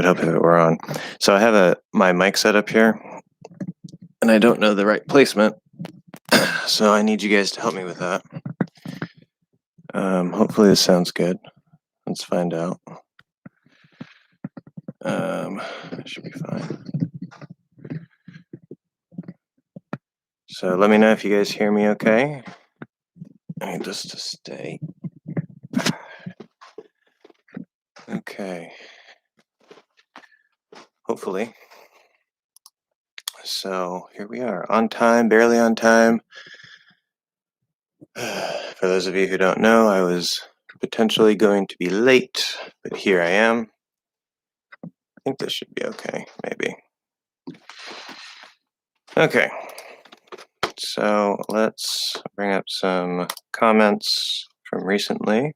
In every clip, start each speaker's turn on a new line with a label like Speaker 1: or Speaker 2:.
Speaker 1: would help if it were on. So I have my mic set up here, and I don't know the right placement, so I need you guys to help me with that. Hopefully this sounds good. Let's find out. It should be fine. So let me know if you guys hear me okay. I need this to stay. Okay. Hopefully. So here we are, on time, barely on time. For those of you who don't know, I was potentially going to be late, but here I am. I think this should be okay, maybe. Okay, so let's bring up some comments from recently.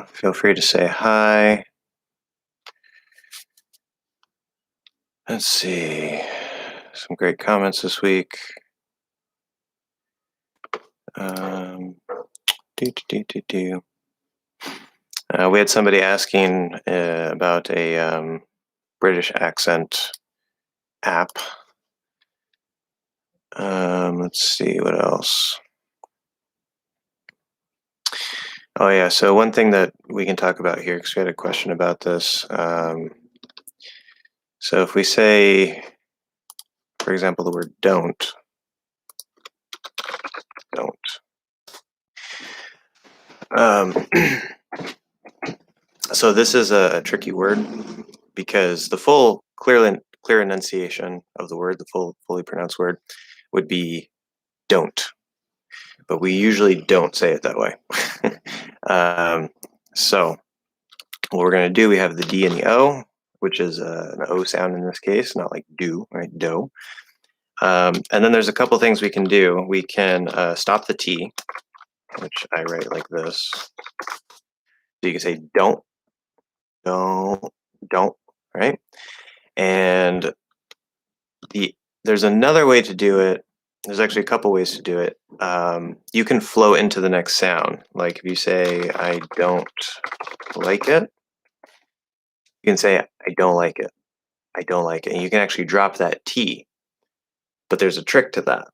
Speaker 1: Feel free to say hi. Let's see, some great comments this week. We had somebody asking about a British accent app. Let's see, what else? Oh yeah, so one thing that we can talk about here, because we had a question about this. So if we say, for example, the word don't. So this is a tricky word because the full clear enunciation of the word, the fully pronounced word, would be don't. But we usually don't say it that way. So what we're going to do, we have the D and the O, which is an O sound in this case, not like do, right? Do. And then there's a couple things we can do. We can stop the T, which I write like this. So you can say don't, right? And there's another way to do it. There's actually a couple ways to do it. You can flow into the next sound. Like if you say, I don't like it, you can say, I don't like it. I don't like it. And you can actually drop that T. But there's a trick to that.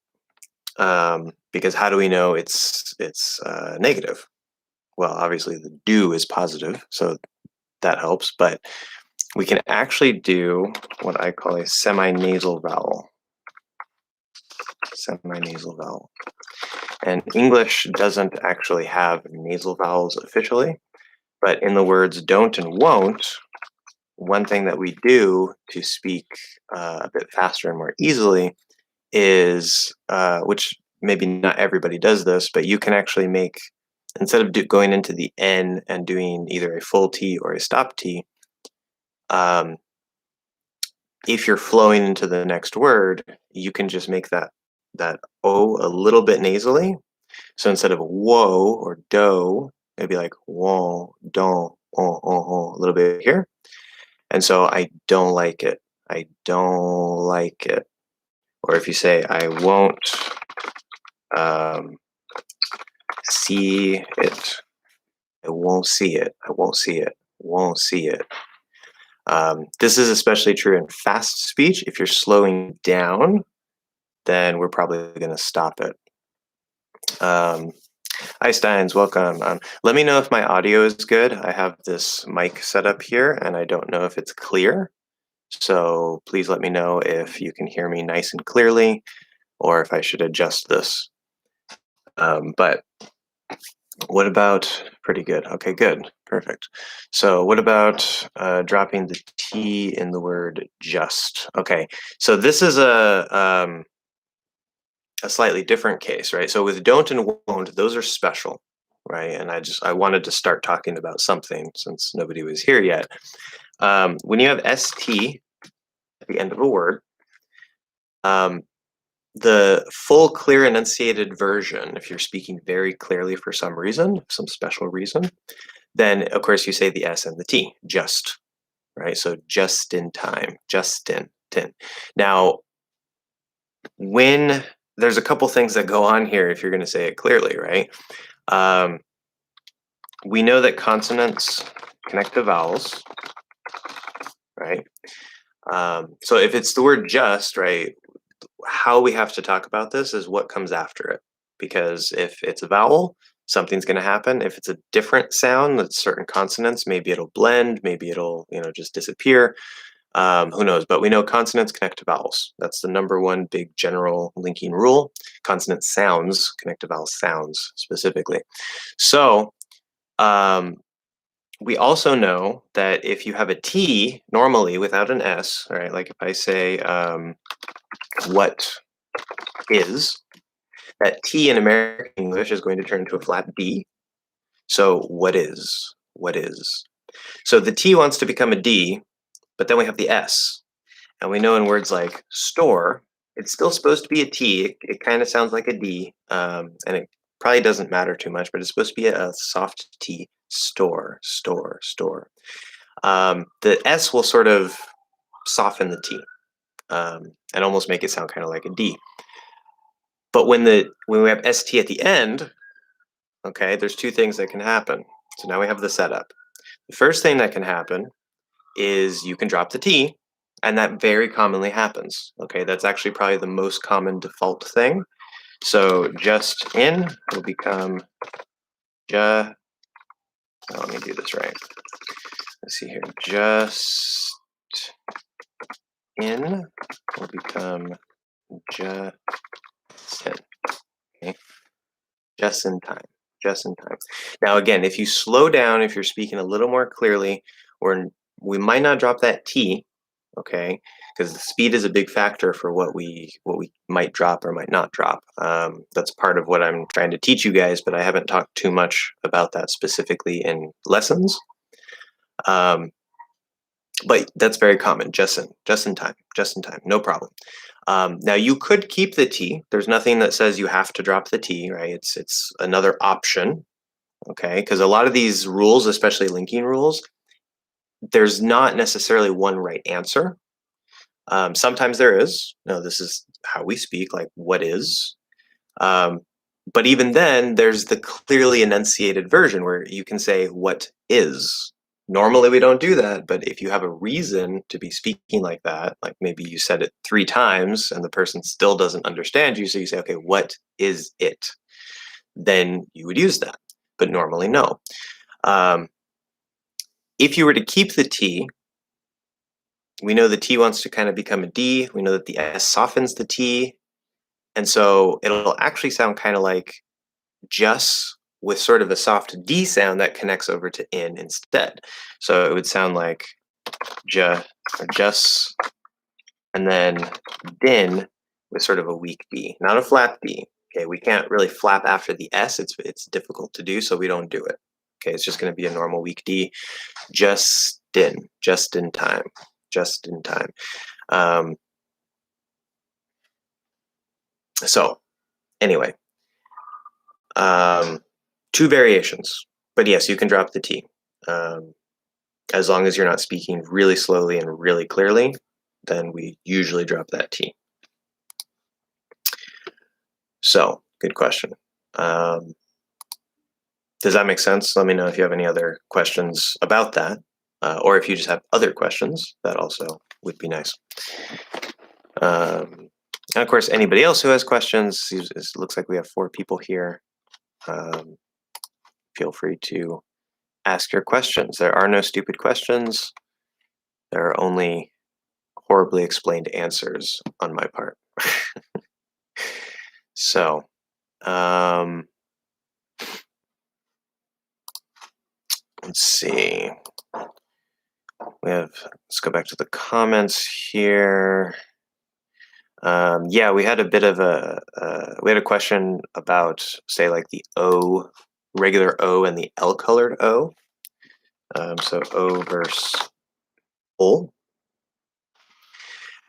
Speaker 1: Because how do we know it's negative? Well, obviously the do is positive, so that helps. But we can actually do what I call a semi-nasal vowel. Semi-nasal vowel. And English doesn't actually have nasal vowels officially, but in the words don't and won't, one thing that we do to speak a bit faster and more easily is, which maybe not everybody does this, but you can actually make, instead of going into the N and doing either a full T or a stop T, if you're flowing into the next word, you can just make that O a little bit nasally. So instead of whoa or do, it'd be like whoa, don't, a little bit here. And so I don't like it. I don't like it. Or if you say I won't see it, I won't see it. I won't see it. Won't see it. This is especially true in fast speech. If you're slowing down, then we're probably going to stop it. Hi, Steins, welcome. Let me know if my audio is good. I have this mic set up here, and I don't know if it's clear. So please let me know if you can hear me nice and clearly, or if I should adjust this. But what about, pretty good. Okay, good, perfect. So what about dropping the T in the word just? Okay, so this is a slightly different case, right? So with don't and won't, those are special, right? And I wanted to start talking about something since nobody was here yet. When you have ST at the end of a word, the full clear enunciated version, if you're speaking very clearly for some reason, some special reason, then of course you say the S and the T, just, right? So just in time, just in. Now, when there's a couple things that go on here if you're going to say it clearly, right? we know that consonants connect to vowels, right? So if it's the word just, right, how we have to talk about this is what comes after it. Because if it's a vowel, something's going to happen. If it's a different sound, that's certain consonants, maybe it'll blend, maybe it'll, just disappear. Who knows? But we know consonants connect to vowels. That's the number one big general linking rule. Consonant sounds connect to vowel sounds specifically. So we also know that if you have a T normally without an S, all right, like if I say what is, that T in American English is going to turn into a flat D. So what is? What is? So the T wants to become a D, but then we have the S. And we know in words like store, it's still supposed to be a T. It kind of sounds like a D, and it probably doesn't matter too much, but it's supposed to be a soft T. Store, store, store. The S will sort of soften the T and almost make it sound kind of like a D. But when we have ST at the end, okay, there's two things that can happen. So now we have the setup. The first thing that can happen is you can drop the T, and that very commonly happens. Okay, that's actually probably the most common default thing. So just in will become let me do this right. Let's see here. Just in will become just in. Okay, just in time. Just in time. Now again, if you slow down, if you're speaking a little more clearly, or we might not drop that T, okay, because the speed is a big factor for what we might drop or might not drop. That's part of what I'm trying to teach you guys, but I haven't talked too much about that specifically in lessons. But that's very common, just in time, no problem. Now you could keep the T. There's nothing that says you have to drop the T, right? It's another option, okay? Because a lot of these rules, especially linking rules, there's not necessarily one right answer. Sometimes there is. No, this is how we speak, like what is. But even then, there's the clearly enunciated version where you can say what is. Normally we don't do that, but if you have a reason to be speaking like that, like maybe you said it 3 times and the person still doesn't understand you, so you say, okay, what is it? Then you would use that, but normally no. If you were to keep the T, we know the T wants to kind of become a D. We know that the S softens the T. And so it'll actually sound kind of like just with sort of a soft D sound that connects over to in instead. So it would sound like ja or just, and then din with sort of a weak D, not a flat D. Okay, we can't really flap after the S. It's difficult to do, so we don't do it. Okay, it's just going to be a normal weak D. Just in time, just in time. So anyway, 2 variations, but yes, you can drop the T. As long as you're not speaking really slowly and really clearly, then we usually drop that T. So, good question. Does that make sense? Let me know if you have any other questions about that, or if you just have other questions, that also would be nice. And of course, anybody else who has questions, it looks like we have 4 people here. Feel free to ask your questions. There are no stupid questions. There are only horribly explained answers on my part. So, let's see. Let's go back to the comments here. Yeah, we had a bit of we had a question about, say, like the O, regular O and the L-colored O. So O versus O.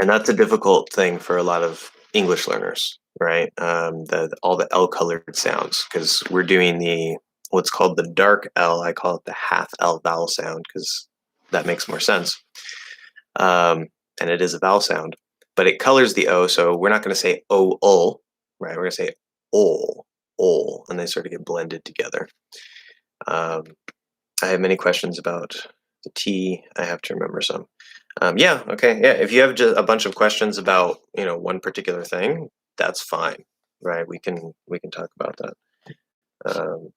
Speaker 1: And that's a difficult thing for a lot of English learners, right? All the L-colored sounds, because we're doing what's called the dark L. I call it the half L vowel sound because that makes more sense. And it is a vowel sound, but it colors the O, so we're not going to say O-ul, right? We're going to say ol, ol, and they sort of get blended together. I have many questions about the T. I have to remember some. Yeah, okay, yeah. If you have just a bunch of questions about one particular thing, that's fine, right? We can talk about that. Um,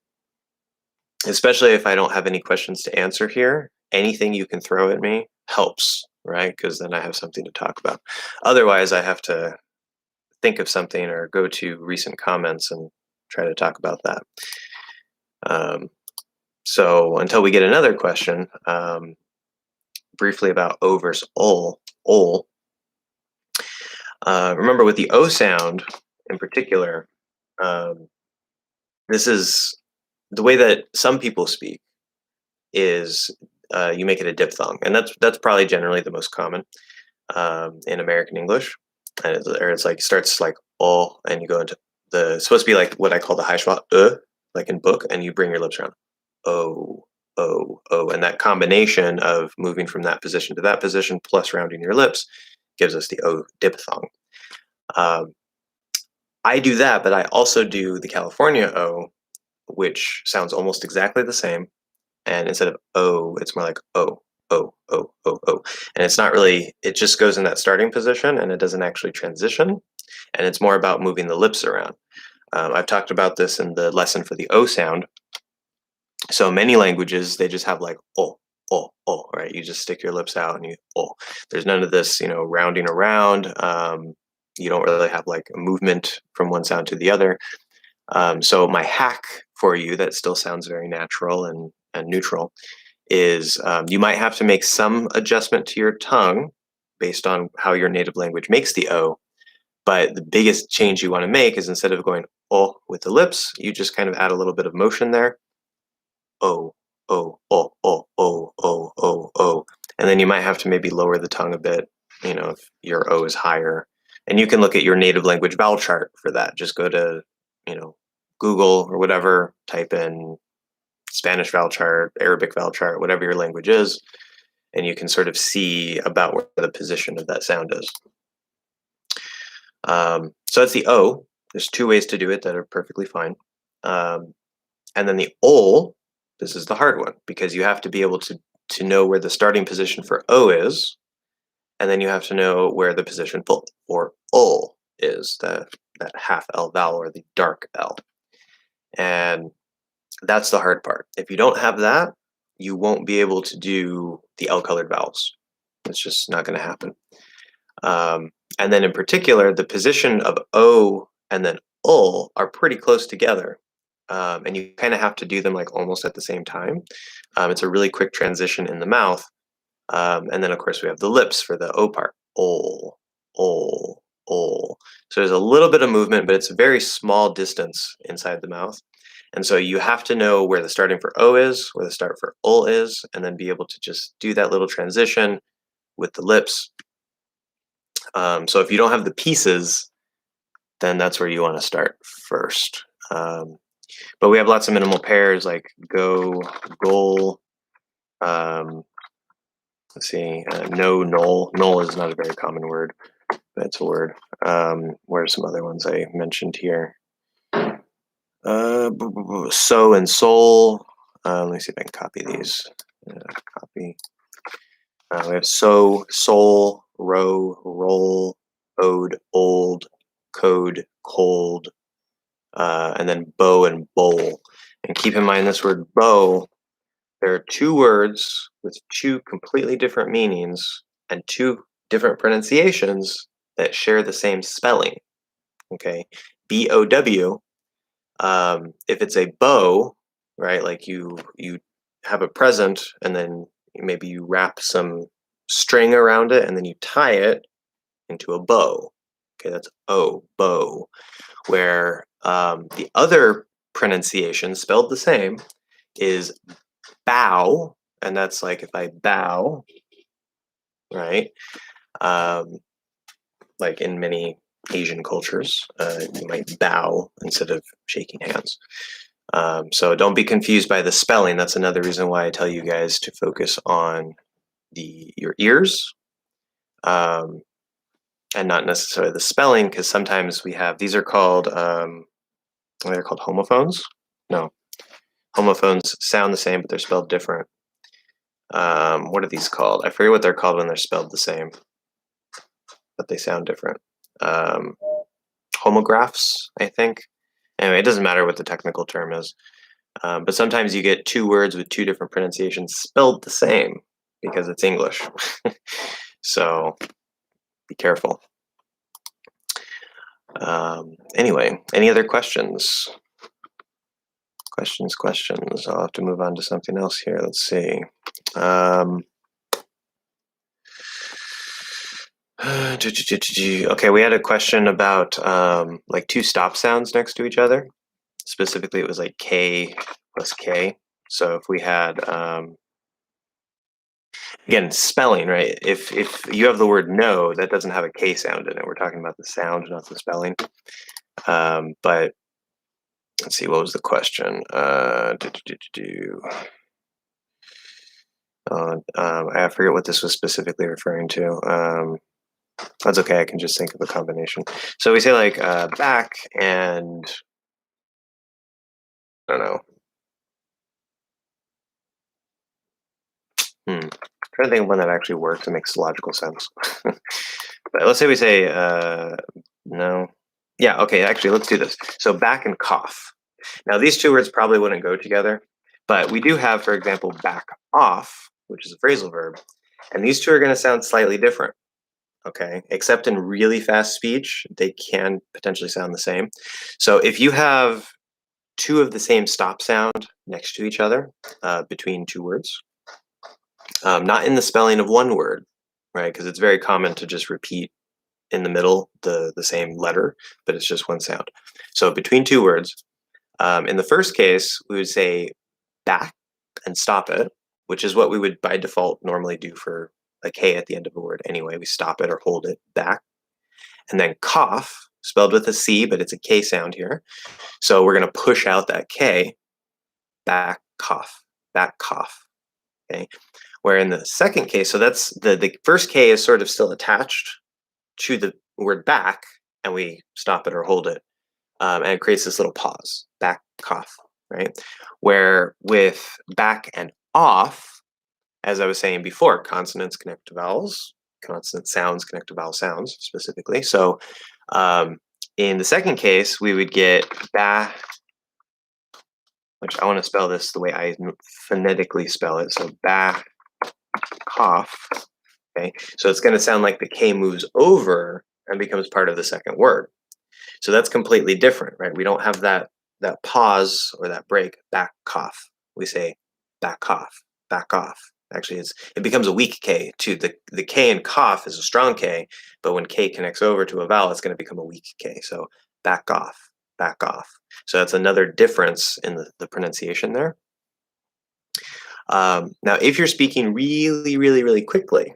Speaker 1: Especially if I don't have any questions to answer here, anything you can throw at me helps, right? Because then I have something to talk about. Otherwise, I have to think of something or go to recent comments and try to talk about that. So until we get another question, briefly about O versus ol. Remember with the O sound in particular, um, this is the way that some people speak is you make it a diphthong, and that's probably generally the most common in American English. And it's like starts like O, and you go into it's supposed to be like what I call the high schwa, like in book, and you bring your lips around. O, O, O. And that combination of moving from that position to that position plus rounding your lips gives us the O diphthong. Um, I do that, but I also do the California O, which sounds almost exactly the same. And instead of O, it's more like O, O, O, O, O. And it's not really, it just goes in that starting position and it doesn't actually transition. And it's more about moving the lips around. I've talked about this in the lesson for the O sound. So many languages, they just have like right? You just stick your lips out and you There's none of this, rounding around. You don't really have like a movement from one sound to the other. So my hack for you that still sounds very natural and neutral is you might have to make some adjustment to your tongue based on how your native language makes the O. But the biggest change you want to make is instead of going with the lips, you just kind of add a little bit of motion there. O, O, O, O, O, O, O, O. And then you might have to maybe lower the tongue a bit, if your O is higher. And you can look at your native language vowel chart for that. Just go to, Google or whatever, type in Spanish vowel chart, Arabic vowel chart, whatever your language is, and you can sort of see about where the position of that sound is. So that's the O. There's two ways to do it that are perfectly fine. And then the ol, this is the hard one because you have to be able to know where the starting position for O is, and then you have to know where the position for ul is, that half L vowel or the dark L. And that's the hard part. If you don't have that, you won't be able to do the L-colored vowels. It's just not going to happen. And then in particular, the position of O and then ul are pretty close together. And you kind of have to do them like almost at the same time. It's a really quick transition in the mouth. And then of course we have the lips for the O part. Ol, ol, ol. So there's a little bit of movement, but it's a very small distance inside the mouth. And so you have to know where the starting for O is, where the start for ul is, and then be able to just do that little transition with the lips. So if you don't have the pieces, then that's where you want to start first. But we have lots of minimal pairs like go, goal. Let's see, no, null. Null is not a very common word, but it's a word. What are some other ones I mentioned here? So and soul. Let me see if I can copy these. Copy. We have so, soul, row, roll, ode, old, code, cold, and then bow and bowl. And keep in mind this word bow, there are two words with two completely different meanings and two different pronunciations that share the same spelling. Okay, B-O-W. If it's a bow, right, like you have a present and then maybe you wrap some string around it and then you tie it into a bow. Okay, that's O, bow. Where the other pronunciation, spelled the same, is bow, and that's like if I bow, right? Like in many Asian cultures, you might bow instead of shaking hands. So don't be confused by the spelling. That's another reason why I tell you guys to focus on your ears and not necessarily the spelling, because sometimes we have these are called they're called homophones. No, Homophones sound the same, but they're spelled different. What are these called? I forget what they're called when they're spelled the same, but they sound different. Homographs, I think. Anyway, it doesn't matter what the technical term is. But sometimes you get two words with two different pronunciations spelled the same because it's English. So be careful. Anyway, any other questions? Questions. I'll have to move on to something else here. Let's see. Okay, we had a question about like two stop sounds next to each other. Specifically, it was like K plus K. So if we had, again, spelling, right? If you have the word no, that doesn't have a K sound in it. We're talking about the sound, not the spelling. But let's see, what was the question? I forget what this was specifically referring to. That's okay, I can just think of a combination. So we say like back and, I don't know. I'm trying to think of one that actually works and makes logical sense. But let's say we say, no. Yeah, okay, actually, let's do this. So back and cough. Now, these two words probably wouldn't go together, but we do have, for example, back off, which is a phrasal verb, and these two are going to sound slightly different, okay? Except in really fast speech, they can potentially sound the same. So if you have two of the same stop sound next to each other between two words, not in the spelling of one word, right? Because it's very common to just repeat in the middle the same letter, but it's just one sound. So between two words, in the first case, we would say back and stop it, which is what we would by default normally do for a K at the end of a word anyway. We stop it or hold it back. And then cough, spelled with a C, but it's a K sound here. So we're going to push out that K, back cough, okay? Where in the second case, so that's the first K is sort of still attached to the word back, and we stop it or hold it, and it creates this little pause, back cough, right? Where with back and off, as I was saying before, consonants connect to vowels, consonant sounds connect to vowel sounds specifically. So in the second case, we would get ba, which I want to spell this the way I phonetically spell it. So ba, cough. Okay, so it's going to sound like the K moves over and becomes part of the second word. So that's completely different, right? We don't have that pause or that break, back cough. We say back cough, back off. Actually, it becomes a weak K too. The K in cough is a strong K, but when K connects over to a vowel, it's going to become a weak K. So back off, back off. So that's another difference in the pronunciation there. Now, if you're speaking really, really, really quickly,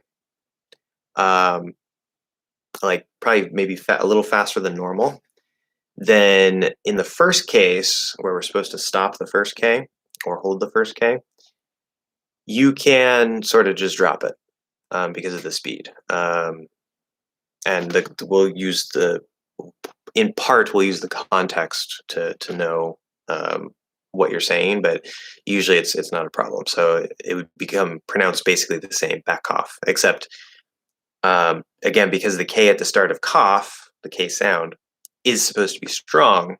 Speaker 1: like probably maybe a little faster than normal, then in the first case, where we're supposed to stop the first K or hold the first K, you can sort of just drop it because of the speed. And we'll use in part, we'll use the context to know what you're saying, but usually it's not a problem. So it would become pronounced basically the same, back off, except again, because the K at the start of cough, the K sound, is supposed to be strong,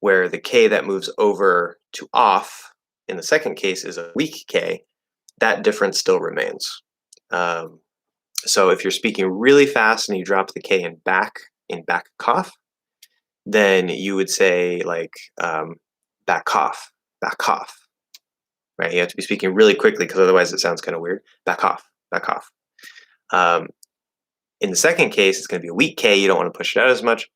Speaker 1: where the K that moves over to off in the second case is a weak K, that difference still remains. So if you're speaking really fast and you drop the K in back cough, then you would say like back cough, right? You have to be speaking really quickly because otherwise it sounds kind of weird. Back off, back off. In the second case, it's going to be a weak K. You don't want to push it out as much.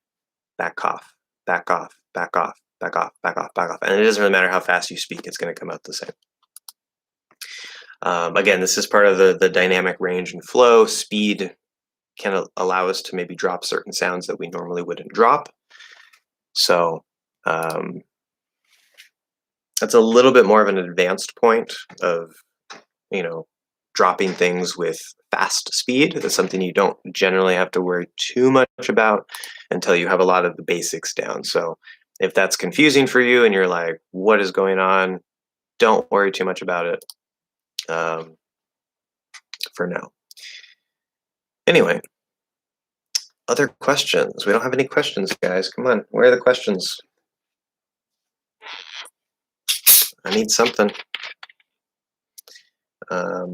Speaker 1: Back off, back off, back off, back off, back off, back off. And it doesn't really matter how fast you speak, it's going to come out the same. Again, this is part of the dynamic range and flow. Speed can allow us to maybe drop certain sounds that we normally wouldn't drop. So that's a little bit more of an advanced point of, dropping things with fast speed. That's something you don't generally have to worry too much about until you have a lot of the basics down. So if that's confusing for you and you're like, what is going on? don't worry too much about it for now. Anyway, other questions? We don't have any questions, guys. Come on, where are the questions? I need something. I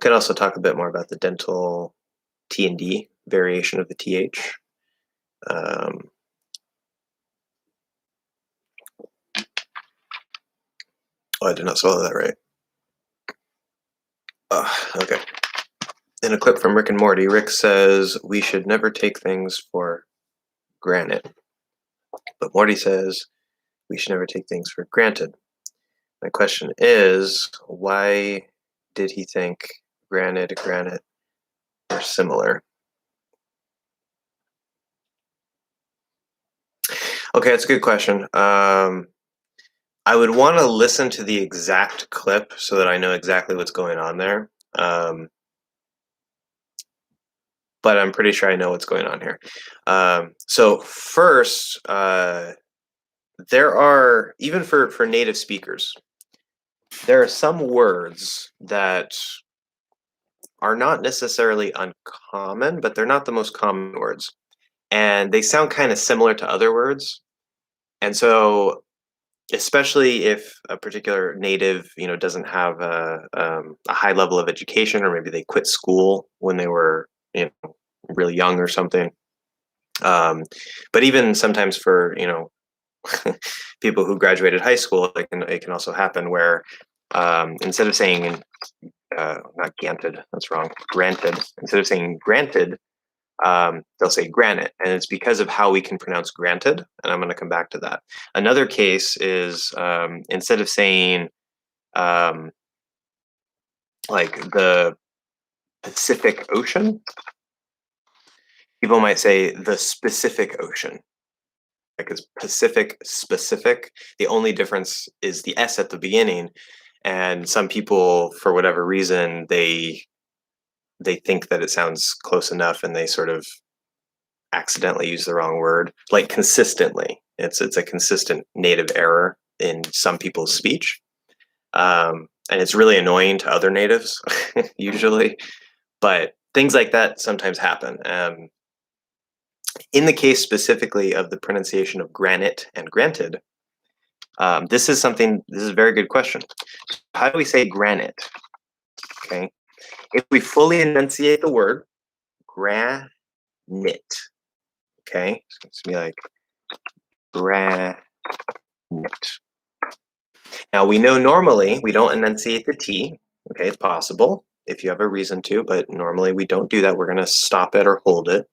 Speaker 1: could also talk a bit more about the dental T and D variation of the TH. Oh, I did not swallow that right. Okay. In a clip from Rick and Morty, Rick says we should never take things for granted. But Morty says we should never take things for granted. My question is, why did he think granted are similar? Okay, that's a good question. I would want to listen to the exact clip so that I know exactly what's going on there. But I'm pretty sure I know what's going on here. So first, there are, even for native speakers, there are some words that are not necessarily uncommon, but they're not the most common words. And they sound kind of similar to other words. And so, especially if a particular native, doesn't have a high level of education, or maybe they quit school when they were, really young or something. But even sometimes for, people who graduated high school, it can also happen where instead of saying not ganted, that's wrong, granted, instead of saying granted, they'll say granite, and it's because of how we can pronounce granted, and I'm going to come back to that. Another case is instead of saying like the Pacific Ocean, people might say the specific ocean. Like it's Pacific specific. The only difference is the S at the beginning, and some people, for whatever reason, they think that it sounds close enough, and they sort of accidentally use the wrong word, like consistently. It's a consistent native error in some people's speech, and it's really annoying to other natives usually. But things like that sometimes happen. In the case specifically of the pronunciation of granite and granted, this is a very good question. How do we say granite? Okay, if we fully enunciate the word granite, okay, so it's gonna be like granite. Now we know normally we don't enunciate the T. Okay, it's possible if you have a reason to, but normally we don't do that. We're gonna stop it or hold it,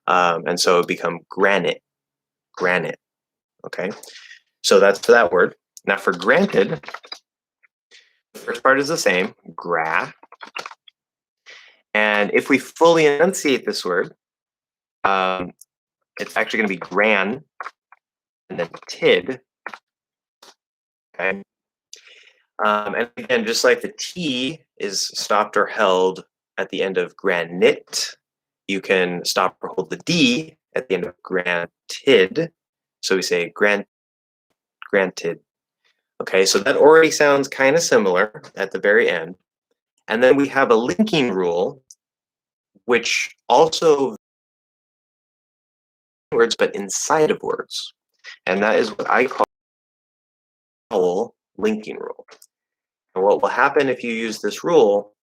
Speaker 1: and so it become granite. Okay, so that's for that word. Now for granted, the first part is the same, gra. And if we fully enunciate this word, it's actually going to be gran and then tid. Okay. And again, just like the T is stopped or held at the end of granite, you can stop or hold the D at the end of granted. So we say granted. Okay, so that already sounds kind of similar at the very end. And then we have a linking rule, which also words, but inside of words. And that is what I call vowel linking rule. And what will happen if you use this rule,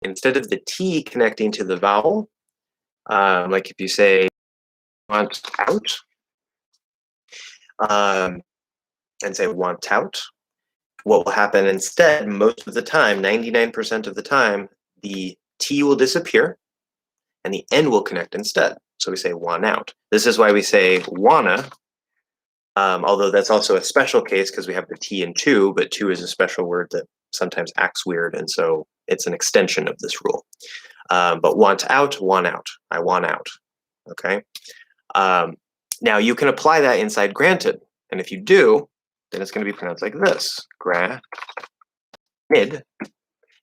Speaker 1: instead of the T connecting to the vowel, like if you say want out, and say want out, what will happen instead, most of the time, 99% of the time, the T will disappear and the N will connect instead. So we say want out. This is why we say wanna, although that's also a special case because we have the T in two, but two is a special word that sometimes acts weird, and so it's an extension of this rule. But want out. I want out. Okay. Now you can apply that inside granted, and if you do, then it's going to be pronounced like this: granted.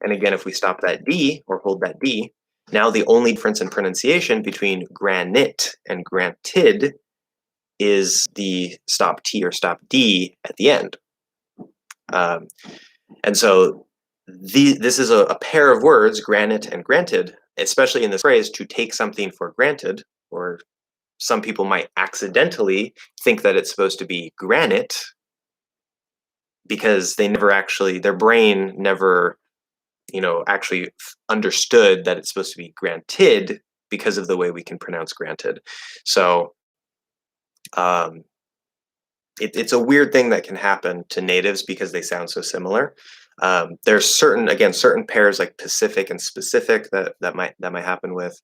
Speaker 1: And again, if we stop that D or hold that D, now the only difference in pronunciation between granite and granted is the stop T or stop D at the end. And so this is a pair of words, granite and granted, especially in this phrase, to take something for granted, or some people might accidentally think that it's supposed to be granite because they never actually, their brain never, actually understood that it's supposed to be granted because of the way we can pronounce granted. So it's a weird thing that can happen to natives because they sound so similar. There's certain pairs like Pacific and specific that might happen with.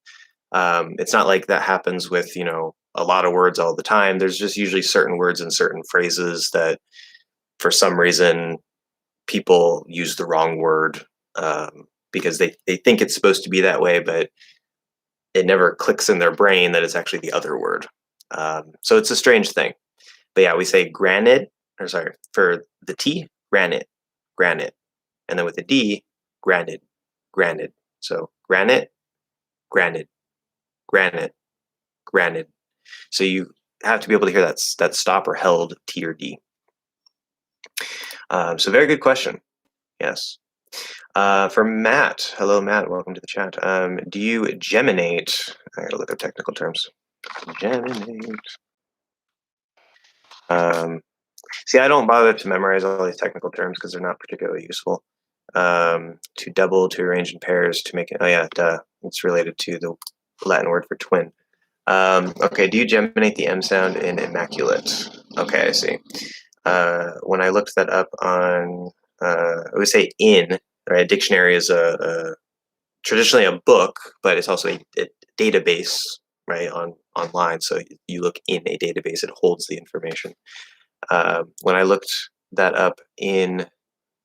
Speaker 1: It's not like that happens with a lot of words all the time. There's just usually certain words and certain phrases that for some reason people use the wrong word because they think it's supposed to be that way, but it never clicks in their brain that it's actually the other word. So it's a strange thing. But yeah, we say granite, or sorry, for the T, granite, granite. And then with the D, granite, granite. So granite, granite, granite, granite. So you have to be able to hear that stop or held T or D. So very good question. Yes. For Matt, hello Matt, welcome to the chat. Do you geminate? I gotta look up technical terms. Geminate. See, I don't bother to memorize all these technical terms because they're not particularly useful. To double, to arrange in pairs, to make it. Oh yeah, duh. It's related to the Latin word for twin. Okay, do you geminate the M sound in immaculate? Okay, I see. When I looked that up on, I would say in, right? A dictionary is traditionally a book, but it's also a database, right? Online. So you look in a database, it holds the information. When I looked that up in,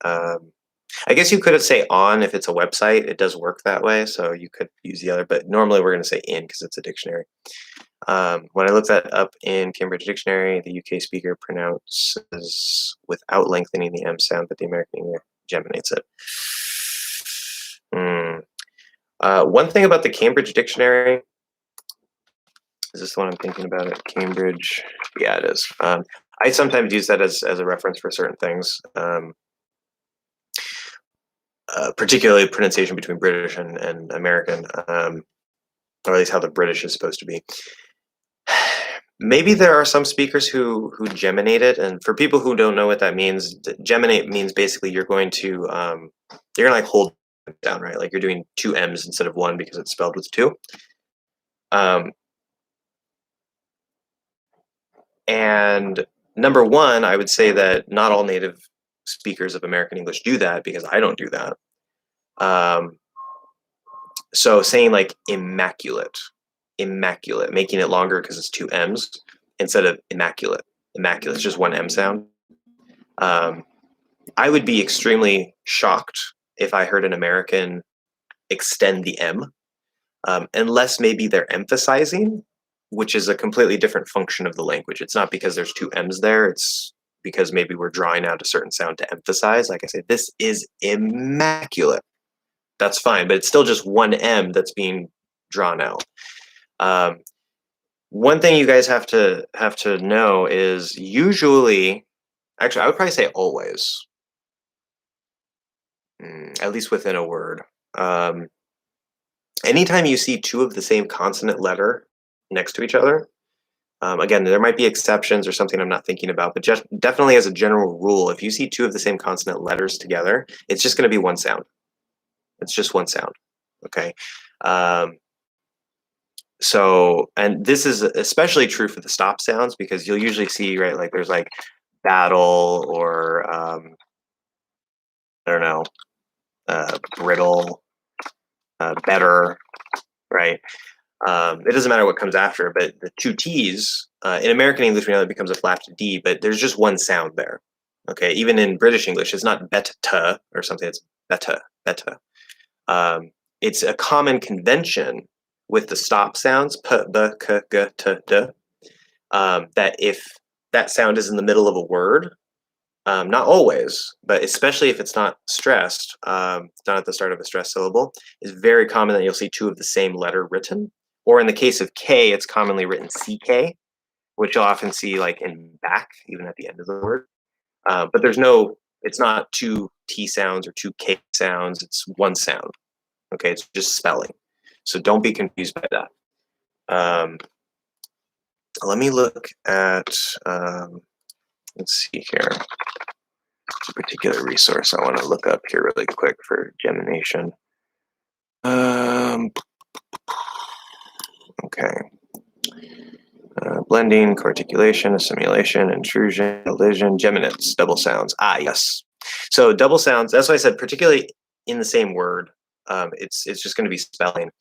Speaker 1: I guess you could say on if it's a website. It does work that way, so you could use the other. But normally we're going to say in because it's a dictionary. When I looked that up in Cambridge Dictionary, the UK speaker pronounces without lengthening the M sound, but the American English geminates it. One thing about the Cambridge Dictionary, is this the one I'm thinking about it? Cambridge, yeah, it is. I sometimes use that as a reference for certain things, particularly pronunciation between British and American, or at least how the British is supposed to be. Maybe there are some speakers who geminate it, and for people who don't know what that means, geminate means basically you're going to like hold it down, right? Like you're doing two M's instead of one because it's spelled with two. And number one, I would say that not all native speakers of American English do that because I don't do that. So saying like immaculate, making it longer because it's two M's instead of immaculate. Immaculate, it's just one M sound. I would be extremely shocked if I heard an American extend the M, unless maybe they're emphasizing, which is a completely different function of the language. It's not because there's two M's there, it's because maybe we're drawing out a certain sound to emphasize. Like I said, this is immaculate. That's fine, but it's still just one M that's being drawn out. One thing you guys have to know is usually, actually, I would probably say always, at least within a word. Anytime you see two of the same consonant letter next to each other, again, there might be exceptions or something I'm not thinking about, but just definitely as a general rule, if you see two of the same consonant letters together, it's just going to be one sound. It's just one sound, okay? So, and this is especially true for the stop sounds because you'll usually see, right, like there's like battle or, I don't know, brittle, better, right? It doesn't matter what comes after, but the two T's, in American English, we know it becomes a flapped D, but there's just one sound there, okay? Even in British English, it's not beta or something, it's beta. It's a common convention with the stop sounds, p, b, k, g, t, d, that if that sound is in the middle of a word, not always, but especially if it's not stressed, not at the start of a stressed syllable, it's very common that you'll see two of the same letter written. Or in the case of K, it's commonly written CK. which you'll often see like in back, even at the end of the word. But there's no, it's not two T sounds or two K sounds, it's one sound. Okay, it's just spelling. So don't be confused by that. Let me look at, let's see here, a particular resource I want to look up here really quick for gemination. Okay. Blending, corticulation, assimilation, intrusion, elision, geminates, double sounds. Ah, yes. So double sounds, that's why I said particularly in the same word, it's just going to be spelling.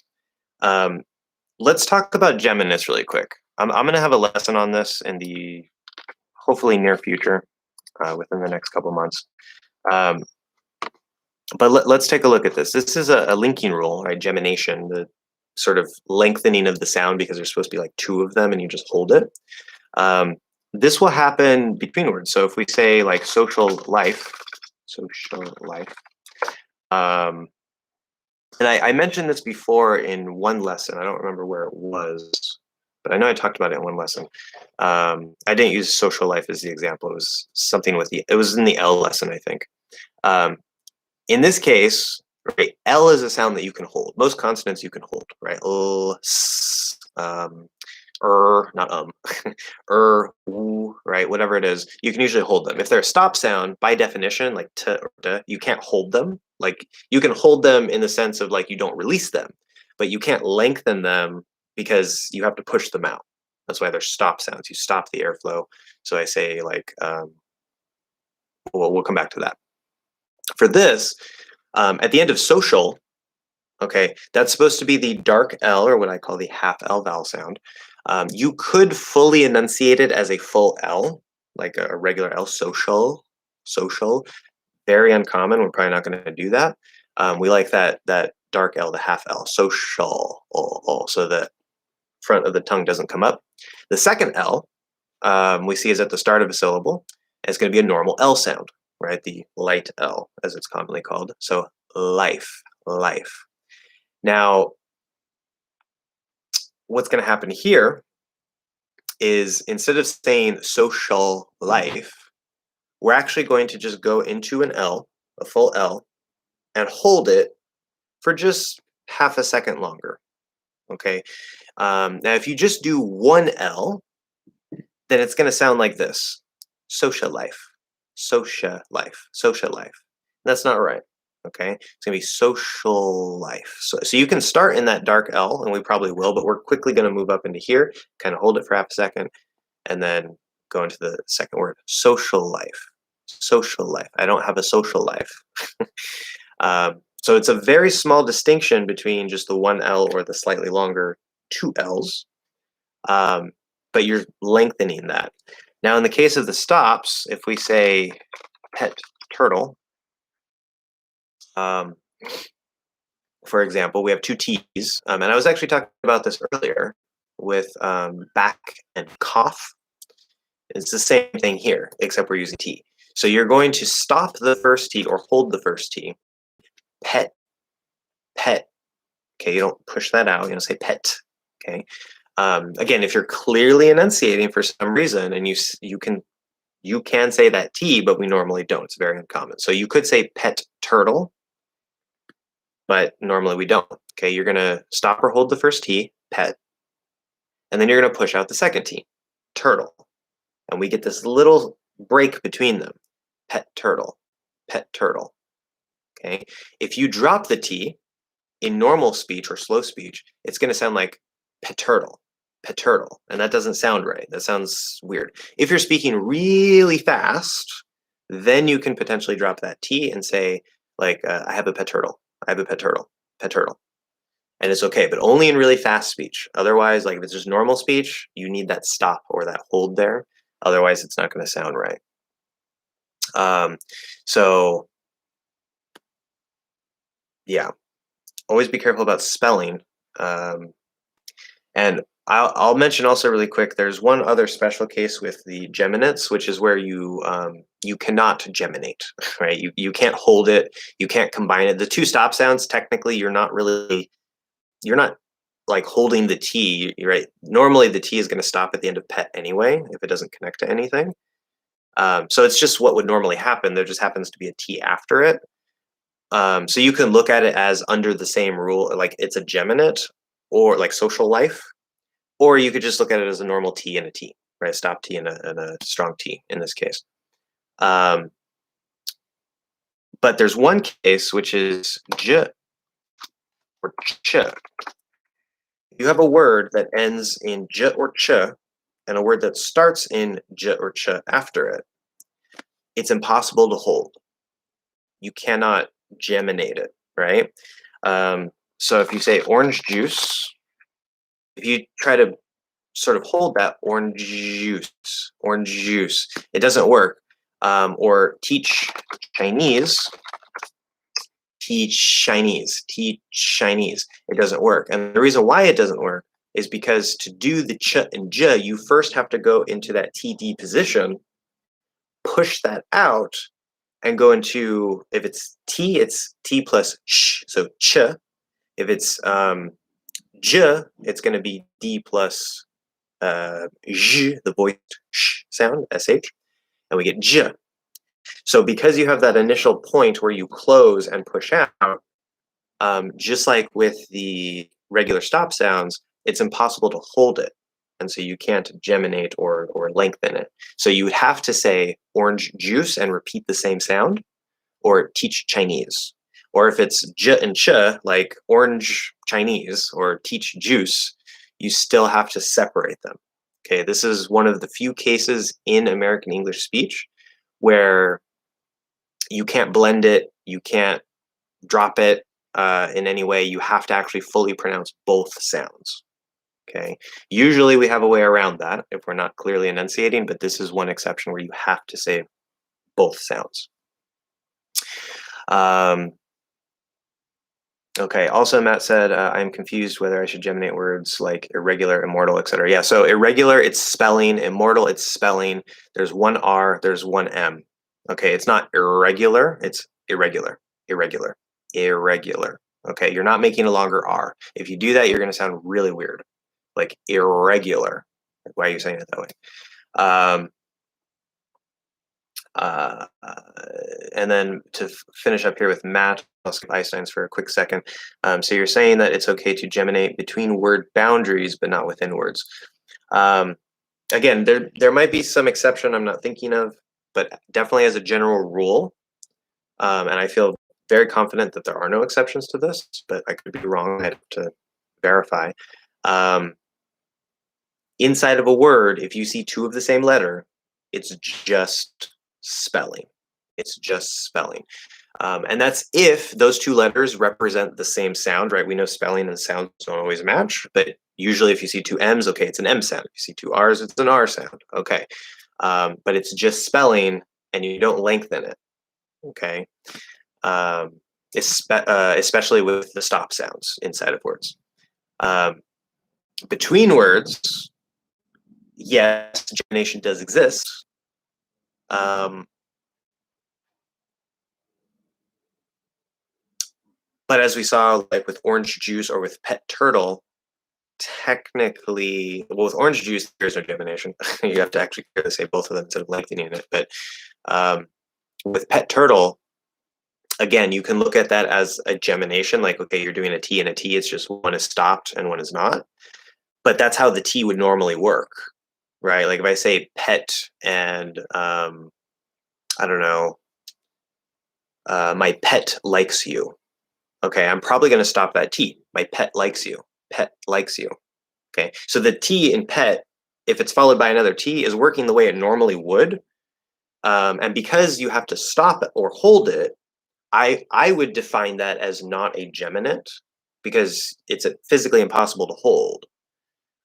Speaker 1: Let's talk about geminates really quick. I'm going to have a lesson on this in the hopefully near future, within the next couple months. But let's take a look at this. This is a linking rule, right? Gemination, the sort of lengthening of the sound because there's supposed to be like two of them and you just hold it. This will happen between words. So if we say like social life, and I mentioned this before in one lesson. I don't remember where it was, but I know I talked about it in one lesson. I didn't use social life as the example. It was something with it was in the L lesson, I think. In this case, right, L is a sound that you can hold. Most consonants you can hold, right? L, s, not w, right? Whatever it is, you can usually hold them. If they're a stop sound, by definition, like t or d, you can't hold them. Like you can hold them in the sense of like you don't release them, but you can't lengthen them because you have to push them out. That's why they're stop sounds. You stop the airflow. So I say like, we'll come back to that. For this, at the end of social, okay, that's supposed to be the dark L, or what I call the half L vowel sound. You could fully enunciate it as a full L, like a regular L, social. Very uncommon. We're probably not going to do that. We like that dark L, the half L, social, so the front of the tongue doesn't come up. The second L we see is at the start of a syllable. And it's going to be a normal L sound, right? The light L, as it's commonly called. So life. Now, what's going to happen here is instead of saying social life, we're actually going to just go into an L, a full L, and hold it for just half a second longer. Okay. Now, if you just do one L, then it's going to sound like this: social life. That's not right. Okay, it's gonna be social life. So you can start in that dark L, and we probably will, but we're quickly gonna move up into here, kind of hold it for half a second, and then go into the second word: social life. I don't have a social life. So it's a very small distinction between just the one L or the slightly longer two L's, but you're lengthening that. Now, in the case of the stops, if we say pet turtle, for example, we have two T's, and I was actually talking about this earlier with back and cough. It's the same thing here, except we're using T. So you're going to stop the first T or hold the first T. Pet. Okay, you don't push that out. You don't say pet. Okay. Again, if you're clearly enunciating for some reason, and you can say that T, but we normally don't. It's very uncommon. So you could say pet turtle, but normally we don't. Okay, you're gonna stop or hold the first T, pet, and then you're gonna push out the second T, turtle, and we get this little break between them: pet turtle. Okay, if you drop the T in normal speech or slow speech, it's gonna sound like pet turtle, and that doesn't sound right. That sounds weird. If you're speaking really fast, then you can potentially drop that T and say like, I have a pet turtle. And it's okay, but only in really fast speech. Otherwise, like if it's just normal speech, you need that stop or that hold there. Otherwise, it's not going to sound right. So yeah, always be careful about spelling. And I'll mention also really quick, there's one other special case with the geminates, which is where you cannot geminate, right? You can't hold it, you can't combine it. The two stop sounds, technically, you're not like holding the T, right? Normally the T is going to stop at the end of pet anyway, if it doesn't connect to anything. So it's just what would normally happen. There just happens to be a T after it. So you can look at it as under the same rule, like it's a geminate or like social life, or you could just look at it as a normal T and a T, right? Stop T and a strong T in this case. But there's one case which is j or ch. You have a word that ends in j or ch and a word that starts in j or ch after it. It's impossible to hold. You cannot geminate it, right? So if you say orange juice, if you try to sort of hold that orange juice, it doesn't work. Or teach Chinese, it doesn't work. And the reason why it doesn't work is because to do the ch and j, you first have to go into that TD position, push that out, and go into, if it's T, it's T plus sh, so ch. If it's j, it's going to be D plus zh, the voiced sh sound, sh, and we get j. So because you have that initial point where you close and push out, just like with the regular stop sounds, it's impossible to hold it. And so you can't geminate or lengthen it. So you would have to say orange juice and repeat the same sound, or teach Chinese. Or if it's j and ch, like orange Chinese or teach juice, you still have to separate them. Okay, this is one of the few cases in American English speech where you can't blend it, you can't drop it in any way. You have to actually fully pronounce both sounds. Okay, usually we have a way around that if we're not clearly enunciating, but this is one exception where you have to say both sounds. Okay, also Matt said, I'm confused whether I should geminate words like irregular, immortal, etc. Yeah, so irregular, it's spelling. Immortal, it's spelling. There's one R, there's one M. Okay, it's not irregular, it's irregular, irregular, irregular. Okay, you're not making a longer R. If you do that, you're going to sound really weird, like irregular. Why are you saying it that way? And then to finish up here with Matt, I'll skip Einstein's for a quick second. So you're saying that it's okay to geminate between word boundaries, but not within words. Again, there might be some exception I'm not thinking of, but definitely as a general rule, and I feel very confident that there are no exceptions to this, but I could be wrong. I have to verify. Inside of a word, if you see two of the same letter, it's just spelling. It's just spelling. And that's if those two letters represent the same sound, right? We know spelling and sounds don't always match, but usually if you see two M's, okay, it's an M sound. If you see two R's, it's an R sound. Okay. But it's just spelling and you don't lengthen it. Okay. Especially with the stop sounds inside of words. Between words, yes, gemination does exist. But as we saw, like with orange juice or with pet turtle, technically, well, with orange juice, there's no gemination. You have to actually say both of them instead of lengthening it. But with pet turtle, again, you can look at that as a gemination. Like, okay, you're doing a T and a T. It's just one is stopped and one is not. But that's how the T would normally work, right? Like if I say pet and, I don't know, my pet likes you. Okay, I'm probably going to stop that T. My pet likes you. Pet likes you. Okay, so the T in pet, if it's followed by another T, is working the way it normally would. And because you have to stop it or hold it, I would define that as not a geminate because it's physically impossible to hold.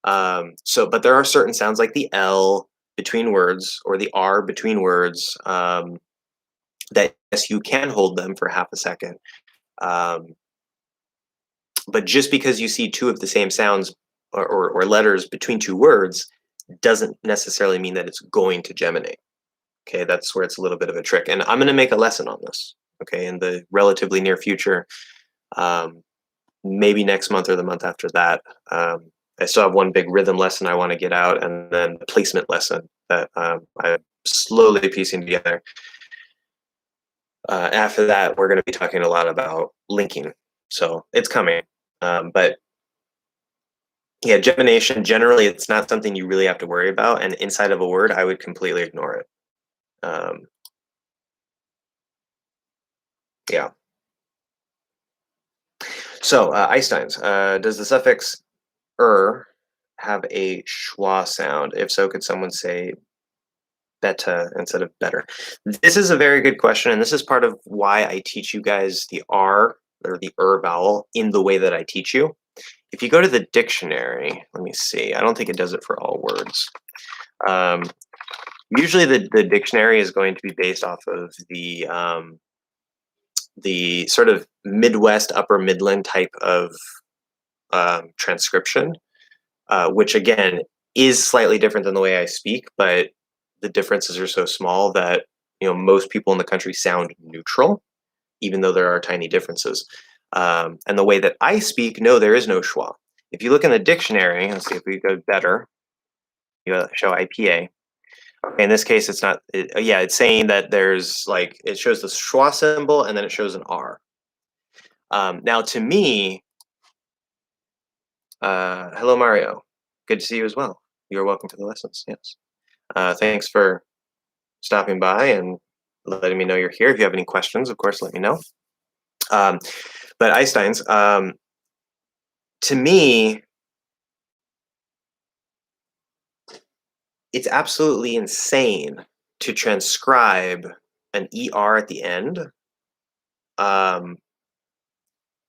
Speaker 1: But there are certain sounds like the L between words or the R between words that yes, you can hold them for half a second. But just because you see two of the same sounds or letters between two words doesn't necessarily mean that it's going to geminate. Okay, that's where it's a little bit of a trick. And I'm going to make a lesson on this, okay, in the relatively near future. maybe next month or the month after that. I still have one big rhythm lesson I want to get out, and then the placement lesson that I'm slowly piecing together. After that, we're going to be talking a lot about linking. So it's coming. But yeah, gemination, generally, it's not something you really have to worry about. And inside of a word, I would completely ignore it. Yeah. So Einstein's, does the suffix have a schwa sound? If so, could someone say beta instead of better? This is a very good question, and this is part of why I teach you guys the R or the vowel in the way that I teach you. If you go to the dictionary, let me see. I don't think it does it for all words. Usually the dictionary is going to be based off of the sort of Midwest, Upper Midland type of transcription, which again is slightly different than the way I speak, but the differences are so small that most people in the country sound neutral, even though there are tiny differences. And the way that I speak, no, there is no schwa. If you look in the dictionary, let's see if we go better, you show IPA. Okay, in this case, it's not, yeah, it's saying that there's like, it shows the schwa symbol and then it shows an R. Now to me, hello, Mario. Good to see you as well. You're welcome to the lessons, yes. Thanks for stopping by and letting me know you're here. If you have any questions, of course, let me know. But Einstein's, to me, it's absolutely insane to transcribe an ER at the end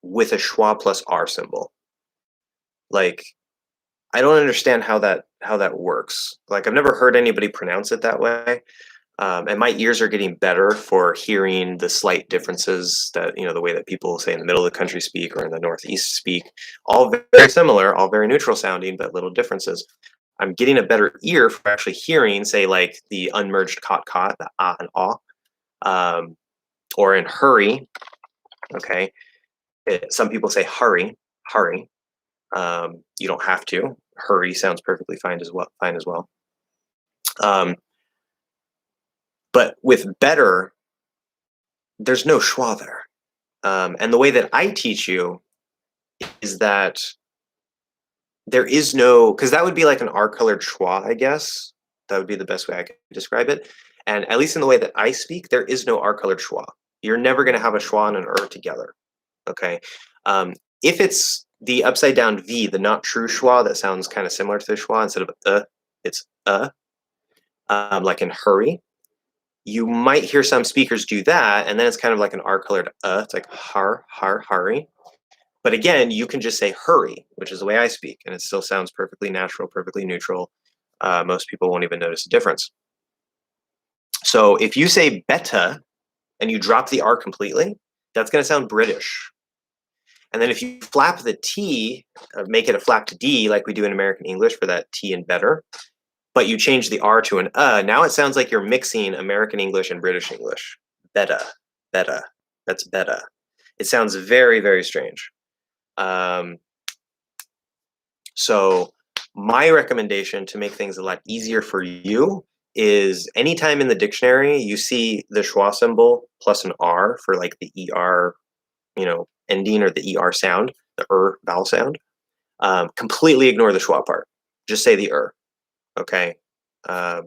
Speaker 1: with a schwa plus R symbol. Like, I don't understand how that works. Like, I've never heard anybody pronounce it that way. And my ears are getting better for hearing the slight differences that, the way that people say in the middle of the country speak or in the Northeast speak, all very similar, all very neutral sounding, but little differences. I'm getting a better ear for actually hearing, say, like the unmerged cot, the ah and ah, or in hurry. Okay. Some people say hurry. You don't have to. Hurry sounds perfectly fine as well. But with better, there's no schwa there. And the way that I teach you is that there is no, because that would be like an R-colored schwa, I guess. That would be the best way I could describe it. And at least in the way that I speak, there is no R-colored schwa. You're never going to have a schwa and an together. Okay. If it's the upside down V, the not true schwa that sounds kind of similar to the schwa, instead of it's like in hurry. You might hear some speakers do that, and then it's kind of like an R-colored It's like hurry. But again, you can just say hurry, which is the way I speak, and it still sounds perfectly natural, perfectly neutral. Most people won't even notice a difference. So if you say beta and you drop the R completely, that's going to sound British. And then if you flap the T, make it a flapped D like we do in American English for that T in better, but you change the R to an now it sounds like you're mixing American English and British English. Beta. That's beta. It sounds very, very strange. So my recommendation to make things a lot easier for you is anytime in the dictionary you see the schwa symbol plus an R for like the ER, ending or the ER sound, the vowel sound, completely ignore the schwa part. Just say the Okay. I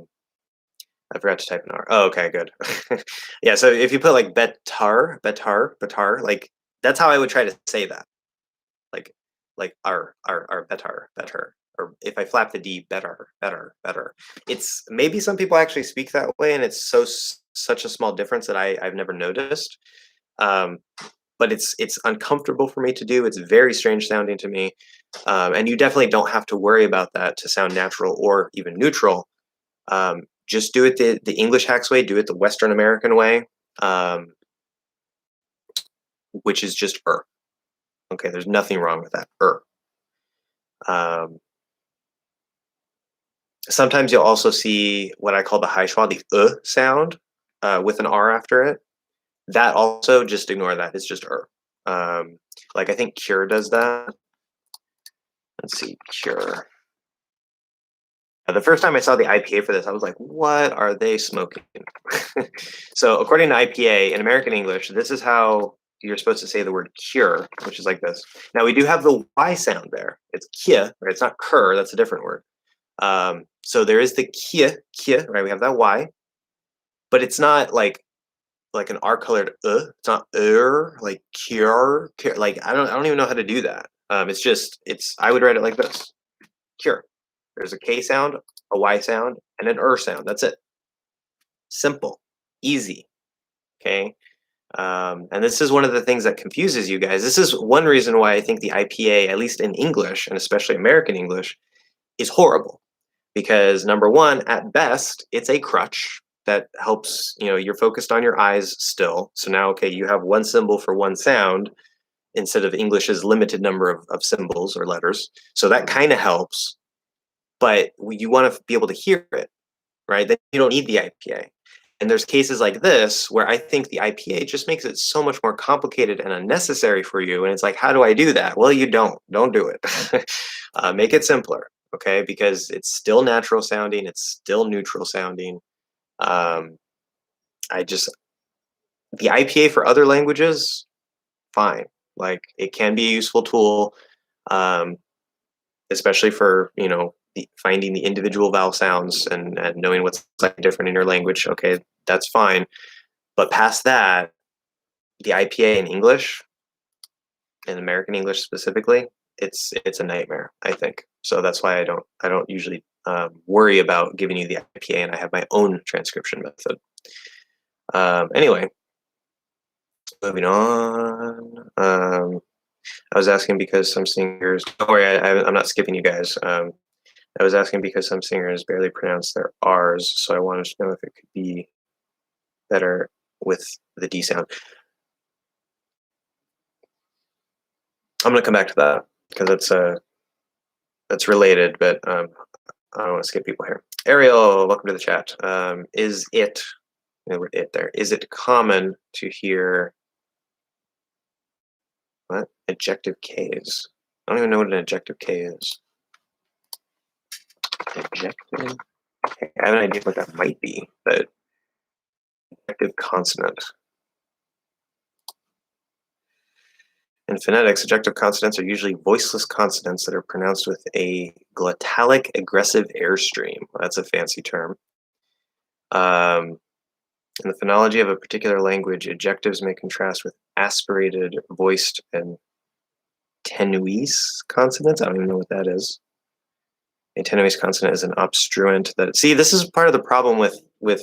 Speaker 1: forgot to type an R. Oh, okay, good. Yeah, so if you put like betar, like that's how I would try to say that. Like R, betar. Or if I flap the D, better. It's maybe some people actually speak that way, and it's such a small difference that I've never noticed. But it's uncomfortable for me to do. It's very strange sounding to me. And you definitely don't have to worry about that to sound natural or even neutral. Just do it the English hacks way, do it the Western American way, which is just Okay, there's nothing wrong with that, Sometimes you'll also see what I call the high schwa, the sound, with an R after it. That also, just ignore that. It's just Like I think cure does that. Let's see, cure. The first time I saw the IPA for this, I was like, what are they smoking? So according to IPA, in American English, this is how you're supposed to say the word cure, which is like this. Now we do have the Y sound there. It's kia, right? It's not cur, that's a different word. So there is the kia, right? We have that Y, but it's not like an R colored It's not like cure, like I don't even know how to do that. I would write it like this. Cure. There's a K sound, a Y sound, and an sound. That's it. Simple, easy. Okay. And this is one of the things that confuses you guys. This is one reason why I think the IPA, at least in English and especially American English, is horrible. Because number one, at best, it's a crutch that helps, you're focused on your eyes still. So now, okay, you have one symbol for one sound instead of English's limited number of symbols or letters. So that kind of helps, but you want to be able to hear it, right? Then you don't need the IPA. And there's cases like this where I think the IPA just makes it so much more complicated and unnecessary for you. And it's like, how do I do that? Well, you don't do it. Make it simpler. Okay, because it's still natural sounding, it's still neutral sounding. The IPA for other languages, fine. Like it can be a useful tool, especially for finding the individual vowel sounds and knowing what's slightly different in your language. Okay, that's fine. But past that, the IPA in English, in American English specifically, it's a nightmare, I think. So that's why I don't usually worry about giving you the IPA, and I have my own transcription method. Anyway, moving on. I was asking because some singers. Don't worry, I'm not skipping you guys. I was asking because some singers barely pronounce their R's, so I wanted to know if it could be better with the D sound. I'm going to come back to that because that's related, but I don't want to skip people here. Ariel, welcome to the chat. Is it, the word it there, is it common to hear, what? Ejective Ks. I don't even know what an ejective K is. Ejective K. I have an idea what that might be, but ejective consonant. In phonetics, ejective consonants are usually voiceless consonants that are pronounced with a glottalic aggressive airstream. That's a fancy term. In the phonology of a particular language, ejectives may contrast with aspirated, voiced, and tenuis consonants. I don't even know what that is. A tenuis consonant is an obstruent that. See, this is part of the problem with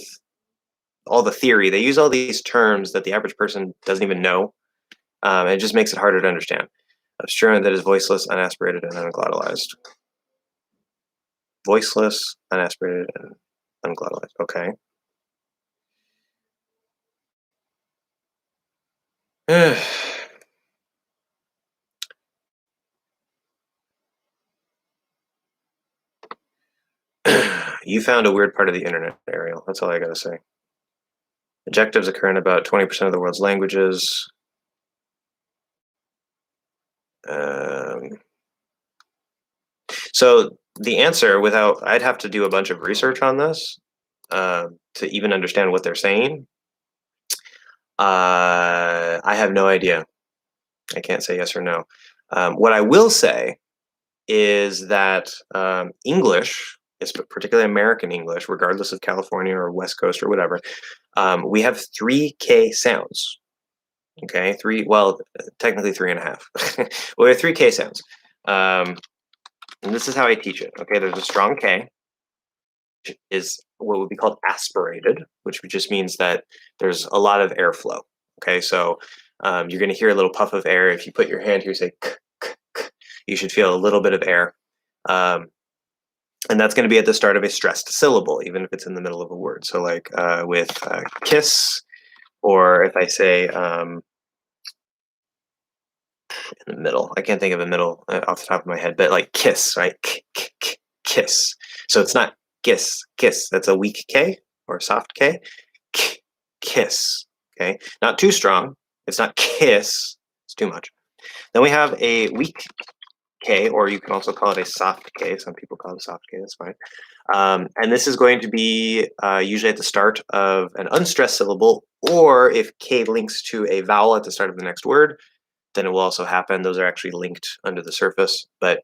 Speaker 1: all the theory. They use all these terms that the average person doesn't even know. It just makes it harder to understand. Obstruent that is voiceless, unaspirated, and unglottalized. Voiceless, unaspirated, and unglottalized. Okay. You found a weird part of the internet, Ariel. That's all I gotta say. Ejectives occur in about 20% of the world's languages. So the answer, I'd have to do a bunch of research on this to even understand what they're saying. I have no idea. I can't say yes or no. What I will say is that English, particularly American English, regardless of California or West Coast or whatever, we have 3K sounds. Okay, technically 3.5. We have 3K sounds. And this is how I teach it. Okay, there's a strong K, which is what would be called aspirated, which just means that there's a lot of airflow. Okay, so you're going to hear a little puff of air. If you put your hand here, say k, k, k, you should feel a little bit of air. And that's going to be at the start of a stressed syllable, even if it's in the middle of a word. So like with kiss, or if I say in the middle, I can't think of a middle off the top of my head, but like kiss, right? Kiss. So it's not kiss. That's a weak K or soft K. Kiss. Okay, not too strong. It's not kiss. It's too much. Then we have a weak K, or you can also call it a soft K. Some people call it a soft K, that's fine. And this is going to be usually at the start of an unstressed syllable, or if K links to a vowel at the start of the next word, then it will also happen. Those are actually linked under the surface, but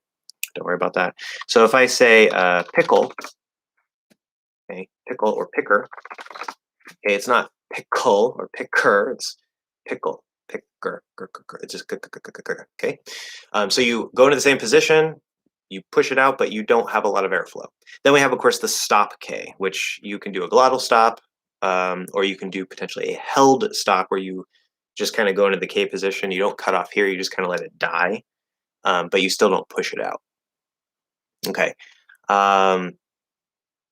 Speaker 1: don't worry about that. So if I say pickle, okay, pickle or picker, okay, it's not pickle or picker, it's pickle, picker, it's just okay. So you go into the same position, you push it out, but you don't have a lot of airflow. Then we have, of course, the stop K, which you can do a glottal stop, or you can do potentially a held stop where you just kind of go into the K position. You don't cut off here, you just kind of let it die, but you still don't push it out. Okay. And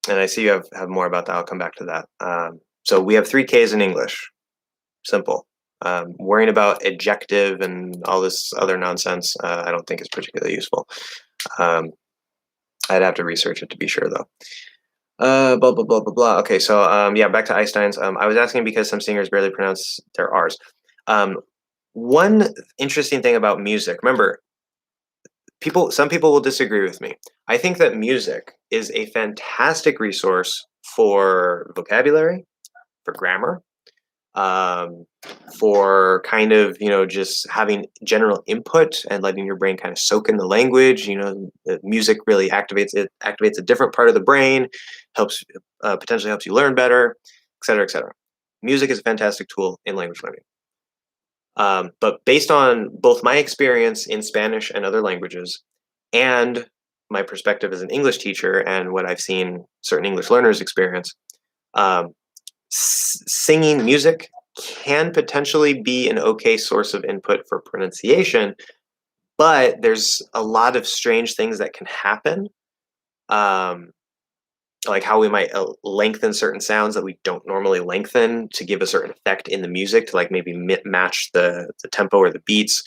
Speaker 1: I see you have more about that. I'll come back to that. So we have 3 Ks in English. Simple. Worrying about adjective and all this other nonsense, I don't think is particularly useful. I'd have to research it to be sure, though. Blah, blah, blah, blah, blah. Okay, so yeah, back to Einstein's. I was asking because some singers barely pronounce their R's. One interesting thing about music, remember, some people will disagree with me. I think that music is a fantastic resource for vocabulary, for grammar, for kind of, just having general input and letting your brain kind of soak in the language. The music really activates a different part of the brain, potentially helps you learn better, et cetera, et cetera. Music is a fantastic tool in language learning. But based on both my experience in Spanish and other languages and my perspective as an English teacher and what I've seen certain English learners experience, singing music can potentially be an okay source of input for pronunciation, but there's a lot of strange things that can happen, like how we might lengthen certain sounds that we don't normally lengthen to give a certain effect in the music to like maybe match the tempo or the beats,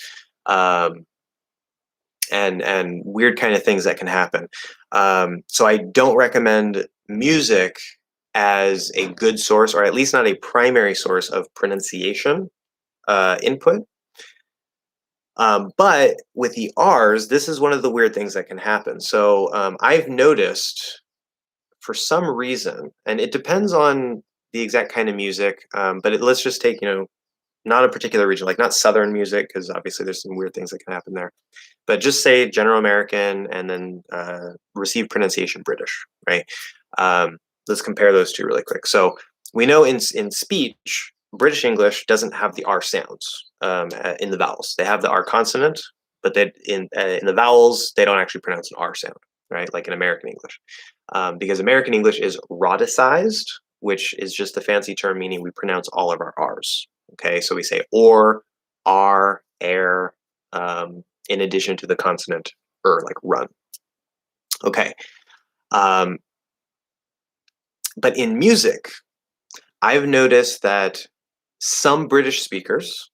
Speaker 1: and weird kind of things that can happen. So I don't recommend music as a good source, or at least not a primary source of pronunciation input. But with the R's, this is one of the weird things that can happen. So I've noticed, for some reason, and it depends on the exact kind of music, but let's just take, not a particular region, like not Southern music, because obviously there's some weird things that can happen there. But just say general American and then received pronunciation British, right? Let's compare those two really quick. So we know in speech, British English doesn't have the R sounds in the vowels. They have the R consonant, but in the vowels, they don't actually pronounce an R sound, right? Like in American English. Because American English is rhoticized, which is just a fancy term meaning we pronounce all of our R's. Okay, so we say or, R, air, in addition to the consonant like run. Okay. But in music, I've noticed that some British speakers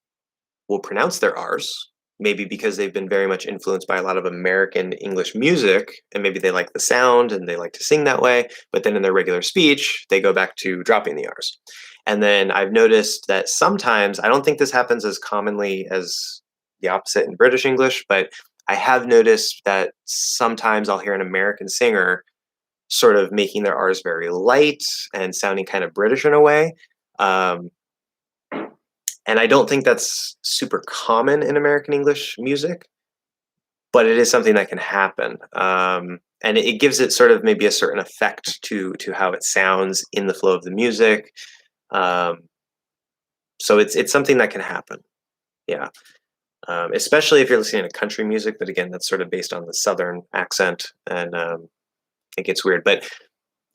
Speaker 1: will pronounce their R's, maybe because they've been very much influenced by a lot of American English music, and maybe they like the sound and they like to sing that way, but then in their regular speech, they go back to dropping the R's. And then I've noticed that sometimes, I don't think this happens as commonly as the opposite in British English, but I have noticed that sometimes I'll hear an American singer sort of making their R's very light and sounding kind of British in a way. And I don't think that's super common in American English music, but it is something that can happen. And it gives it sort of maybe a certain effect to how it sounds in the flow of the music. So it's something that can happen. Yeah. Especially if you're listening to country music, but again, that's sort of based on the Southern accent, and it gets weird. But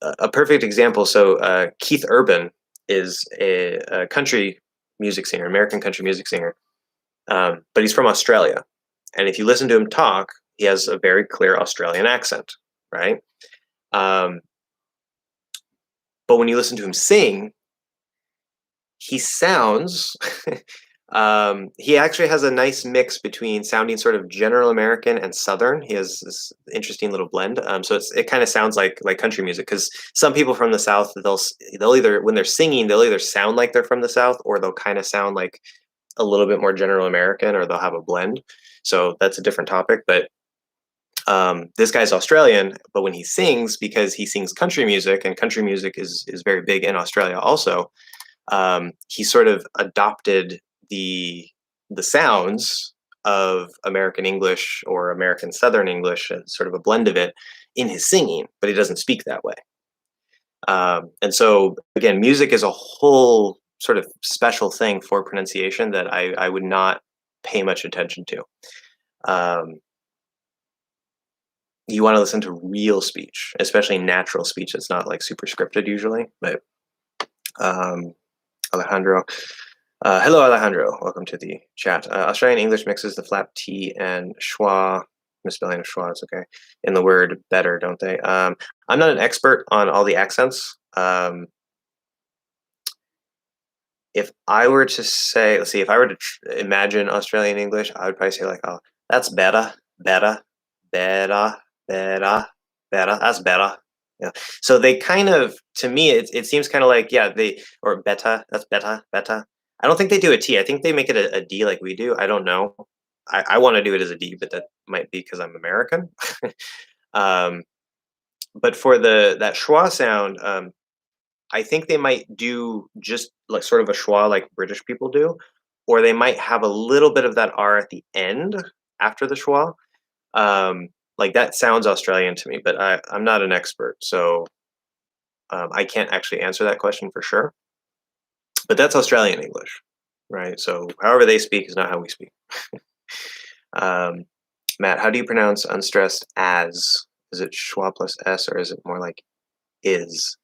Speaker 1: a perfect example, so Keith Urban is a country music singer, American country music singer, but he's from Australia. And if you listen to him talk, he has a very clear Australian accent, right? But when you listen to him sing, he sounds, he actually has a nice mix between sounding sort of general American and Southern. He has this interesting little blend. So it kind of sounds like country music, because some people from the South, they'll either, when they're singing, they'll either sound like they're from the South, or they'll kind of sound like a little bit more general American, or they'll have a blend. So that's a different topic. But this guy's Australian, but when he sings, because he sings country music, and country music is very big in Australia also, he sort of adopted the sounds of American English or American Southern English, sort of a blend of it, in his singing, but he doesn't speak that way. And so, again, music is a whole sort of special thing for pronunciation that I would not pay much attention to. You want to listen to real speech, especially natural speech. It's not like super scripted usually, but Alejandro. Hello, Alejandro. Welcome to the chat. Australian English mixes the flap T and schwa, misspelling of schwa, it's okay, in the word better, don't they? I'm not an expert on all the accents. If I were to say, let's see, if I were to imagine Australian English, I would probably say like, oh, that's better, better, better, better, better, that's better. Yeah. So they kind of, to me, it seems kind of like, yeah, or better, that's better, better. I don't think they do a T. I think they make it a D like we do. I don't know. I want to do it as a D, but that might be because I'm American. But for that schwa sound, I think they might do just like sort of a schwa like British people do, or they might have a little bit of that R at the end after the schwa. Like that sounds Australian to me, but I'm not an expert, so I can't actually answer that question for sure. But that's Australian English, right? So however they speak is not how we speak. Matt, how do you pronounce unstressed as? Is it schwa plus S, or is it more like is?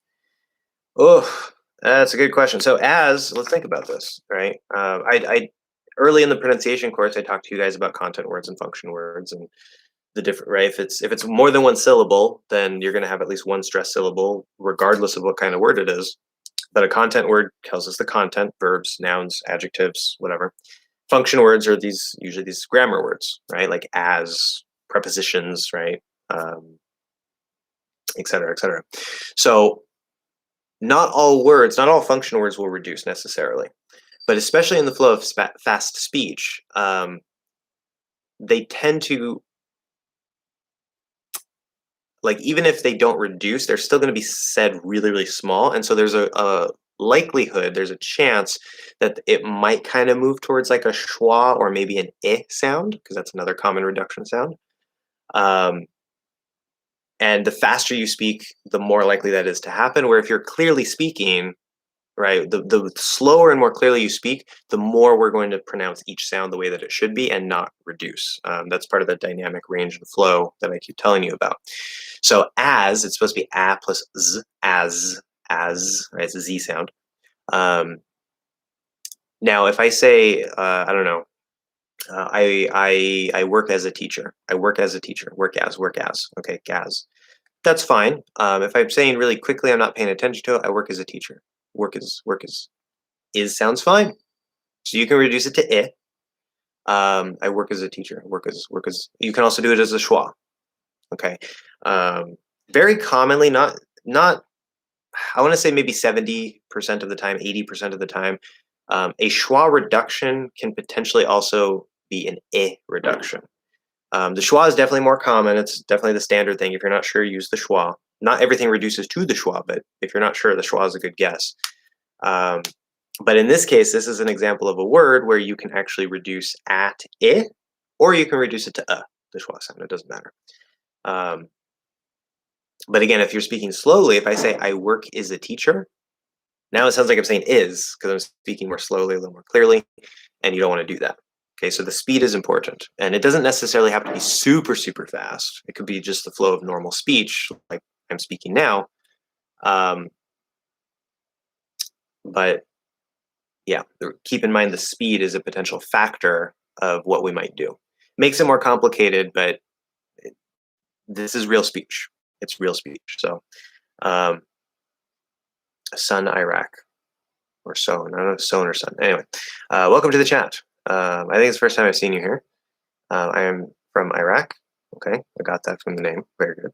Speaker 1: Oh, that's a good question. So as, let's think about this, right? I early in the pronunciation course, I talked to you guys about content words and function words and the different, right? If it's more than one syllable, then you're going to have at least one stressed syllable, regardless of what kind of word it is. But a content word tells us the content, verbs, nouns, adjectives, whatever. Function words are usually these grammar words, right? Like as, prepositions, right? Et cetera, et cetera. So not all function words will reduce necessarily, but especially in the flow of fast speech, they tend to, like, even if they don't reduce, they're still going to be said really, really small. And so there's a likelihood, there's a chance that it might kind of move towards like a schwa or maybe an I sound, because that's another common reduction sound. And the faster you speak, the more likely that is to happen. Where if you're clearly speaking, right, the slower and more clearly you speak, the more we're going to pronounce each sound the way that it should be and not reduce. That's part of the dynamic range and flow that I keep telling you about. So as, it's supposed to be a plus z, as, right, it's a Z sound. Now, if I say, I don't know, I work as a teacher. I work as a teacher. Work as. Okay, gas. That's fine. If I'm saying really quickly, I'm not paying attention to it. I work as a teacher. Work is sounds fine. So you can reduce it to I. I work as a teacher. Work as. You can also do it as a schwa. Okay. Very commonly, not. I want to say maybe 70% of the time, 80% of the time, a schwa reduction can potentially also be an I reduction. The schwa is definitely more common. It's definitely the standard thing. If you're not sure, use the schwa. Not everything reduces to the schwa, but if you're not sure, the schwa is a good guess. But in this case, this is an example of a word where you can actually reduce at I, or you can reduce it to the schwa sound. It doesn't matter. But again, if you're speaking slowly, if I say I work is a teacher, now it sounds like I'm saying is, because I'm speaking more slowly, a little more clearly, and you don't want to do that. Okay, so the speed is important, and it doesn't necessarily have to be super, super fast. It could be just the flow of normal speech, like I'm speaking now. But yeah, keep in mind the speed is a potential factor of what we might do. Makes it more complicated, but this is real speech. It's real speech. So, Sun Iraq, or Son. I don't know if Son or Sun. Anyway, welcome to the chat. I think it's the first time I've seen you here. I am from Iraq. Okay, I got that from the name. Very good.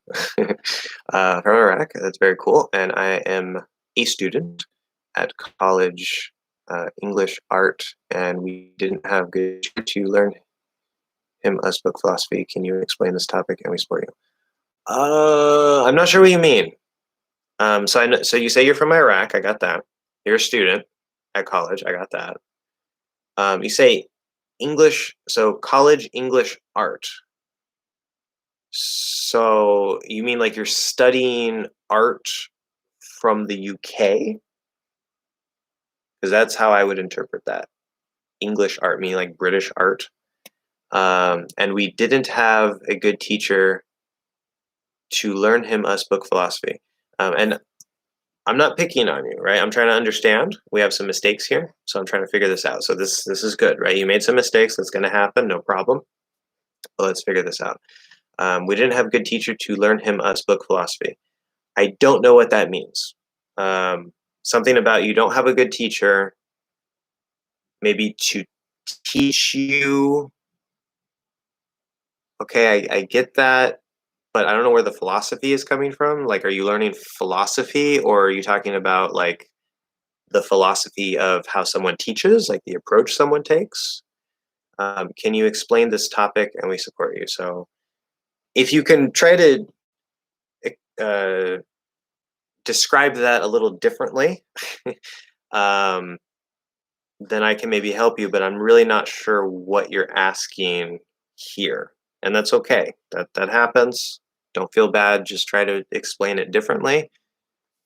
Speaker 1: From Iraq, that's very cool. And I am a student at college English art, and we didn't have good to learn him us book philosophy. Can you explain this topic and we support you? I'm not sure what you mean. So I know, so you say you're from Iraq. I got that. You're a student at college. I got that. You say English, so college English art. So you mean like you're studying art from the UK? Because that's how I would interpret that. English art, meaning like British art. And we didn't have a good teacher to learn him us book philosophy. And I'm not picking on you, right? I'm trying to understand. We have some mistakes here, so I'm trying to figure this out. So this is good, right? You made some mistakes. That's going to happen, no problem. But let's figure this out. We didn't have a good teacher to learn him us book philosophy. I don't know what that means. Something about you don't have a good teacher, maybe to teach you. Okay, I get that, but I don't know where the philosophy is coming from. Like, are you learning philosophy, or are you talking about like the philosophy of how someone teaches, like the approach someone takes? Can you explain this topic and we support you? So if you can try to uh, describe that a little differently, um, then I can maybe help you, but I'm really not sure what you're asking here. And that's okay. That happens. Don't feel bad. Just try to explain it differently.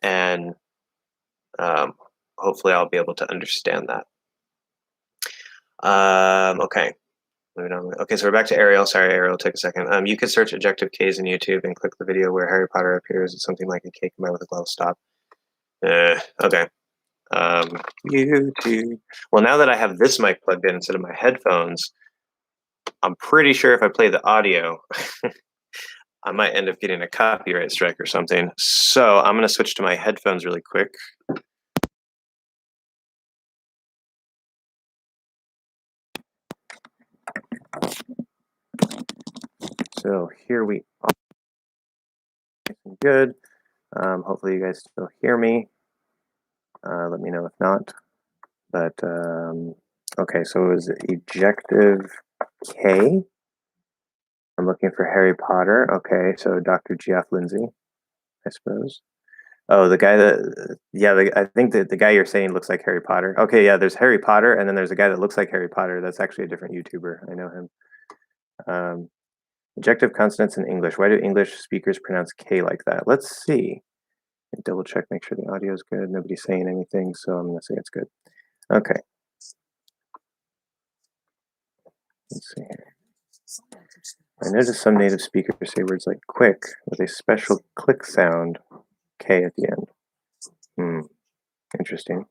Speaker 1: And hopefully I'll be able to understand that. Okay. Okay, so we're back to Ariel. Sorry, Ariel, take a second. You could search adjective K's in YouTube and click the video where Harry Potter appears. It's something like a K combined with a glove stop. Okay. YouTube. Well, now that I have this mic plugged in instead of my headphones, I'm pretty sure if I play the audio, I might end up getting a copyright strike or something. So I'm going to switch to my headphones really quick. So here we are. Good. Hopefully you guys still hear me. Let me know if not. But okay, so it was ejective K. I'm looking for Harry Potter. Okay, so Dr. Geoff Lindsay, I suppose. Oh, the guy that, yeah, I think that the guy you're saying looks like Harry Potter. Okay, yeah, there's Harry Potter, and then there's a guy that looks like Harry Potter. That's actually a different YouTuber. I know him. Ejective consonants in English. Why do English speakers pronounce K like that? Let's see. Double check, make sure the audio is good. Nobody's saying anything, so I'm going to say it's good. Okay. Let's see here. I noticed some native speakers say words like quick with a special click sound, K at the end. Interesting.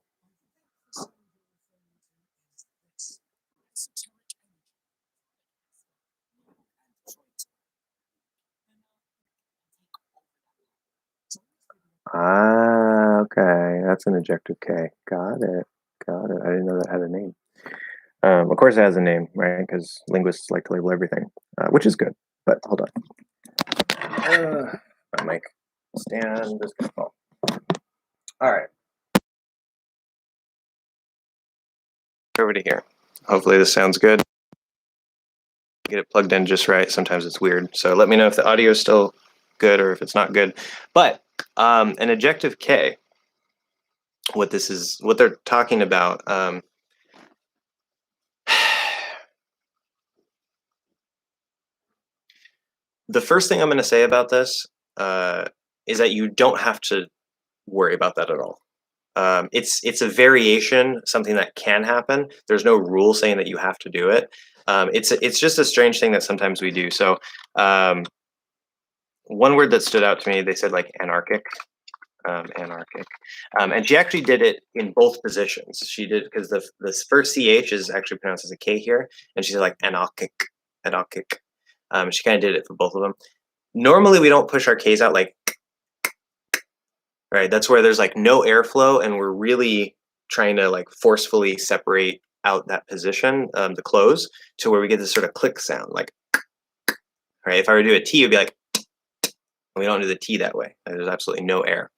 Speaker 1: Ah, okay. That's an ejective K. Got it. Got it. I didn't know that had a name. Of course it has a name, right? Because linguists like to label everything, which is good. But hold on. My mic stand is going to fall. All right. Over to here. Hopefully this sounds good. Get it plugged in just right. Sometimes it's weird. So let me know if the audio is still good or if it's not good. But an ejective K, what they're talking about. The first thing I'm going to say about this is that you don't have to worry about that at all. It's a variation, something that can happen. There's no rule saying that you have to do it. It's just a strange thing that sometimes we do. So one word that stood out to me, they said like anarchic. Anarchic. And she actually did it in both positions. She did because the first CH is actually pronounced as a K here, and she said like anarchic, anarchic. She kind of did it for both of them. Normally, we don't push our Ks out like, right? That's where there's like no airflow, and we're really trying to like forcefully separate out that position, the close, to where we get this sort of click sound, like, right? If I were to do a T, it'd be like, we don't do the T that way. There's absolutely no air.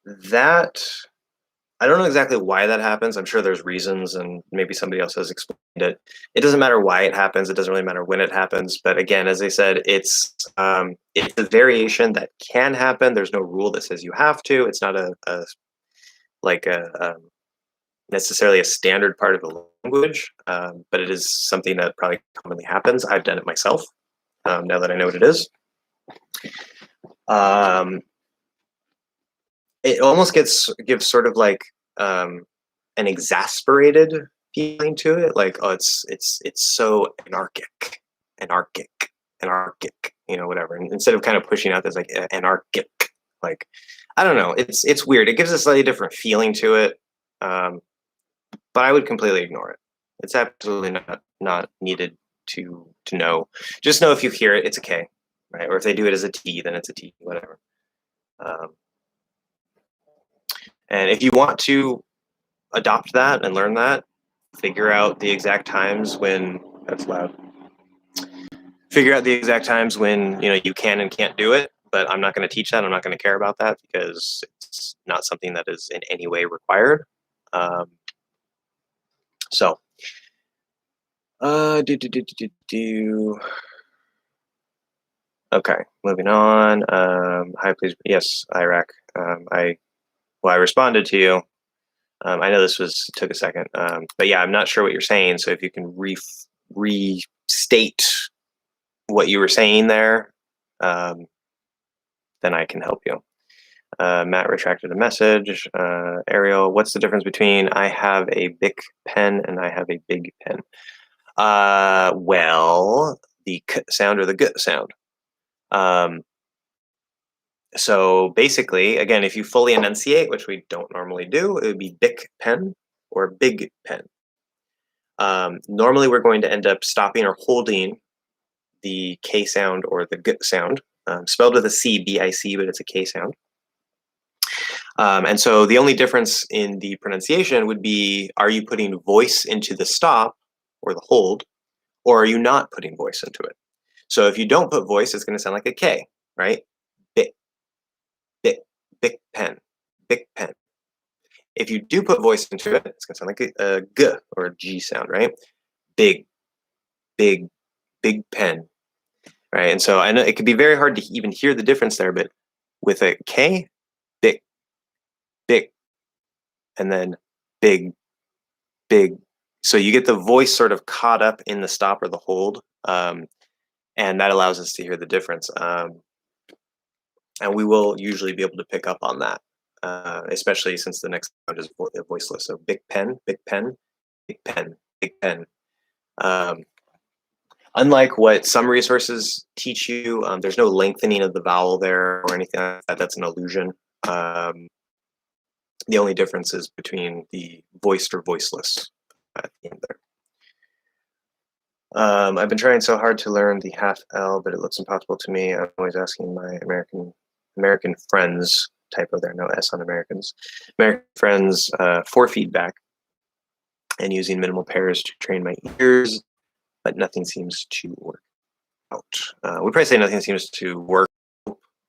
Speaker 1: That I don't know exactly why that happens. I'm sure there's reasons, and maybe somebody else has explained it. It doesn't matter why it happens. It doesn't really matter when it happens. But again, as I said, it's a variation that can happen. There's no rule that says you have to. It's not a like a necessarily a standard part of the language, but it is something that probably commonly happens. I've done it myself. Now that I know what it is, um, it almost gives sort of like an exasperated feeling to it. Like, oh, it's so anarchic, anarchic, whatever. And instead of kind of pushing out this like anarchic, like I don't know, it's weird. It gives a slightly different feeling to it. But I would completely ignore it. It's absolutely not needed to know. Just know if you hear it, it's a K, right? Or if they do it as a T, then it's a T, whatever. Um, and if you want to adopt that and learn that, figure out the exact times when that's loud. Figure out the exact times when you can and can't do it. But I'm not going to teach that. I'm not going to care about that because it's not something that is in any way required. So, Okay, moving on. Hi, please. Yes, Iraq. I responded to you. I know this took a second, but yeah, I'm not sure what you're saying. So if you can restate what you were saying there, then I can help you. Matt retracted a message. Ariel, what's the difference between I have a big pen and I have a big pen? Well, the k sound or the g sound. So basically, again, if you fully enunciate, which we don't normally do, it would be big pen or big pen. Normally, we're going to end up stopping or holding the K sound or the G sound, spelled with a C, B-I-C, but it's a K sound. And so the only difference in the pronunciation would be, are you putting voice into the stop or the hold, or are you not putting voice into it? So if you don't put voice, it's going to sound like a K, right? Big, big, big pen, big pen. If you do put voice into it, it's going to sound like a G or a G sound, right? Big, big, big pen, right? And so I know it could be very hard to even hear the difference there, but with a K, big, big, and then big, big. So you get the voice sort of caught up in the stop or the hold, and that allows us to hear the difference. And we will usually be able to pick up on that, especially since the next sound is voiceless. So big pen, big pen, big pen, big pen. Unlike what some resources teach you, there's no lengthening of the vowel there or anything like that. That's an illusion. The only difference is between the voiced or voiceless at the end there. I've been trying so hard to learn the half L, but it looks impossible to me. I'm always asking my American friends, typo there, no S on Americans, American friends for feedback and using minimal pairs to train my ears, but nothing seems to work out. We probably say nothing seems to work.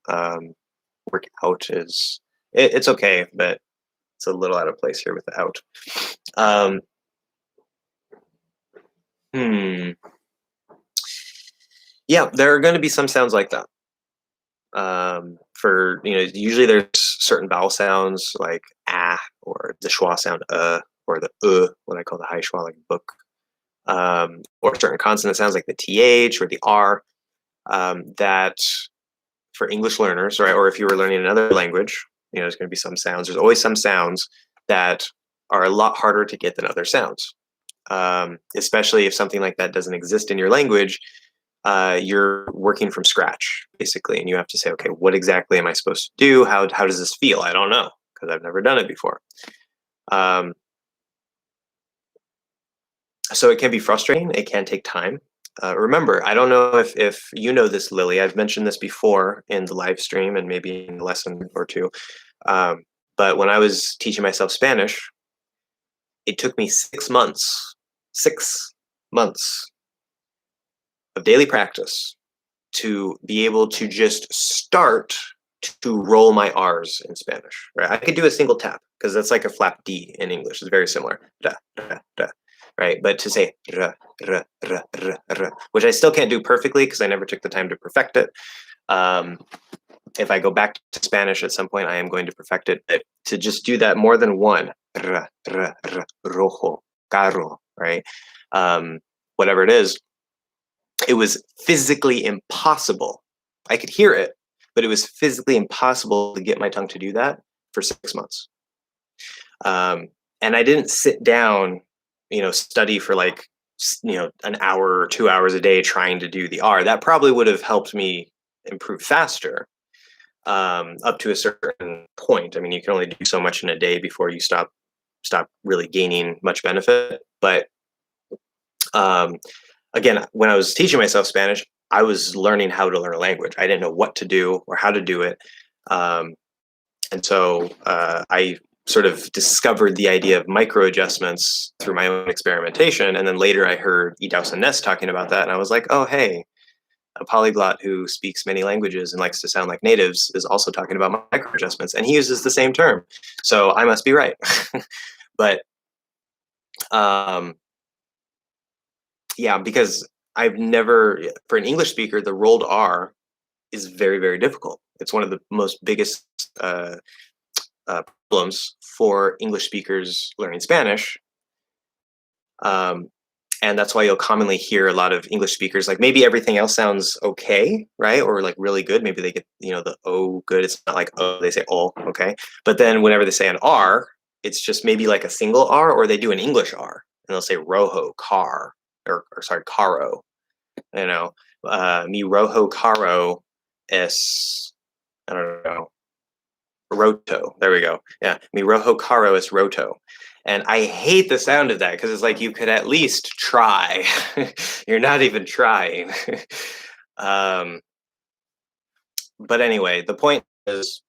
Speaker 1: Work out is it's okay, but it's a little out of place here with the out. Yeah, there are going to be some sounds like that. For usually there's certain vowel sounds like ah or the schwa sound or the what I call the high schwa, like book, or certain consonant sounds like the th or the r, that for English learners, right, or if you were learning another language, there's going to be some sounds. There's always some sounds that are a lot harder to get than other sounds, especially if something like that doesn't exist in your language. You're working from scratch, basically, and you have to say, okay, what exactly am I supposed to do? How does this feel? I don't know, because I've never done it before. So it can be frustrating. It can take time. Remember, I don't know if you know this, Lily. I've mentioned this before in the live stream and maybe in a lesson or two. But when I was teaching myself Spanish, it took me 6 months of daily practice to be able to just start to roll my R's in Spanish, right? I could do a single tap because that's like a flap D in English. It's very similar, da, da, da, right? But to say ra, ra, ra, ra, ra, which I still can't do perfectly because I never took the time to perfect it. If I go back to Spanish at some point, I am going to perfect it. But to just do that more than one, ra, ra, ra, rojo, carro, right? Whatever it is, it was physically impossible. I could hear it, but it was physically impossible to get my tongue to do that for 6 months. And I didn't sit down, study for like, an hour or 2 hours a day trying to do the R. That probably would have helped me improve faster up to a certain point. I mean, you can only do so much in a day before you stop really gaining much benefit. But again, when I was teaching myself Spanish, I was learning how to learn a language. I didn't know what to do or how to do it. And so I sort of discovered the idea of micro adjustments through my own experimentation. And then later I heard Idaus and Ness talking about that. And I was like, oh, hey, a polyglot who speaks many languages and likes to sound like natives is also talking about micro adjustments. And he uses the same term. So I must be right. But yeah, because I've never, for an English speaker, the rolled R is very, very difficult. It's one of the most biggest problems for English speakers learning Spanish. And that's why you'll commonly hear a lot of English speakers, like maybe everything else sounds okay, right? Or like really good. Maybe they get, the O good. It's not like, oh, they say, oh, okay. But then whenever they say an R, it's just maybe like a single R, or they do an English R and they'll say rojo, car, or sorry, caro, mi rojo caro es, I don't know, roto. There we go. Yeah, mi rojo caro es roto. And I hate the sound of that because it's like you could at least try. You're not even trying. But anyway, the point is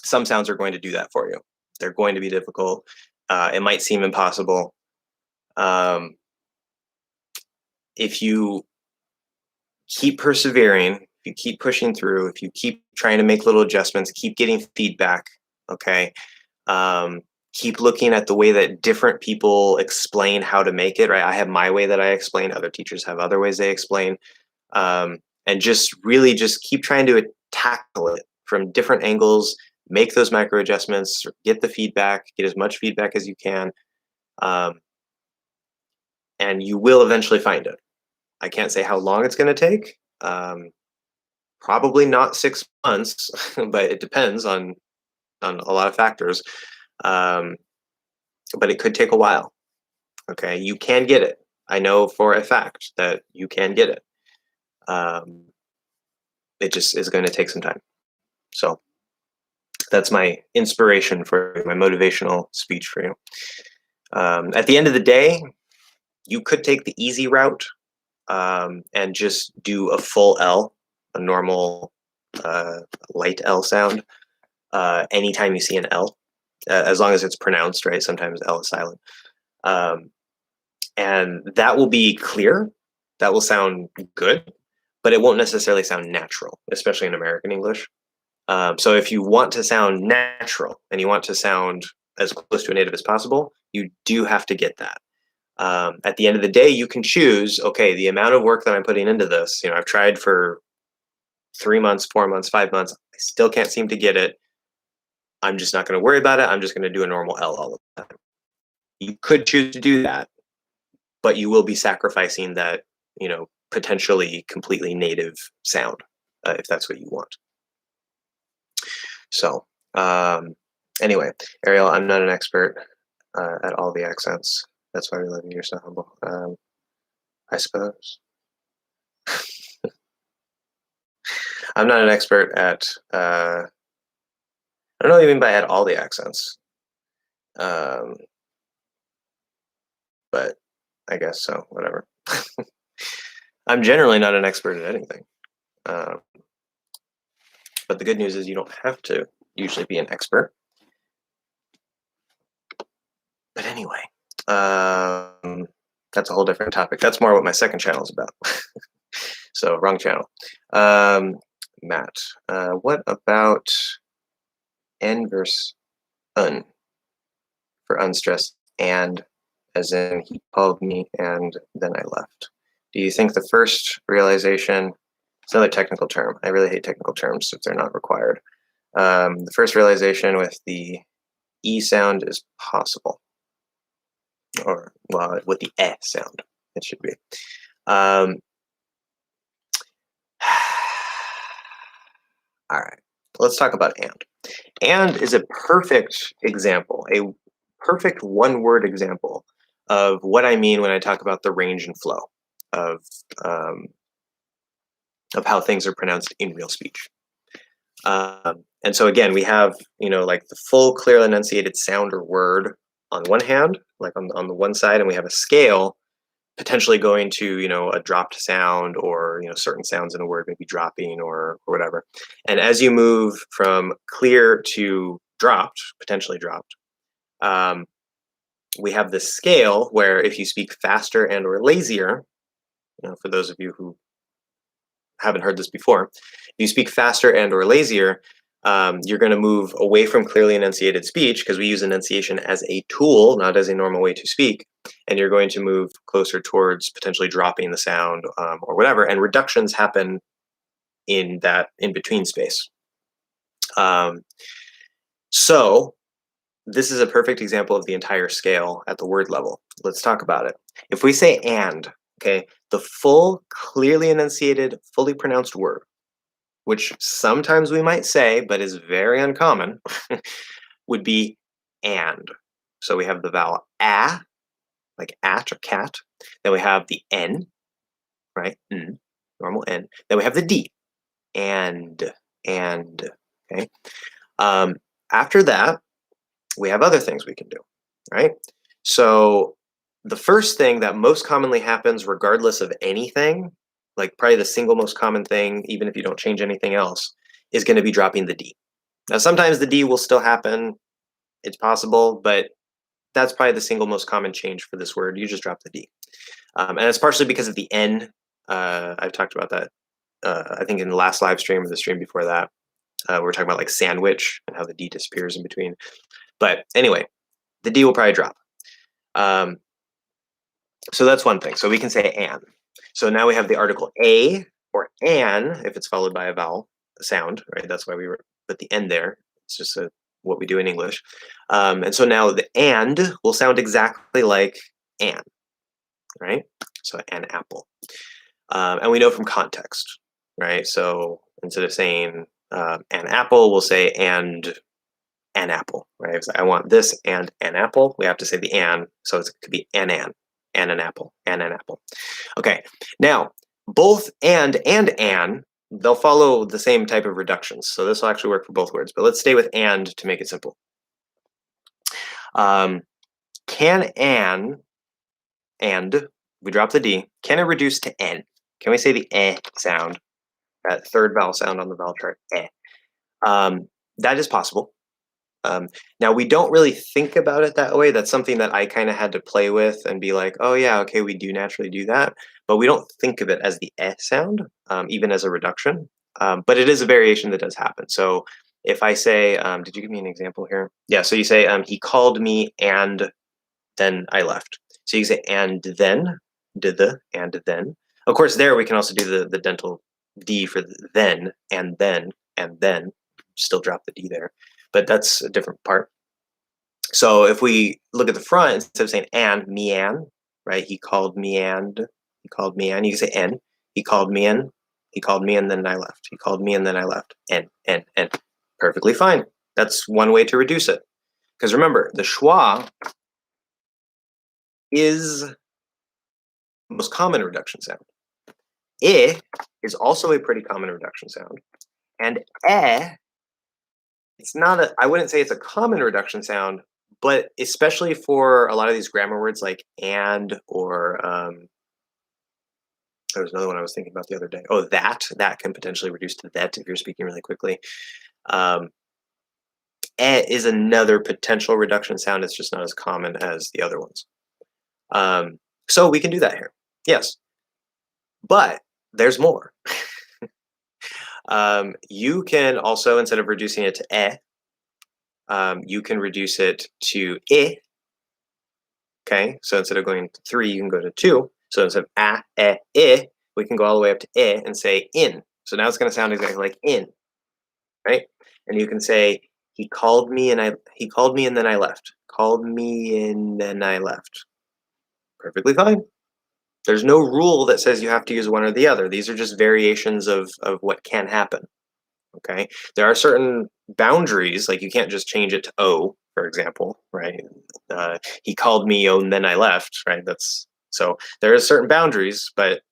Speaker 1: some sounds are going to do that for you. They're going to be difficult. It might seem impossible. If you keep persevering, if you keep pushing through, if you keep trying to make little adjustments, keep getting feedback, okay? Keep looking at the way that different people explain how to make it, right? I have my way that I explain, other teachers have other ways they explain. And just really just keep trying to tackle it from different angles, make those micro adjustments, get the feedback, get as much feedback as you can. And you will eventually find it. I can't say how long it's going to take. Probably not 6 months, but it depends on a lot of factors. But it could take a while. Okay, you can get it. I know for a fact that you can get it. It just is going to take some time. So that's my inspiration for you, my motivational speech for you. At the end of the day, you could take the easy route and just do a full L, a normal light L sound, anytime you see an L, as long as it's pronounced, right? Sometimes L is silent. And that will be clear. That will sound good, but it won't necessarily sound natural, especially in American English. So if you want to sound natural and you want to sound as close to a native as possible, you do have to get that. At the end of the day, you can choose, okay, the amount of work that I'm putting into this, I've tried for 3 months, 4 months, 5 months, I still can't seem to get it. I'm just not going to worry about it. I'm just going to do a normal L all the time. You could choose to do that, but you will be sacrificing that, potentially completely native sound, if that's what you want. So anyway, Ariel, I'm not an expert at all the accents. That's why we love you. You're so humble. I suppose. I'm not an expert at, I don't know what you mean by at all the accents. But I guess so, whatever. I'm generally not an expert at anything. But the good news is you don't have to usually be an expert. But anyway, that's a whole different topic. That's more what my second channel is about. So wrong channel. Matt. What about N versus un for unstressed and, as in he called me and then I left? Do you think the first realization, it's another technical term. I really hate technical terms if they're not required. The first realization with the E sound is possible, or well, with the E sound, it should be. Um, all right, let's talk about and. And is a perfect example, a perfect one-word example of what I mean when I talk about the range and flow of um, how things are pronounced in real speech. And so again, we have, like the full, clearly enunciated sound or word on one hand, like on the one side, and we have a scale potentially going to, a dropped sound or, certain sounds in a word maybe dropping or whatever. And as you move from clear to dropped, potentially dropped, we have this scale where if you speak faster and or lazier, for those of you who haven't heard this before, if you speak faster and or lazier, you're going to move away from clearly enunciated speech because we use enunciation as a tool, not as a normal way to speak. And you're going to move closer towards potentially dropping the sound or whatever. And reductions happen in that in between space. So this is a perfect example of the entire scale at the word level. Let's talk about it. If we say and, okay, the full, clearly enunciated, fully pronounced word, which sometimes we might say, but is very uncommon, would be and. So we have the vowel a, like at or cat. Then we have the n, right? N, normal n. Then we have the d, and, okay? After that, we have other things we can do, right? So the first thing that most commonly happens regardless of anything, like probably the single most common thing, even if you don't change anything else, is going to be dropping the D. Now, sometimes the D will still happen. It's possible, but that's probably the single most common change for this word. You just drop the D. And it's partially because of the N. I've talked about that, I think, in the last live stream or the stream before that. We were talking about like sandwich and how the D disappears in between. But anyway, the D will probably drop. So that's one thing. So we can say an. So now we have the article a or an if it's followed by a vowel, a sound, right? That's why we put the N there. It's just what we do in English. And so now the and will sound exactly like an, right? So an apple. And we know from context, right? So instead of saying an apple, we'll say and an apple, right? If I want this and an apple, we have to say the an, so it could be an apple, and an apple. Okay, now both and an, they'll follow the same type of reductions. So this will actually work for both words, but let's stay with and to make it simple. Can an, and we drop the D, can it reduce to n? Can we say the sound, that third vowel sound on the vowel chart, that is possible. Now, we don't really think about it that way. That's something that I kind of had to play with and be like, oh, yeah, okay, we do naturally do that. But we don't think of it as the sound, even as a reduction. But it is a variation that does happen. So if I say, did you give me an example here? Yeah, so you say, he called me and then I left. So you say, and then, did the, and then. Of course, there we can also do the dental D for the then, and then, still drop the D there. But that's a different part. So if we look at the front, instead of saying and, me and, right? He called me and, you can say and, he called me and then I left. He called me and then I left. And. Perfectly fine. That's one way to reduce it. Because remember, the schwa is the most common reduction sound. I is also a pretty common reduction sound. And it's not I wouldn't say it's a common reduction sound, but especially for a lot of these grammar words like and or there was another one I was thinking about the other day. Oh, that can potentially reduce to that if you're speaking really quickly. Is another potential reduction sound. It's just not as common as the other ones. So we can do that here. Yes. But there's more. You can also, instead of reducing it to you can reduce it to I. Okay, so instead of going to 3, you can go to 2. So instead of I, we can go all the way up to I and say in. So now it's going to sound exactly like in, right? And you can say he called me and then I left. Called me and then I left. Perfectly fine. There's no rule that says you have to use one or the other. These are just variations of what can happen. Okay, there are certain boundaries, like you can't just change it to O, for example, right? He called me O and then I left, right? So there are certain boundaries, but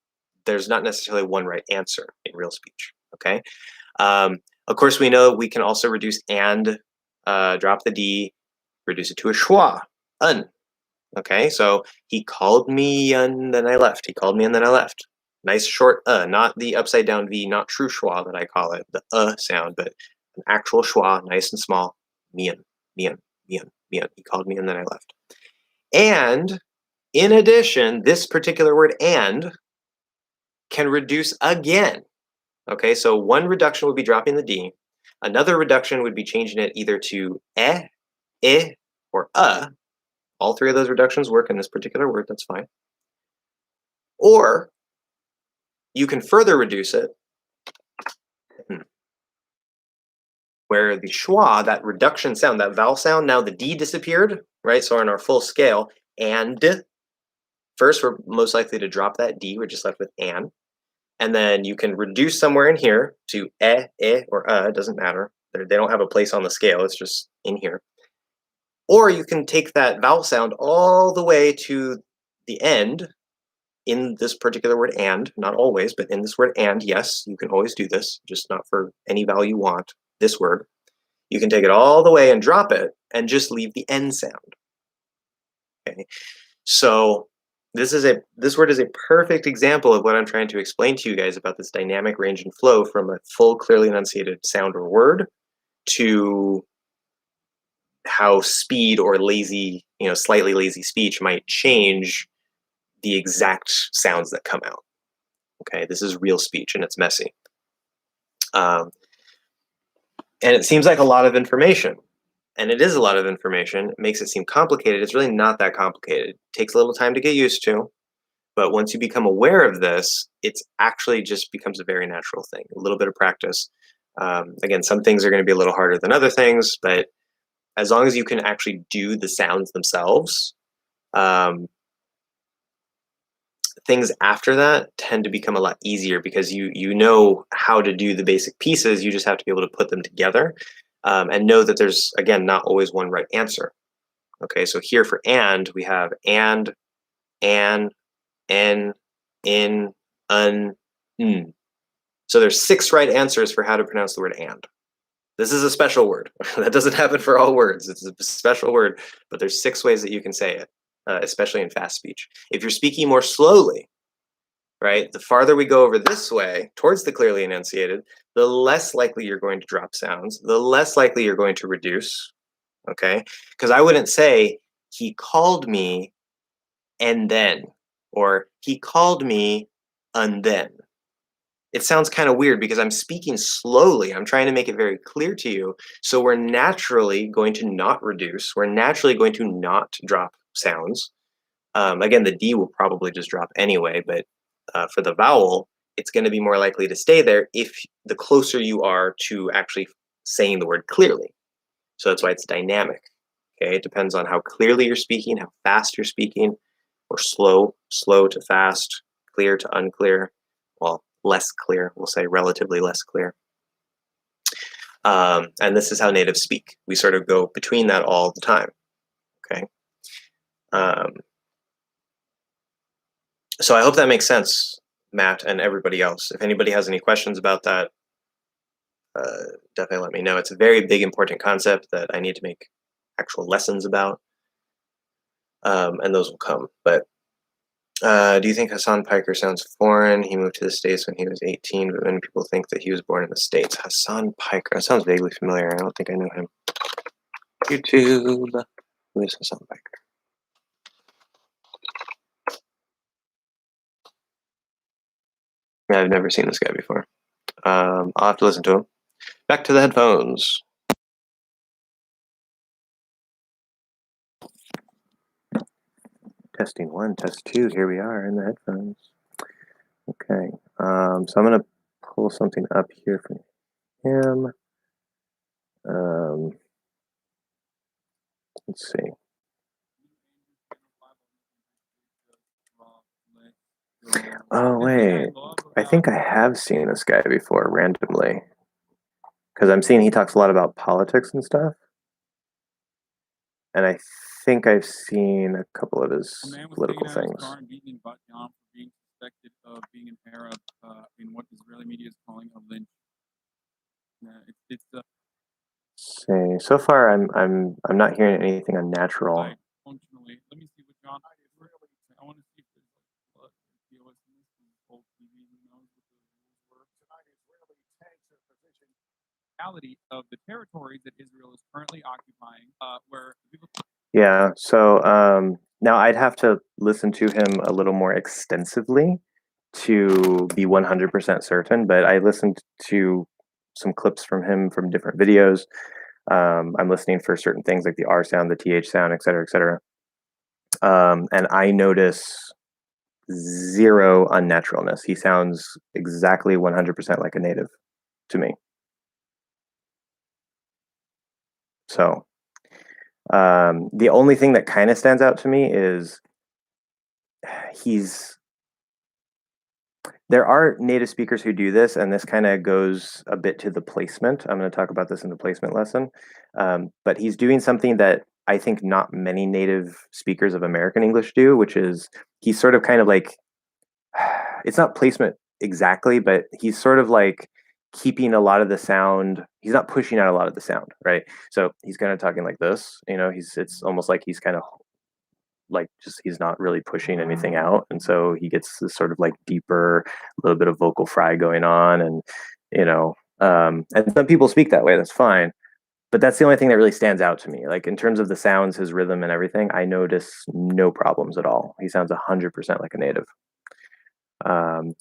Speaker 1: there's not necessarily one right answer in real speech. Okay, of course we know we can also reduce and, drop the D, reduce it to a schwa, un. Okay, so he called me and then I left. He called me and then I left. Nice short not the upside down V, not true schwa that I call it, the sound, but an actual schwa, nice and small. Mian, mian, mian, mian. He called me and then I left. And in addition, this particular word and can reduce again. Okay, so one reduction would be dropping the D. Another reduction would be changing it either to or All three of those reductions work in this particular word, that's fine. Or you can further reduce it where the schwa, that reduction sound, that vowel sound, now the D disappeared, right? So on our full scale, and first we're most likely to drop that D, we're just left with an. And then you can reduce somewhere in here to or it doesn't matter. They don't have a place on the scale, it's just in here. Or you can take that vowel sound all the way to the end in this particular word and, not always, but in this word and, yes, you can always do this, just not for any vowel you want, this word. You can take it all the way and drop it and just leave the N sound. Okay, so this word is a perfect example of what I'm trying to explain to you guys about this dynamic range and flow from a full, clearly enunciated sound or word to how speed or lazy, slightly lazy speech might change the exact sounds that come out. Okay, this is real speech and it's messy. And it seems like a lot of information. And it is a lot of information. It makes it seem complicated. It's really not that complicated. It takes a little time to get used to. But once you become aware of this, it's actually just becomes a very natural thing. A little bit of practice. Again, some things are going to be a little harder than other things, but as long as you can actually do the sounds themselves, things after that tend to become a lot easier because you know how to do the basic pieces. You just have to be able to put them together and know that there's, again, not always one right answer. Okay, so here for and, we have and, an, in, un, n. So there's 6 right answers for how to pronounce the word and. This is a special word. That doesn't happen for all words. It's a special word, but there's 6 ways that you can say it, especially in fast speech. If you're speaking more slowly, right, the farther we go over this way towards the clearly enunciated, the less likely you're going to drop sounds, the less likely you're going to reduce, okay? Because I wouldn't say, he called me and then, or he called me and then. It sounds kind of weird because I'm speaking slowly. I'm trying to make it very clear to you. So we're naturally going to not reduce. We're naturally going to not drop sounds. Again, the D will probably just drop anyway, but for the vowel, it's going to be more likely to stay there if the closer you are to actually saying the word clearly. So that's why it's dynamic. Okay, it depends on how clearly you're speaking, how fast you're speaking, or slow to fast, clear to unclear. Well, less clear, we'll say relatively less clear. And this is how natives speak. We sort of go between that all the time. Okay. So I hope that makes sense, Matt, and everybody else. If anybody has any questions about that, definitely let me know. It's a very big, important concept that I need to make actual lessons about, and those will come. But do you think Hassan Piker sounds foreign? He moved to the States when he was 18, but many people think that he was born in the States. Hassan Piker, that sounds vaguely familiar. I don't think I know him. YouTube, who is Hassan Piker? Yeah, I've never seen this guy before. I'll have to listen to them. Back to the headphones. Testing 1, test 2, here we are in the headphones. Okay, so I'm gonna pull something up here from him. Let's see. Oh wait, I think I have seen this guy before randomly. Because I'm seeing he talks a lot about politics and stuff. And I think I've seen a couple of his political things.
Speaker 2: Being suspected of being an Arab in what Israeli media is calling a lynch.
Speaker 1: See, so far I'm not hearing anything unnatural.
Speaker 2: Functionally, let me see what John. I want to see if there's like POS in this old TV. Who knows what the rules were? Tonight, Israeli tanks are positioned. Reality of the territories that Israel is currently occupying, where people.
Speaker 1: Yeah, so now I'd have to listen to him a little more extensively to be 100% certain, but I listened to some clips from him from different videos. I'm listening for certain things like the R sound, the TH sound, et cetera, et cetera. And I notice zero unnaturalness. He sounds exactly 100% like a native to me. So the only thing that kind of stands out to me is there are native speakers who do this, and this kind of goes a bit to the placement. I'm going to talk about this in the placement lesson. But he's doing something that I think not many native speakers of American English do, which is he's sort of kind of like, it's not placement exactly, but he's sort of like keeping a lot of the sound. He's not pushing out a lot of the sound, right? So he's kind of talking like this, it's almost like he's kind of like just he's not really pushing anything out, and so he gets this sort of like deeper, little bit of vocal fry going on, and and some people speak that way. That's fine, but that's the only thing that really stands out to me. Like in terms of the sounds, his rhythm, and everything, I notice no problems at all. He sounds 100% like a native. So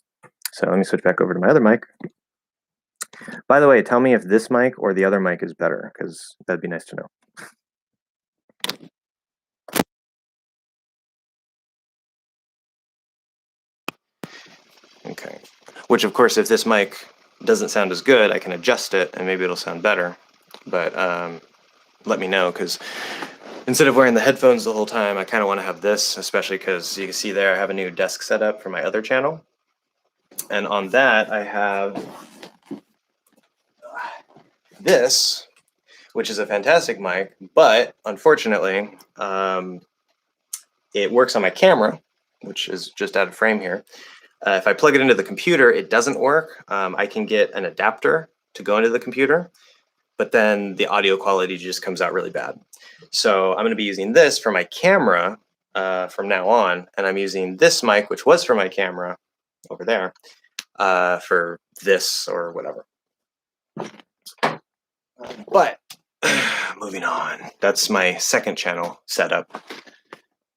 Speaker 1: let me switch back over to my other mic. By the way, tell me if this mic or the other mic is better, because that'd be nice to know. Okay. Which, of course, if this mic doesn't sound as good, I can adjust it and maybe it'll sound better. But let me know, because instead of wearing the headphones the whole time, I kind of want to have this, especially because you can see there I have a new desk set up for my other channel. And on that, I have this, which is a fantastic mic, but unfortunately, it works on my camera, which is just out of frame here. If I plug it into the computer, it doesn't work. I can get an adapter to go into the computer, but then the audio quality just comes out really bad. So I'm going to be using this for my camera from now on, and I'm using this mic, which was for my camera over there, for this or whatever. But moving on, that's my second channel setup.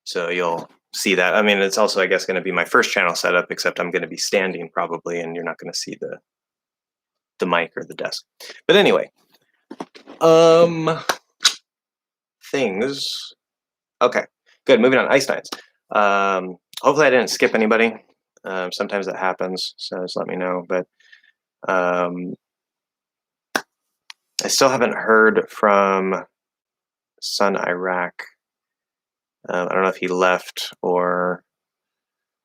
Speaker 1: So you'll see that. I mean, it's also, I guess, going to be my first channel setup, except I'm going to be standing probably, and you're not going to see the mic or the desk. But anyway, things. Okay, good. Moving on. Einstein's. Hopefully, I didn't skip anybody. Sometimes that happens, so just let me know. But I still haven't heard from Sun Iraq. I don't know if he left or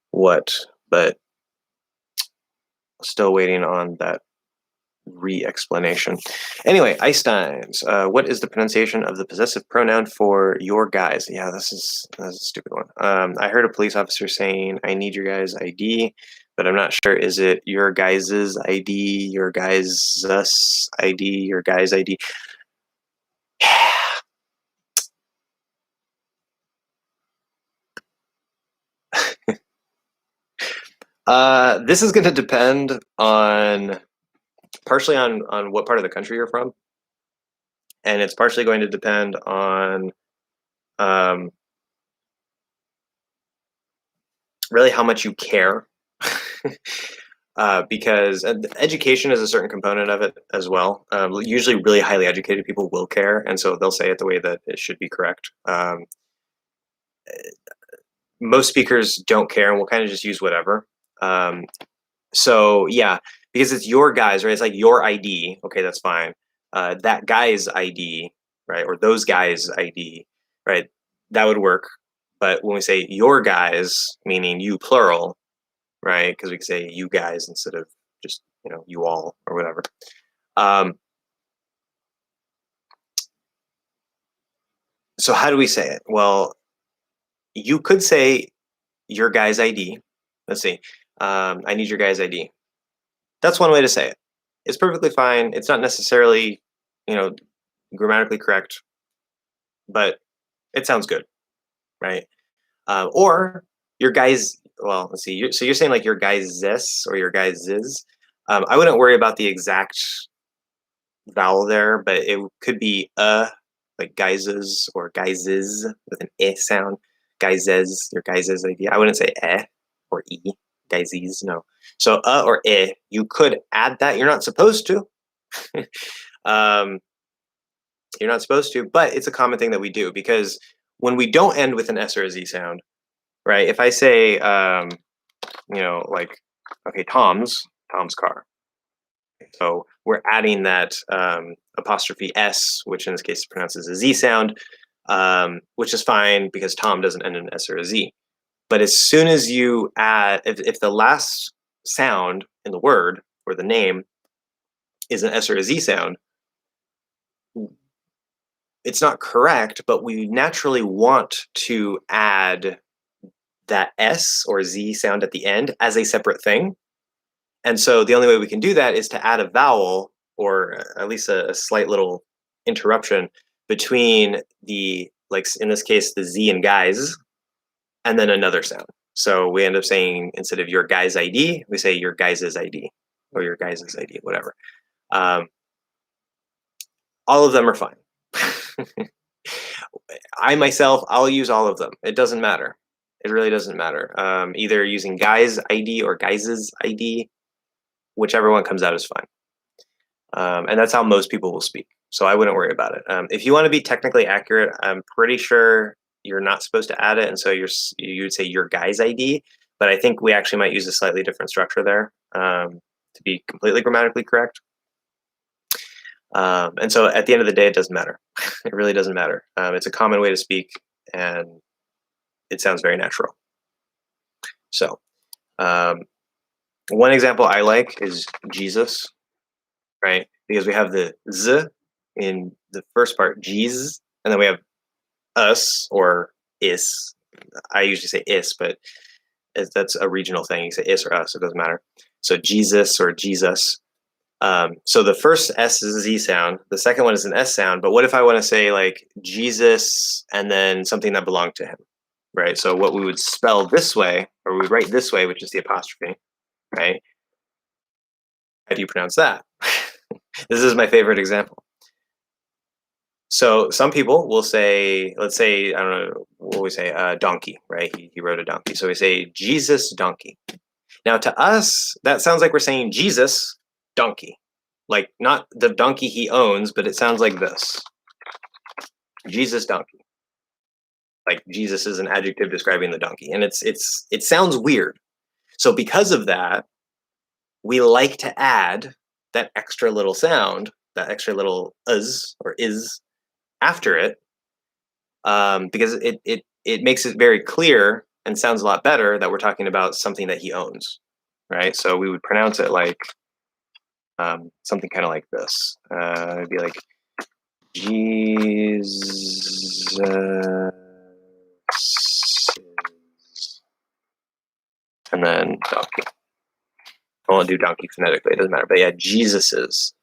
Speaker 1: what, but still waiting on that re-explanation. Anyway, Einstein's. What is the pronunciation of the possessive pronoun for your guys? Yeah, that's a stupid one. I heard a police officer saying, "I need your guys' ID," but I'm not sure. Is it your guys' ID, your guys' ID, your guys' ID? This is going to depend on partially on what part of the country you're from, and it's partially going to depend on really how much you care. because education is a certain component of it as well. Usually really highly educated people will care, and so they'll say it the way that it should be correct. Most speakers don't care and will kind of just use whatever. So yeah, because it's your guys, right? It's like your ID. Okay, that's fine. That guy's ID, right? Or those guys' ID, right? That would work. But when we say your guys, meaning you plural, right? Because we can say you guys instead of just, you all or whatever. So how do we say it? Well, you could say your guy's ID. Let's see. I need your guy's ID. That's one way to say it. It's perfectly fine. It's not necessarily, you know, grammatically correct, but it sounds good, right? Or your guy's. Well, let's see. So you're saying like your guy's this or your guy's is. I wouldn't worry about the exact vowel there, but it could be like guises or guises with an eh sound. Guises, your guises idea. I wouldn't say eh or e. Guises, no. So or eh, you could add that. You're not supposed to. um, you're not supposed to, but it's a common thing that we do because when we don't end with an s or a z sound, right? If I say, like, okay, Tom's car. So we're adding that apostrophe s, which in this case pronounces a z sound, which is fine because Tom doesn't end in an s or a z. But as soon as you add, if the last sound in the word or the name is an s or a z sound, it's not correct, but we naturally want to add that s or z sound at the end as a separate thing. And so the only way we can do that is to add a vowel or at least a slight little interruption between the, like in this case, the Z and guys, and then another sound. So we end up saying, instead of your guy's ID, we say your guys' ID or your guys' ID, whatever. All of them are fine. I myself, I'll use all of them. It doesn't matter. It really doesn't matter. Either using guy's ID or guys' ID, whichever one comes out is fine. And that's how most people will speak. So I wouldn't worry about it. If you want to be technically accurate, I'm pretty sure you're not supposed to add it, and so you would say your guy's ID. But I think we actually might use a slightly different structure there to be completely grammatically correct. And so at the end of the day, it doesn't matter. It really doesn't matter. It's a common way to speak, and it sounds very natural. So one example I like is Jesus, right? Because we have the z in the first part, Jesus, and then we have us or is. I usually say is, but that's a regional thing. You say is or us, it doesn't matter. So Jesus or Jesus. So the first S is a Z sound. The second one is an S sound. But what if I want to say like Jesus and then something that belonged to him, right? So what we would spell this way, or we would write this way, which is the apostrophe, right? How do you pronounce that? This is my favorite example. So some people will say, let's say, I don't know, what we say, donkey, right? He rode a donkey. So we say Jesus donkey. Now to us, that sounds like we're saying Jesus donkey. Like not the donkey he owns, but it sounds like this. Jesus donkey. Like Jesus is an adjective describing the donkey. And it sounds weird. So because of that, we like to add that extra little sound, that extra little us or is after it, because it makes it very clear and sounds a lot better that we're talking about something that he owns, right? So we would pronounce it like something kind of like this. It'd be like Jesus, and then donkey. I won't do donkey phonetically, it doesn't matter. But yeah, Jesus's,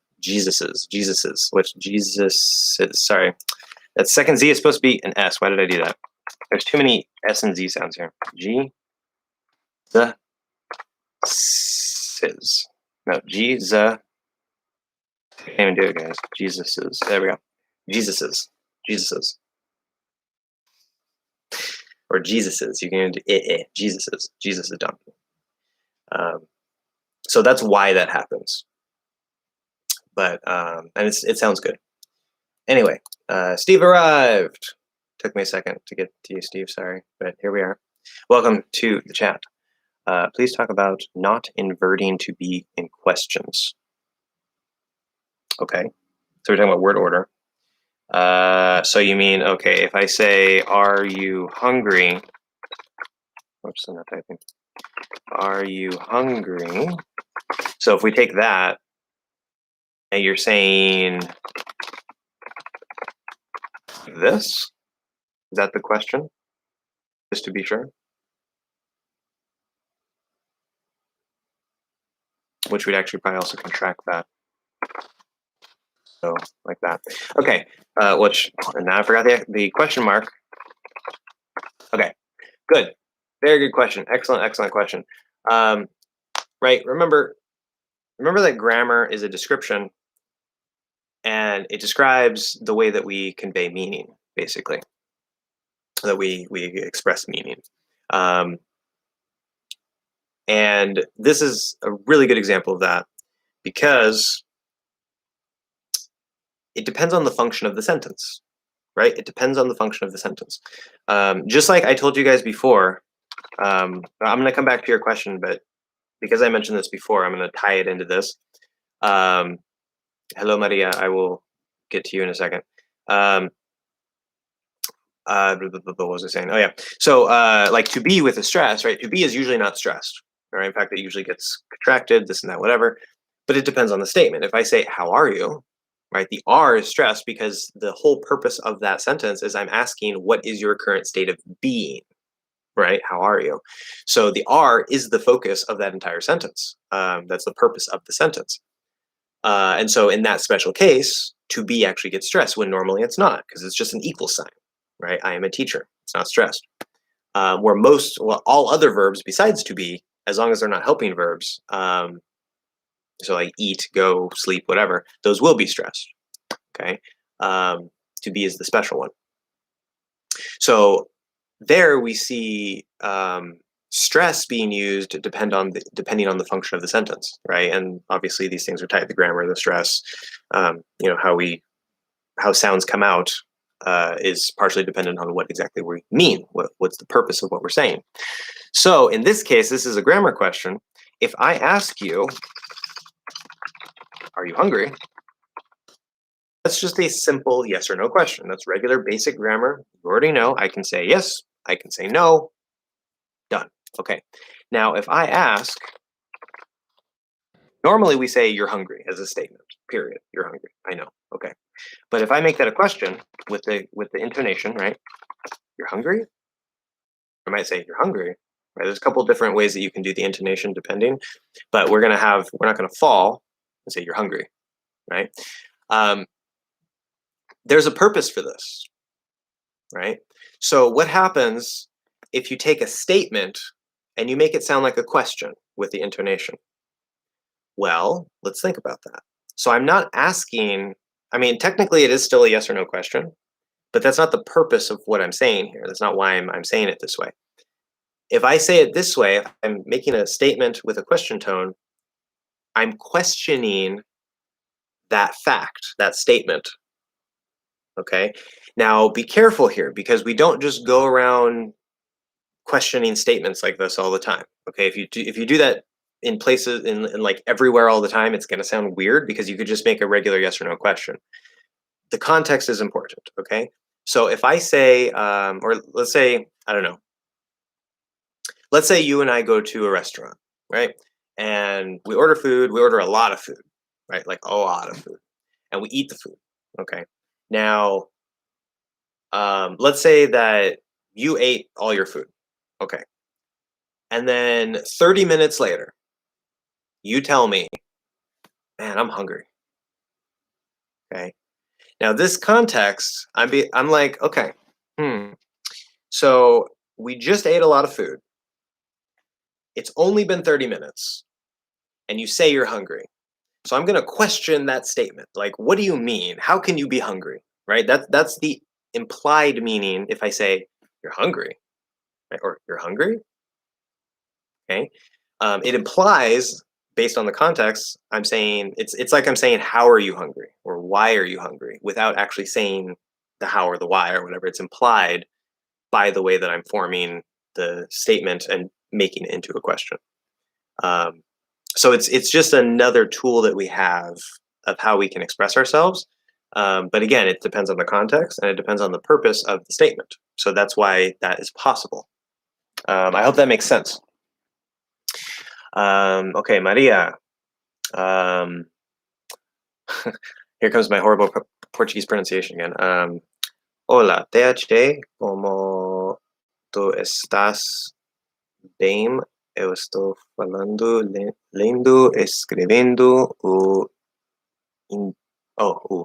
Speaker 1: which Jesus is, sorry. That second Z is supposed to be an S. Why did I do that? There's too many S and Z sounds here. G, the, siz. No, G, the. I can't even do it, guys. Jesus's. There we go. Jesus's. Or Jesus's. You can do it. Jesus's. Jesus is donkey. So that's why that happens. But and it sounds good. Anyway, Steve arrived. Took me a second to get to you, Steve. Sorry, but here we are. Welcome to the chat. Please talk about not inverting to be in questions. Okay, so we're talking about word order. So you mean, okay, if I say, are you hungry? Oops, I'm not typing. Are you hungry? So if we take that, and you're saying this, is that the question? Just to be sure. Which would actually probably also contract that. So like that. Okay, which, and now I forgot the question mark. Okay, good. Very good question. Excellent, excellent question. Right, remember that grammar is a description, and it describes the way that we convey meaning, basically, that we express meaning. And this is a really good example of that because it depends on the function of the sentence, right? It depends on the function of the sentence. Just like I told you guys before, I'm going to come back to your question, but because I mentioned this before, I'm going to tie it into this. Hello, Maria. I will get to you in a second. What was I saying? Oh, yeah. So like to be with a stress, right? To be is usually not stressed. Right? In fact, it usually gets contracted, this and that, whatever. But it depends on the statement. If I say, how are you? Right? The R is stressed because the whole purpose of that sentence is I'm asking, what is your current state of being? Right? How are you? So the R is the focus of that entire sentence. That's the purpose of the sentence. And so in that special case, to be actually gets stressed when normally it's not, because it's just an equal sign, right? I am a teacher. It's not stressed. Where all other verbs besides to be, as long as they're not helping verbs, so like eat, go, sleep, whatever, those will be stressed, okay? To be is the special one. So there we see stress being used depending on the function of the sentence, right? And obviously these things are tied to the grammar, the stress, how sounds come out is partially dependent on what exactly we mean, what's the purpose of what we're saying. So in this case, this is a grammar question. If I ask you, are you hungry? That's just a simple yes or no question. That's regular basic grammar. You already know. I can say yes, I can say no. Done. Okay. Now, if I ask, normally we say you're hungry as a statement, period. You're hungry. I know. Okay. But if I make that a question with the intonation, right? You're hungry? I might say you're hungry. Right? There's a couple different ways that you can do the intonation depending, but we're not gonna fall and say you're hungry, right? There's a purpose for this, right? So what happens if you take a statement and you make it sound like a question with the intonation? Well, let's think about that. So I'm not asking, I mean, technically it is still a yes or no question, but that's not the purpose of what I'm saying here. That's not why I'm saying it this way. If I say it this way, if I'm making a statement with a question tone, I'm questioning that fact, that statement. Okay. Now be careful here because we don't just go around questioning statements like this all the time. Okay. If you do that in places in like everywhere all the time, it's going to sound weird because you could just make a regular yes or no question. The context is important. Okay. So if I say, or let's say, I don't know, let's say you and I go to a restaurant, right? And we order food, we order a lot of food, right? Like a lot of food. And we eat the food. Okay. Now, let's say that you ate all your food. Okay. And then 30 minutes later, you tell me, man, I'm hungry. Okay. Now, this context, I'm like, okay, so we just ate a lot of food. It's only been 30 minutes, and you say you're hungry. So I'm going to question that statement. Like, what do you mean? How can you be hungry? Right? That's the implied meaning if I say you're hungry, right? Or you're hungry. Okay. It implies based on the context, I'm saying it's like I'm saying how are you hungry or why are you hungry without actually saying the how or the why or whatever. It's implied by the way that I'm forming the statement and making it into a question. Um, so it's just another tool that we have of how we can express ourselves. But again, it depends on the context and it depends on the purpose of the statement. So that's why that is possible. I hope that makes sense. Okay, Maria. Um, here comes my horrible Portuguese pronunciation again. Hola, TH, como tu estás bem? Eu estou falando, lendo, escrevendo,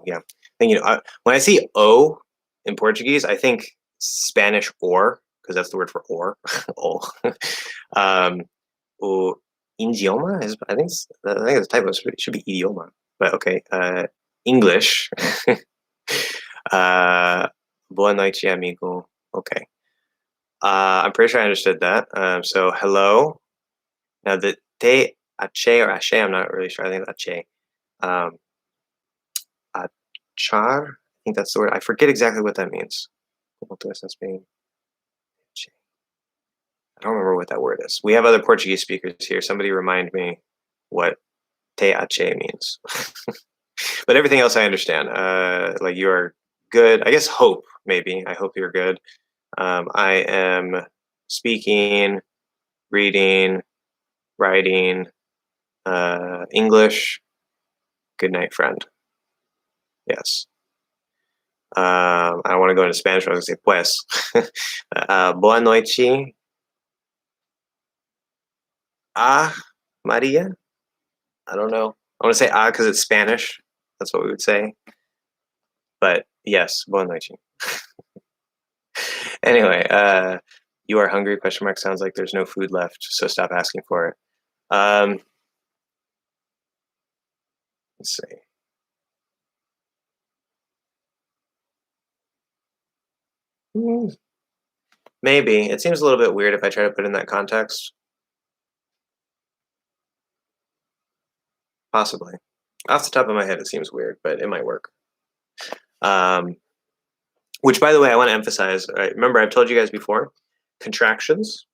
Speaker 1: yeah. And when I see o in Portuguese, I think Spanish or, because that's the word for or. O. um, o idioma is, I think the typo should be idioma, but okay. English. Boa noite, amigo. Okay. I'm pretty sure I understood that. So hello. Now the te ache or ache, I'm not really sure. I think it's ache. Um, achar, I think that's the word. I forget exactly what that means. I don't remember what that word is. We have other Portuguese speakers here. Somebody remind me what te ache means. But everything else I understand. Like you are good. I guess hope, maybe. I hope you're good. I am speaking, reading, writing, English. Good night, friend. Yes. I don't want to go into Spanish. I was going to say pues. Boa noite. Maria. I don't know. I want to say because it's Spanish. That's what we would say. But yes, boa noite. Anyway, you are hungry? Question mark. Sounds like there's no food left, so stop asking for it. Let's see. Maybe. It seems a little bit weird if I try to put in that context. Possibly. Off the top of my head, it seems weird, but it might work. Which, by the way, I want to emphasize. Right? Remember, I've told you guys before, contractions,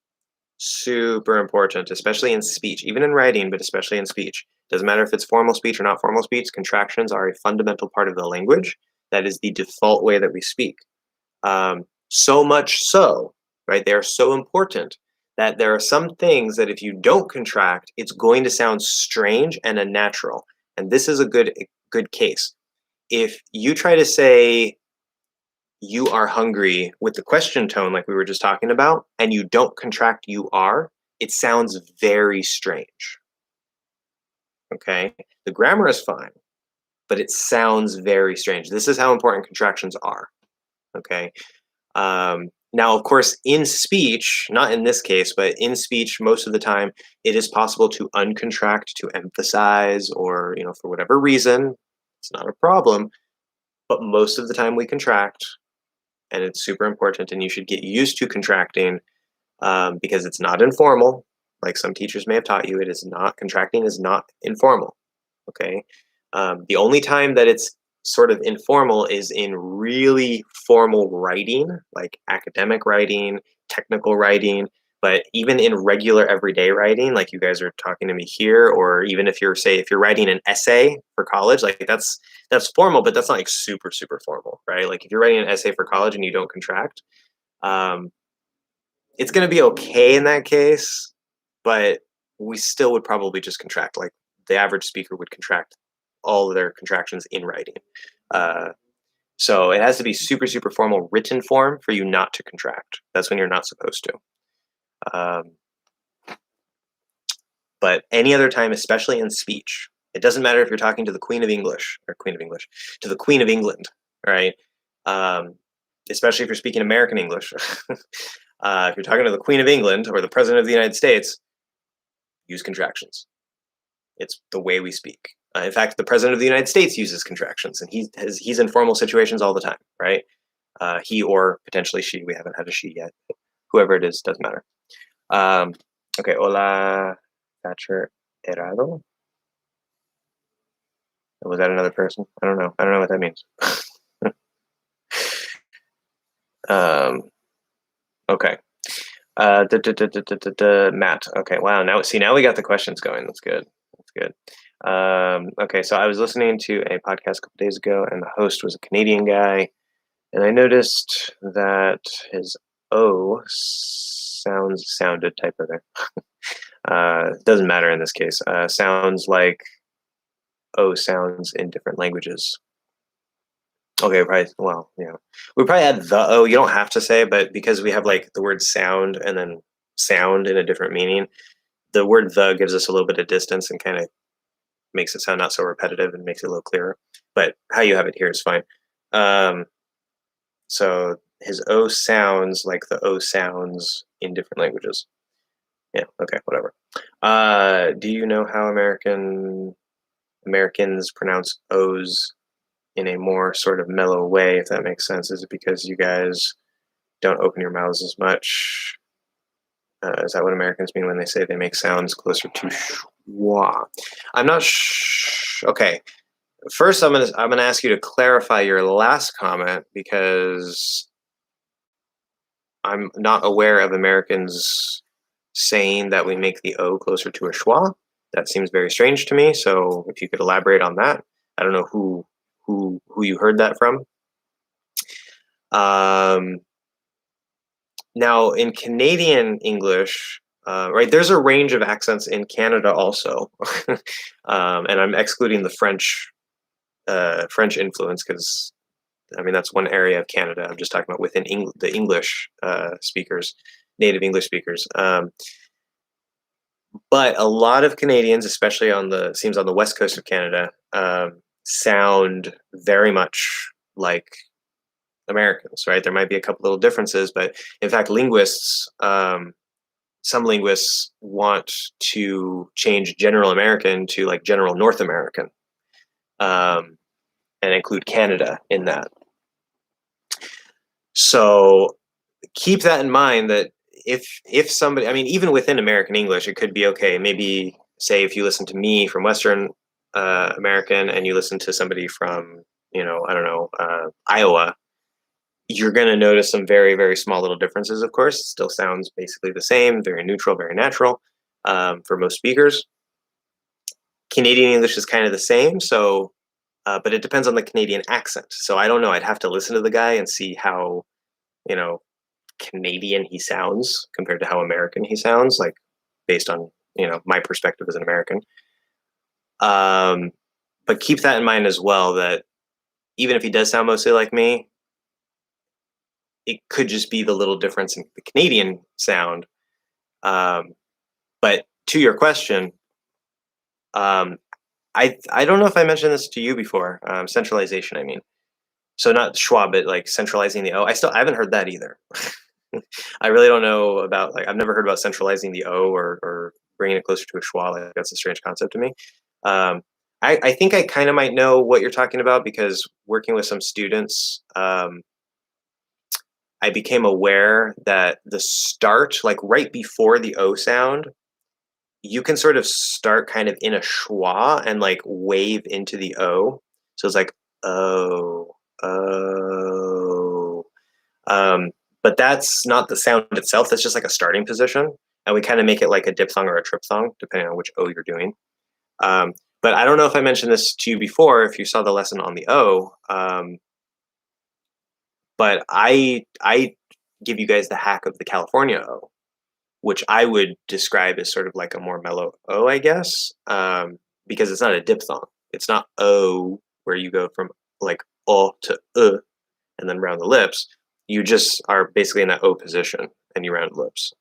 Speaker 1: super important, especially in speech, even in writing, but especially in speech. Doesn't matter if it's formal speech or not formal speech, contractions are a fundamental part of the language. That is the default way that we speak. So much so, right? They are so important that there are some things that if you don't contract, it's going to sound strange and unnatural. And this is a good case. If you try to say you are hungry with the question tone like we were just talking about, and you don't contract you are, it sounds very strange. Okay? The grammar is fine, but it sounds very strange. This is how important contractions are. Okay? Now, of course, in speech, not in this case, but in speech, most of the time, it is possible to uncontract to emphasize or, for whatever reason, it's not a problem. But most of the time we contract, and it's super important, and you should get used to contracting because it's not informal. Like some teachers may have taught you, contracting is not informal. Okay. The only time that it's sort of informal is in really formal writing, like academic writing, technical writing. But even in regular everyday writing, like you guys are talking to me here, or even if you're writing an essay for college, like that's formal, but that's not like super, super formal, right? Like if you're writing an essay for college and you don't contract, it's going to be okay in that case, but we still would probably just contract. Like the average speaker would contract all of their contractions in writing. So it has to be super, super formal written form for you not to contract. That's when you're not supposed to. But any other time, especially in speech, it doesn't matter if you're talking to the Queen of English, to the Queen of England, right? Especially if you're speaking American English. If you're talking to the Queen of England or the President of the United States, use contractions. It's the way we speak. In fact, the President of the United States uses contractions, and he's in formal situations all the time, right? He or potentially she. We haven't had a she yet. Whoever it is, doesn't matter. Okay, hola, Thatcher. Errado? Was that another person? I don't know. I don't know what that means. Okay. Matt. Okay. Wow. Now we got the questions going. That's good. That's good. Okay. So I was listening to a podcast a couple days ago, and the host was a Canadian guy, and I noticed that his O sounded typo there. Doesn't matter in this case. Sounds like O sounds in different languages. Okay, right. Well, yeah. We probably add the O. You don't have to say, but because we have like the word sound and then sound in a different meaning, the word the gives us a little bit of distance and kind of makes it sound not so repetitive and makes it a little clearer. But how you have it here is fine. Um, so his O sounds like the O sounds in different languages. Yeah, okay, whatever. Do you know how Americans pronounce O's in a more sort of mellow way, if that makes sense? Is it because you guys don't open your mouths as much? Is that what Americans mean when they say they make sounds closer to schwa? I'm not okay. First, I'm gonna ask you to clarify your last comment because I'm not aware of Americans saying that we make the O closer to a schwa. That seems very strange to me. So if you could elaborate on that, I don't know who you heard that from. Now, in Canadian English, right, there's a range of accents in Canada also, and I'm excluding the French influence because I mean that's one area of Canada. I'm just talking about within the English speakers, native English speakers. But a lot of Canadians, especially on the west coast of Canada, sound very much like Americans, right? There might be a couple little differences, but in fact, some linguists want to change general American to like general North American, and include Canada in that. So keep that in mind that if somebody, I mean, even within American English, it could be okay. Maybe say if you listen to me from Western American and you listen to somebody from, I don't know, Iowa, you're going to notice some very, very small little differences, of course. It still sounds basically the same, very neutral, very natural for most speakers. Canadian English is kind of the same, so, but it depends on the Canadian accent. So I don't know. I'd have to listen to the guy and see how, you know, Canadian he sounds compared to how American he sounds, like based on, my perspective as an American. But keep that in mind as well, that even if he does sound mostly like me, it could just be the little difference in the Canadian sound. But to your question, I don't know if I mentioned this to you before. Centralization, I mean. So not schwa, but like centralizing the O. I haven't heard that either. I really don't know about, like, I've never heard about centralizing the O or bringing it closer to a schwa. Like, that's a strange concept to me. I think I kind of might know what you're talking about because working with some students, I became aware that the start, like right before the O sound, you can sort of start kind of in a schwa and like wave into the O. So it's like, oh, oh. But that's not the sound itself. That's just like a starting position. And we kind of make it like a diphthong or a triphthong, depending on which O you're doing. But I don't know if I mentioned this to you before, if you saw the lesson on the O. But I give you guys the hack of the California O, which I would describe as sort of like a more mellow O, I guess, because it's not a diphthong. It's not O where you go from like O to and then round the lips. You just are basically in that O position and you round lips.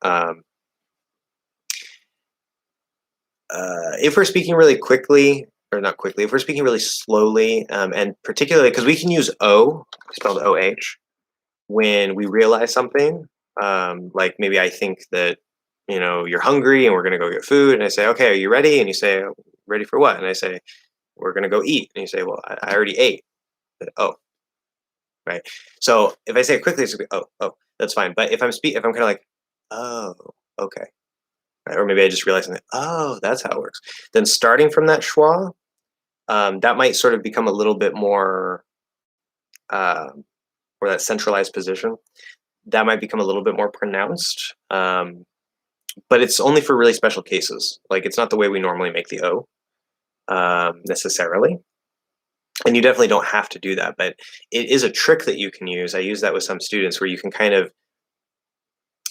Speaker 1: If we're speaking really quickly, or not quickly, if we're speaking really slowly, and particularly because we can use O, spelled OH, when we realize something, like maybe I think that, you're hungry and we're going to go get food. And I say, okay, are you ready? And you say, ready for what? And I say, we're going to go eat. And you say, well, I already ate. Oh, right. So if I say it quickly, it's going to be, oh, that's fine. But if I'm kind of like, oh, okay. right? Or maybe I just realized something, oh, that's how it works. Then starting from that schwa, that might sort of become a little bit more, or that centralized position, that might become a little bit more pronounced. But it's only for really special cases. Like it's not the way we normally make the O necessarily. And you definitely don't have to do that, but it is a trick that you can use. I use that with some students where you can kind of,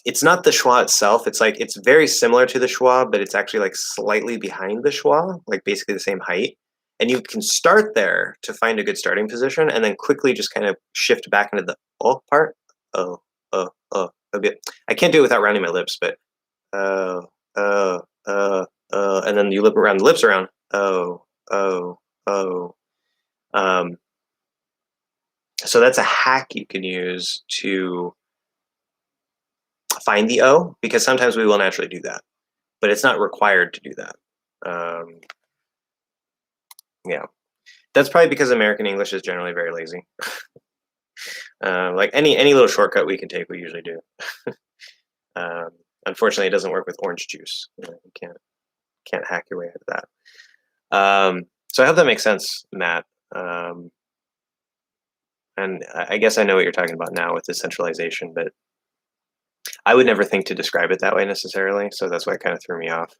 Speaker 1: it's not the schwa itself. It's like, it's very similar to the schwa, but it's actually like slightly behind the schwa, like basically the same height. And you can start there to find a good starting position and then quickly just kind of shift back into the oh part. Oh, oh, oh. I can't do it without rounding my lips, but oh, oh, and then you round the lips around. Oh, oh, oh. So that's a hack you can use to find the O, because sometimes we will naturally do that, but it's not required to do that. Yeah, that's probably because American English is generally very lazy. Like any little shortcut we can take, we usually do. Unfortunately, it doesn't work with orange juice. You can't hack your way out of that. So I hope that makes sense, Matt. And I guess I know what you're talking about now with the centralization, but I would never think to describe it that way necessarily. So that's why it kind of threw me off.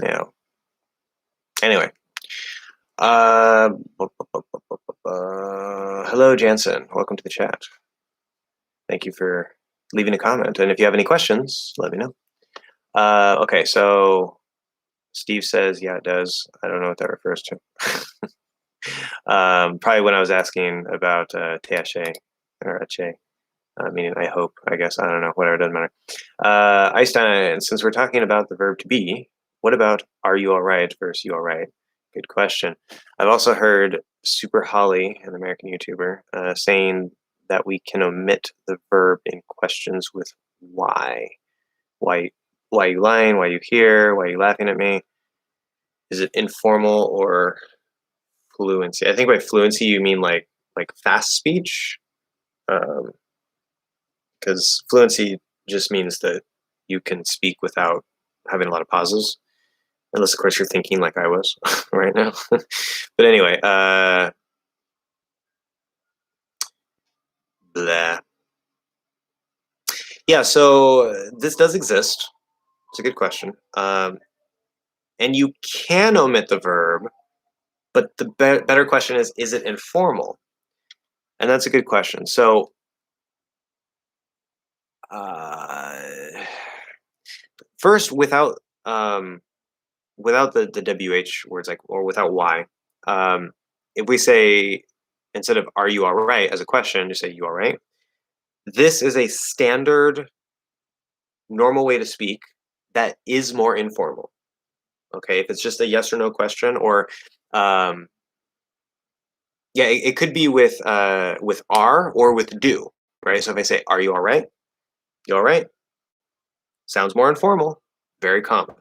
Speaker 1: Yeah. Anyway. Hello, Jansen. Welcome to the chat. Thank you for leaving a comment. And if you have any questions, let me know. Okay, so Steve says, yeah, it does. I don't know what that refers to. Probably when I was asking about teache or ache, meaning I hope, I guess. I don't know, whatever, doesn't matter. Einstein, since we're talking about the verb to be, what about are you all right versus you all right? Good question. I've also heard Super Holly, an American YouTuber, saying that we can omit the verb in questions with why. Why you lying? Why you here? Why you laughing at me? Is it informal or fluency? I think by fluency you mean like fast speech, because fluency just means that you can speak without having a lot of pauses, unless of course you're thinking like I was right now. But anyway, blah. Yeah, so this does exist. It's a good question. And you can omit the verb, but the better question is it informal? And that's a good question. So first, without the WH words, like, or without why, if we say, instead of are you all right as a question, just say you all right. This is a standard normal way to speak that is more informal. Okay, if it's just a yes or no question, or yeah, it could be with are or with do, right? So if I say, are you all right? You all right? Sounds more informal, very common.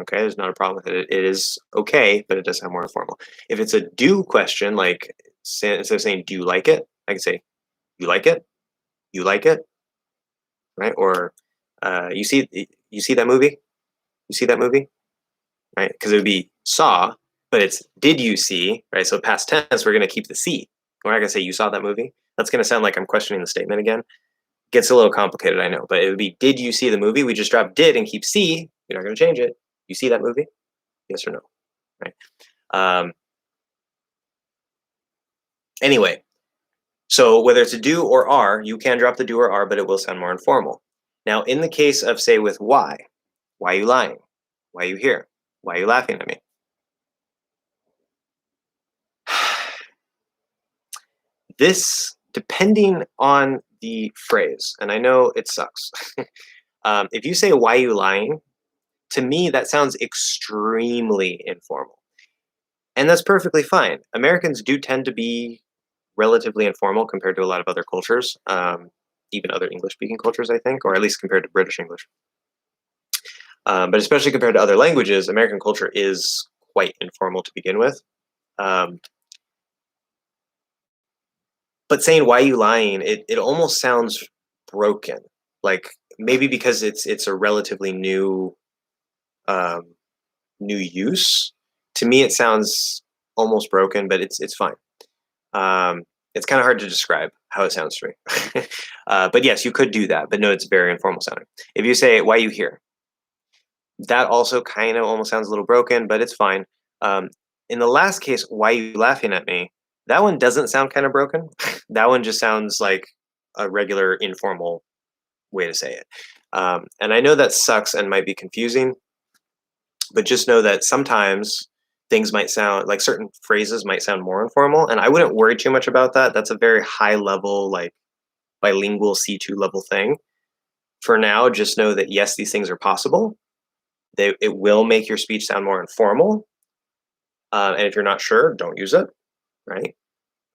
Speaker 1: Okay, there's not a problem with it. It is okay, but it does sound more informal. If it's a do question, like instead of saying do you like it, I can say you like it, you like it, right? Or you see that movie, you see that movie, right? Because it would be saw, but it's did you see, right? So past tense, we're going to keep the see. We're not going to say you saw that movie. That's going to sound like I'm questioning the statement again. Gets a little complicated, I know, but it would be did you see the movie? We just drop did and keep see. You're not going to change it. You see that movie? Yes or no, right? Anyway, so whether it's a do or are, you can drop the do or are, but it will sound more informal. Now, in the case of, say, with why are you lying? Why are you here? Why are you laughing at me? This, depending on the phrase, and I know it sucks. If you say, why are you lying? To me, that sounds extremely informal. And that's perfectly fine. Americans do tend to be relatively informal compared to a lot of other cultures, even other English-speaking cultures, I think, or at least compared to British English. But especially compared to other languages, American culture is quite informal to begin with. But saying "why you lying," it almost sounds broken. Like maybe because it's a relatively um, new use. To me, it sounds almost broken, but it's fine. It's kind of hard to describe how it sounds to me. But yes, you could do that. But no, it's very informal sounding. If you say "why you here," that also kind of almost sounds a little broken, but it's fine. In the last case, "why you laughing at me," that one doesn't sound kind of broken. That one just sounds like a regular informal way to say it. And I know that sucks and might be confusing, but just know that sometimes things might sound like certain phrases might sound more informal, and I wouldn't worry too much about that. That's a very high level, like bilingual C2 level thing. For now, just know that yes, these things are possible. It will make your speech sound more informal. And if you're not sure, don't use it, right?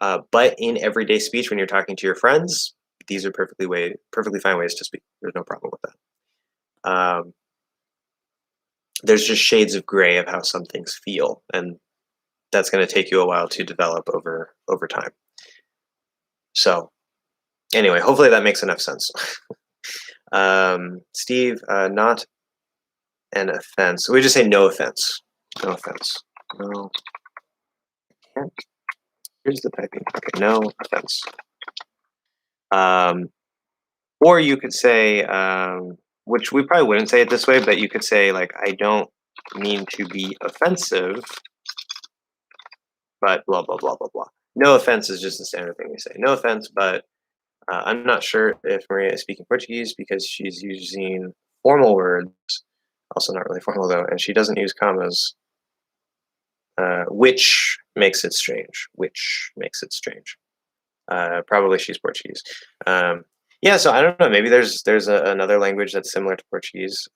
Speaker 1: But in everyday speech, when you're talking to your friends, these are perfectly fine ways to speak. There's no problem with that. There's just shades of gray of how some things feel, and that's going to take you a while to develop over time. So anyway, hopefully that makes enough sense. Steve, not an offense. We just say no offense. No offense. No. Can't. Here's the typing. Okay, no offense. Or you could say, which we probably wouldn't say it this way, but you could say like, I don't mean to be offensive, but blah, blah, blah, blah, blah. No offense is just the standard thing we say. No offense, but I'm not sure if Maria is speaking Portuguese because she's using formal words, also not really formal though, and she doesn't use commas, which makes it strange. Which makes it strange. Probably she's Portuguese. Yeah, so I don't know. Maybe there's another language that's similar to Portuguese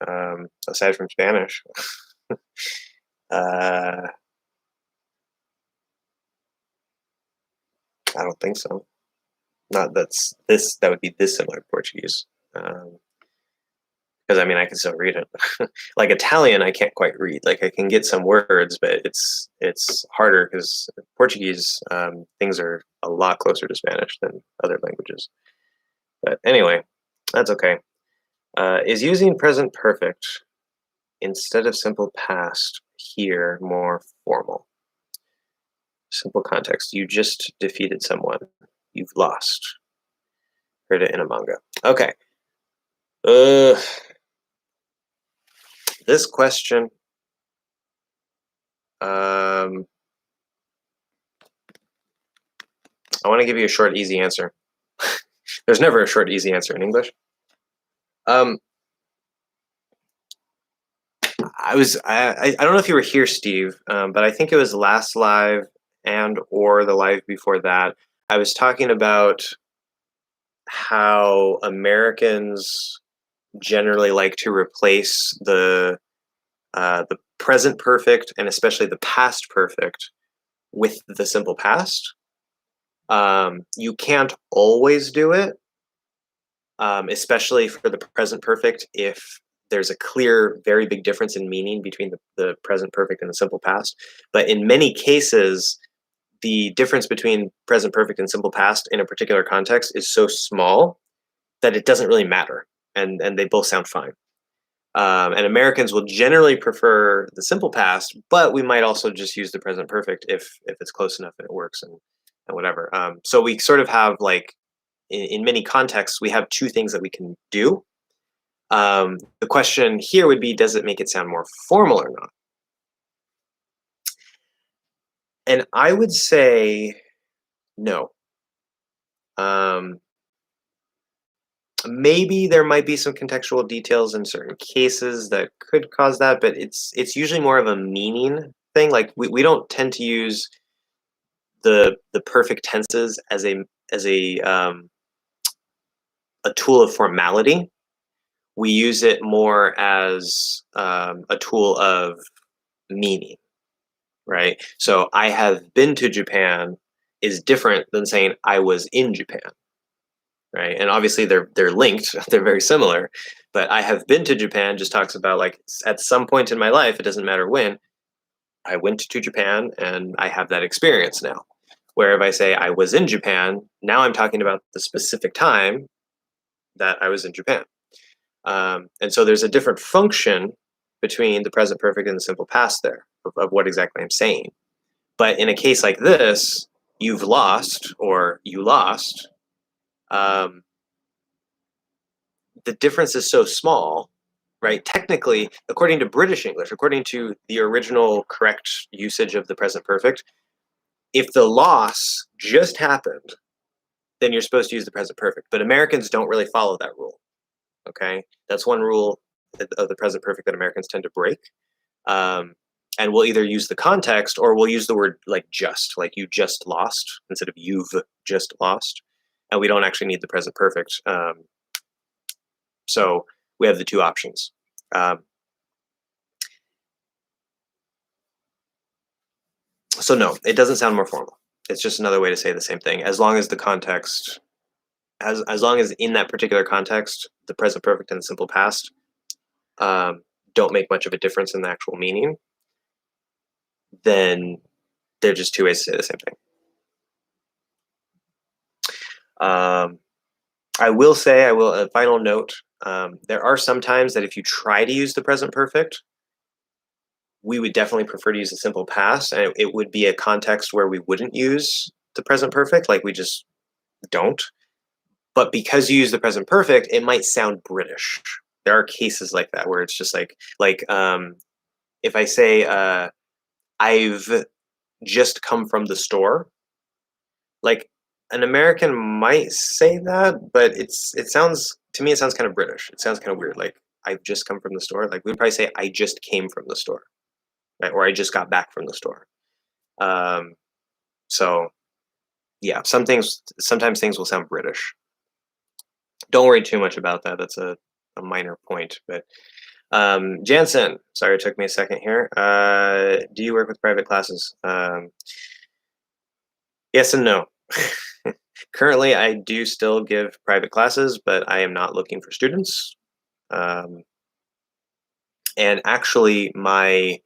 Speaker 1: aside from Spanish. I don't think so. Not that would be this similar to Portuguese. Because I mean, I can still read it. Like Italian, I can't quite read. Like I can get some words, but it's harder because Portuguese things are a lot closer to Spanish than other languages. But anyway, that's okay. Is using present perfect instead of simple past here more formal? Simple context. You just defeated someone. You've lost. Heard it in a manga. Okay. This question. I want to give you a short, easy answer. There's never a short, easy answer in English. I don't know if you were here, Steve, but I think it was last live and or the live before that. I was talking about how Americans generally like to replace the present perfect and especially the past perfect with the simple past. You can't always do it, especially for the present perfect if there's a clear, very big difference in meaning between the present perfect and the simple past. But in many cases, the difference between present perfect and simple past in a particular context is so small that it doesn't really matter, and they both sound fine. And Americans will generally prefer the simple past, but we might also just use the present perfect if it's close enough and it works and whatever. So we sort of have like in many contexts we have two things that we can do. The question here would be, does it make it sound more formal or not? And I would say no. Maybe there might be some contextual details in certain cases that could cause that, but it's usually more of a meaning thing. Like we don't tend to use the perfect tenses as a tool of formality. We use it more as a tool of meaning, right? So I have been to Japan is different than saying I was in Japan, right? And obviously they're linked, they're very similar, but I have been to Japan just talks about like at some point in my life, it doesn't matter when, I went to Japan and I have that experience now. Where if I say I was in Japan, now I'm talking about the specific time that I was in Japan. And so there's a different function between the present perfect and the simple past there of what exactly I'm saying. But in a case like this, you've lost or you lost, the difference is so small, right? Technically, according to British English, according to the original correct usage of the present perfect, if the loss just happened, then you're supposed to use the present perfect. But Americans don't really follow that rule, okay? That's one rule of the present perfect that Americans tend to break. And we'll either use the context or we'll use the word like you just lost instead of you've just lost. And we don't actually need the present perfect. So we have the two options. So no, it doesn't sound more formal. It's just another way to say the same thing. As long as the context, as long as in that particular context, the present perfect and the simple past don't make much of a difference in the actual meaning, then they're just two ways to say the same thing. I will say, a final note, there are some times that if you try to use the present perfect, we would definitely prefer to use the simple past, and it would be a context where we wouldn't use the present perfect, like we just don't. But because you use the present perfect, it might sound British. There are cases like that where it's just like if I say I've just come from the store, like an American might say that, but it sounds to me it sounds kind of British. It sounds kind of weird. Like I've just come from the store. Like we'd probably say I just came from the store, right? Or I just got back from the store. So yeah, sometimes things will sound British. Don't worry too much about that. That's a minor point. But Jansen, sorry it took me a second here. Do you work with private classes? Yes and no. Currently, I do still give private classes, but I am not looking for students. And actually, my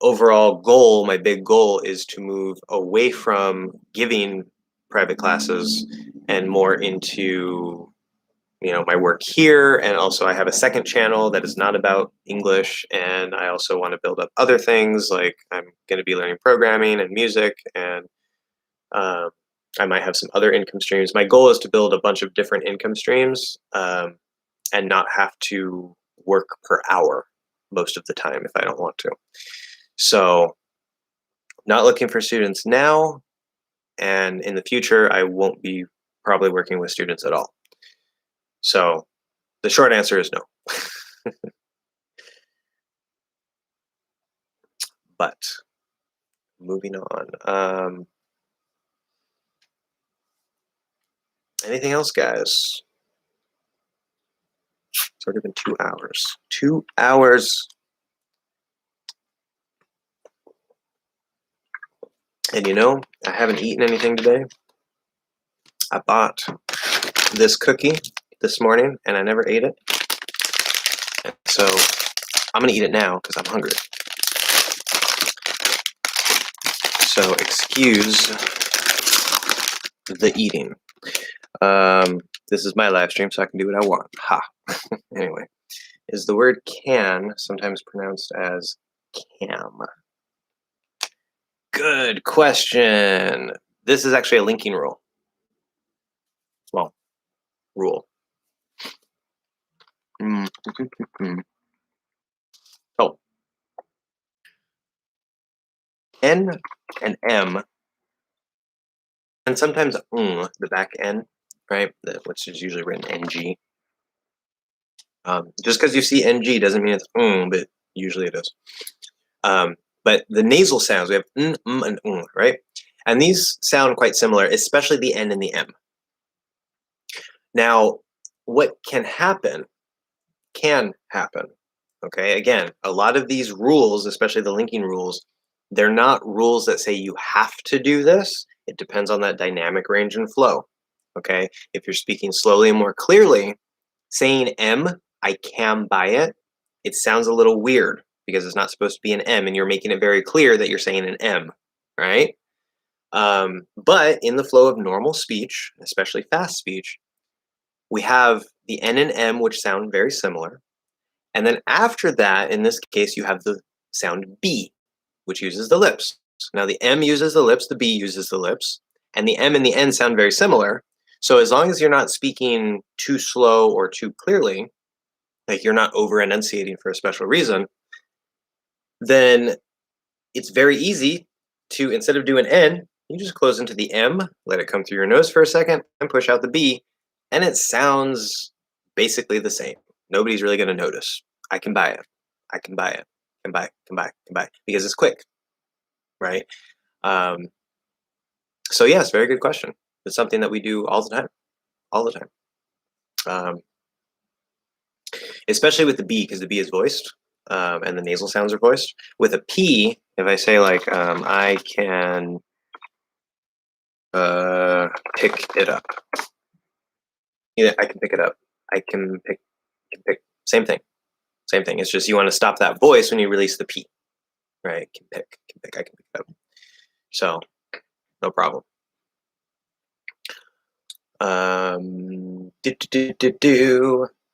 Speaker 1: overall goal, my big goal, is to move away from giving private classes and more into my work here. And also I have a second channel that is not about English, and I also want to build up other things, like I'm going to be learning programming and music, and I might have some other income streams. My goal is to build a bunch of different income streams and not have to work per hour most of the time if I don't want to. So not looking for students now, and in the future I won't be probably working with students at all. So the short answer is no. But moving on. Anything else, guys? It's already been 2 hours. 2 hours. And I haven't eaten anything today. I bought this cookie this morning and I never ate it. So I'm gonna eat it now because I'm hungry. So excuse the eating. This is my live stream, so I can do what I want. Ha. Anyway, is the word can sometimes pronounced as cam? Good question. This is actually a linking rule. Well, rule. Oh. N and M, and sometimes the back N, right, which is usually written NG. Just because you see NG doesn't mean it's but usually it is. But the nasal sounds, we have n, and right? And these sound quite similar, especially the N and the M. Now, what can happen, okay? Again, a lot of these rules, especially the linking rules, they're not rules that say you have to do this. It depends on that dynamic range and flow, okay? If you're speaking slowly and more clearly, saying M, I can buy it, it sounds a little weird because it's not supposed to be an M, and you're making it very clear that you're saying an M, right? But in the flow of normal speech, especially fast speech, we have the N and M, which sound very similar. And then after that, in this case, you have the sound B, which uses the lips. Now the M uses the lips, the B uses the lips, and the M and the N sound very similar. So as long as you're not speaking too slow or too clearly, like you're not over enunciating for a special reason, then it's very easy to, instead of doing N, you just close into the M, let it come through your nose for a second, and push out the B, and it sounds basically the same. Nobody's really going to notice. I can buy it. I can buy it. Can buy, can buy, can buy, because it's quick, right? So yes, very good question. It's something that we do all the time. Especially with the B, because the B is voiced, and the nasal sounds are voiced. With a P, if I say like, I can pick it up. Yeah, I can pick it up. I can pick, same thing. Same thing. It's just you want to stop that voice when you release the P, right? Can pick, I can pick it up. So, no problem.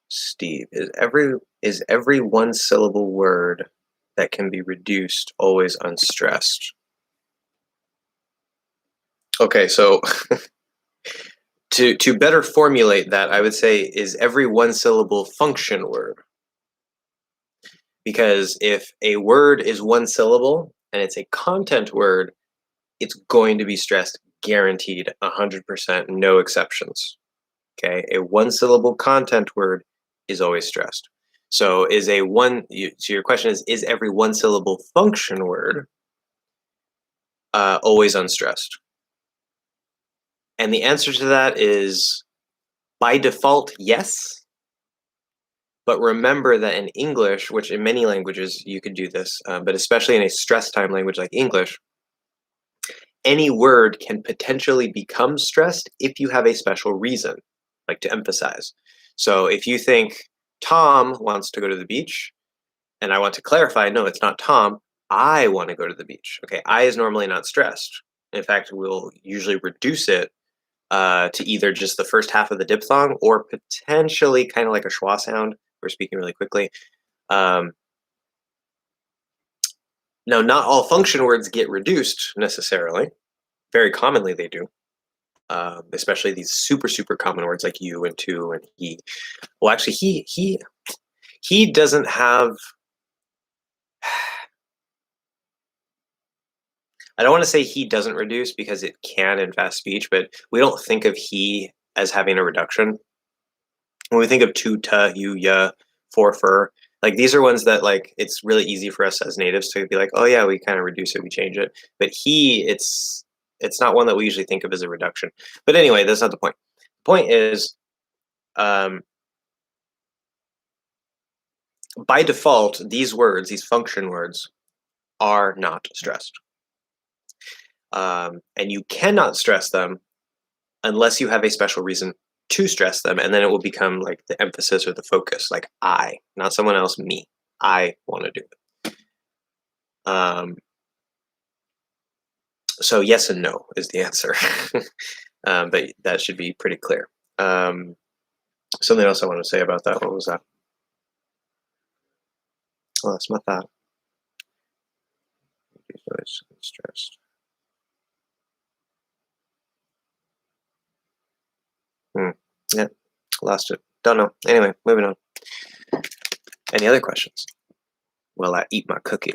Speaker 1: Steve, is every one syllable word that can be reduced always unstressed? Okay, so to better formulate that, I would say, is every one syllable function word? Because if a word is one syllable and it's a content word, it's going to be stressed, guaranteed, 100%, no exceptions. Okay, a one syllable content word is always stressed. So so your question is every one syllable function word always unstressed? And the answer to that is, by default, yes. But remember that in English, which in many languages you could do this, but especially in a stress time language like English, any word can potentially become stressed if you have a special reason, like to emphasize. So if you think Tom wants to go to the beach, and I want to clarify, no, it's not Tom, I want to go to the beach. Okay, I is normally not stressed. In fact, we'll usually reduce it to either just the first half of the diphthong or potentially kind of like a schwa sound. We're speaking really quickly. Now, not all function words get reduced necessarily. Very commonly they do, especially these super common words like you and to and he. Well, actually, he doesn't have. I don't want to say he doesn't reduce because it can in fast speech, but we don't think of he as having a reduction. When we think of to, you, ya, for, like these are ones that like it's really easy for us as natives to be like, oh yeah, we kind of reduce it, we change it. But he, it's not one that we usually think of as a reduction. But anyway, that's not the point. The point is, by default, these words, these function words, are not stressed. And you cannot stress them unless you have a special reason to stress them, and then it will become like the emphasis or the focus, like I, not someone else, me. I want to do it. So yes and no is the answer, but that should be pretty clear. Something else I want to say about that. What was that? Oh, that's not that. Stressed. Yeah, lost it. Don't know. Anyway, moving on. Any other questions? Well, I eat my cookie.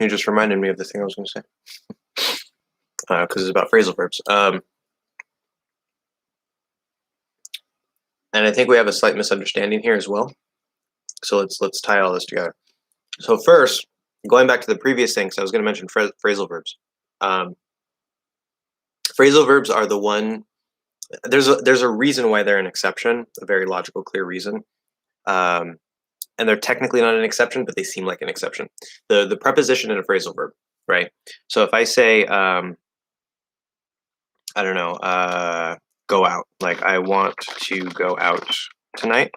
Speaker 1: You just reminded me of the thing I was going to say, because it's about phrasal verbs. And I think we have a slight misunderstanding here as well. So let's tie all this together. So first, going back to the previous thing, so I was going to mention phrasal verbs. Phrasal verbs are the one. There's a reason why they're an exception, a very logical, clear reason. And they're technically not an exception, but they seem like an exception. The preposition in a phrasal verb. right? So if I say, I don't know, go out, like I want to go out tonight.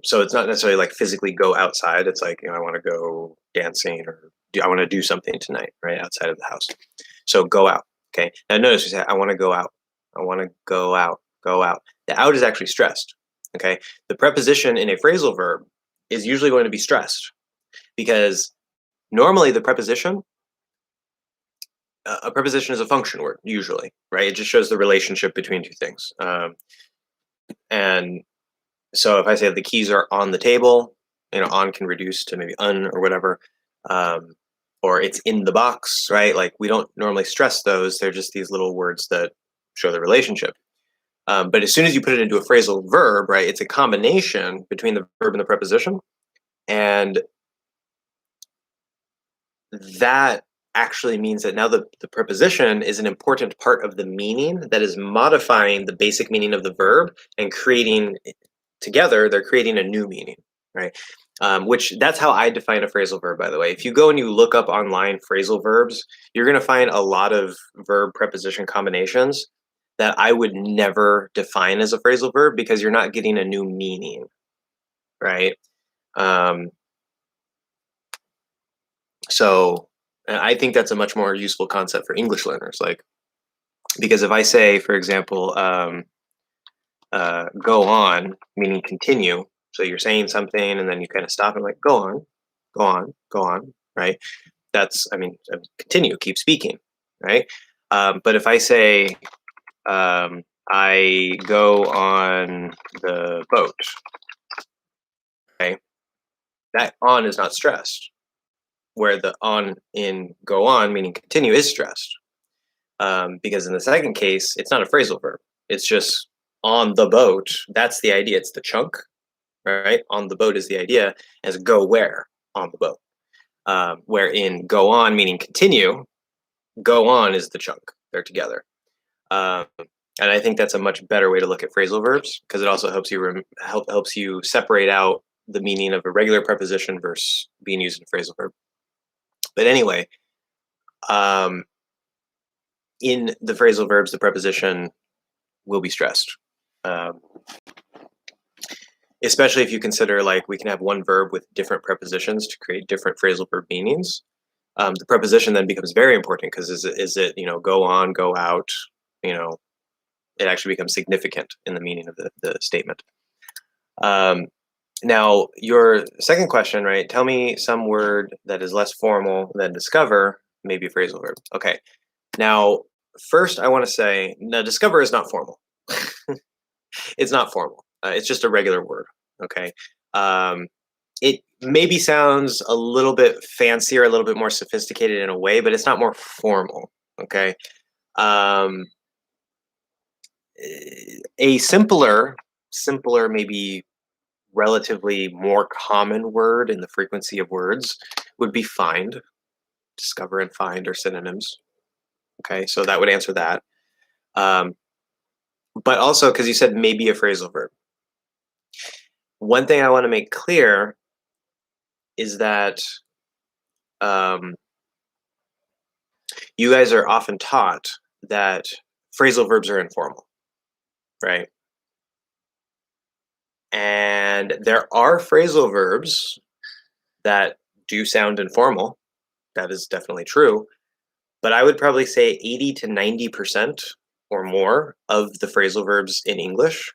Speaker 1: So it's not necessarily like physically go outside. It's like, I want to go dancing or I want to do something tonight, right, outside of the house. So go out. Okay. Now notice we say, I want to go out. I want to go out. Go out. The out is actually stressed. Okay. The preposition in a phrasal verb is usually going to be stressed because normally the preposition, a preposition is a function word usually, right? It just shows the relationship between two things. And so if I say the keys are on the table, on can reduce to maybe un or whatever, or it's in the box, right? Like we don't normally stress those. They're just these little words that show the relationship. But as soon as you put it into a phrasal verb, right, it's a combination between the verb and the preposition. And that actually means that now the preposition is an important part of the meaning that is modifying the basic meaning of the verb and creating together, they're creating a new meaning, right? Which that's how I define a phrasal verb, by the way. If you go and you look up online phrasal verbs, you're going to find a lot of verb preposition combinations that I would never define as a phrasal verb because you're not getting a new meaning, right? So I think that's a much more useful concept for English learners, like, because if I say, for example, go on, meaning continue. So you're saying something and then you kind of stop and like, go on, go on, go on, right? That's, continue, keep speaking, right? But if I say, I go on the boat, okay, that on is not stressed, where the on in go on, meaning continue, is stressed. Because in the second case, it's not a phrasal verb. It's just on the boat. That's the idea. It's the chunk, right? On the boat is the idea, as go where on the boat. Where in go on, meaning continue, go on is the chunk. They're together. And I think that's a much better way to look at phrasal verbs because it also helps you helps you separate out the meaning of a regular preposition versus being used in a phrasal verb. But anyway, in the phrasal verbs, the preposition will be stressed. Especially if you consider like we can have one verb with different prepositions to create different phrasal verb meanings. The preposition then becomes very important because is it go on, go out, it actually becomes significant in the meaning of the statement. Now, your second question, right? Tell me some word that is less formal than discover, maybe a phrasal verb. Okay. Now, first, I want to say, now, discover is not formal. It's not formal. It's just a regular word. Okay. It maybe sounds a little bit fancier, a little bit more sophisticated in a way, but it's not more formal. Okay. A simpler, maybe relatively more common word in the frequency of words would be find. Discover and find are synonyms. Okay, so that would answer that. But also, because you said maybe a phrasal verb. One thing I want to make clear is that you guys are often taught that phrasal verbs are informal, right? And there are phrasal verbs that do sound informal. That is definitely true. But I would probably say 80 to 90% or more of the phrasal verbs in English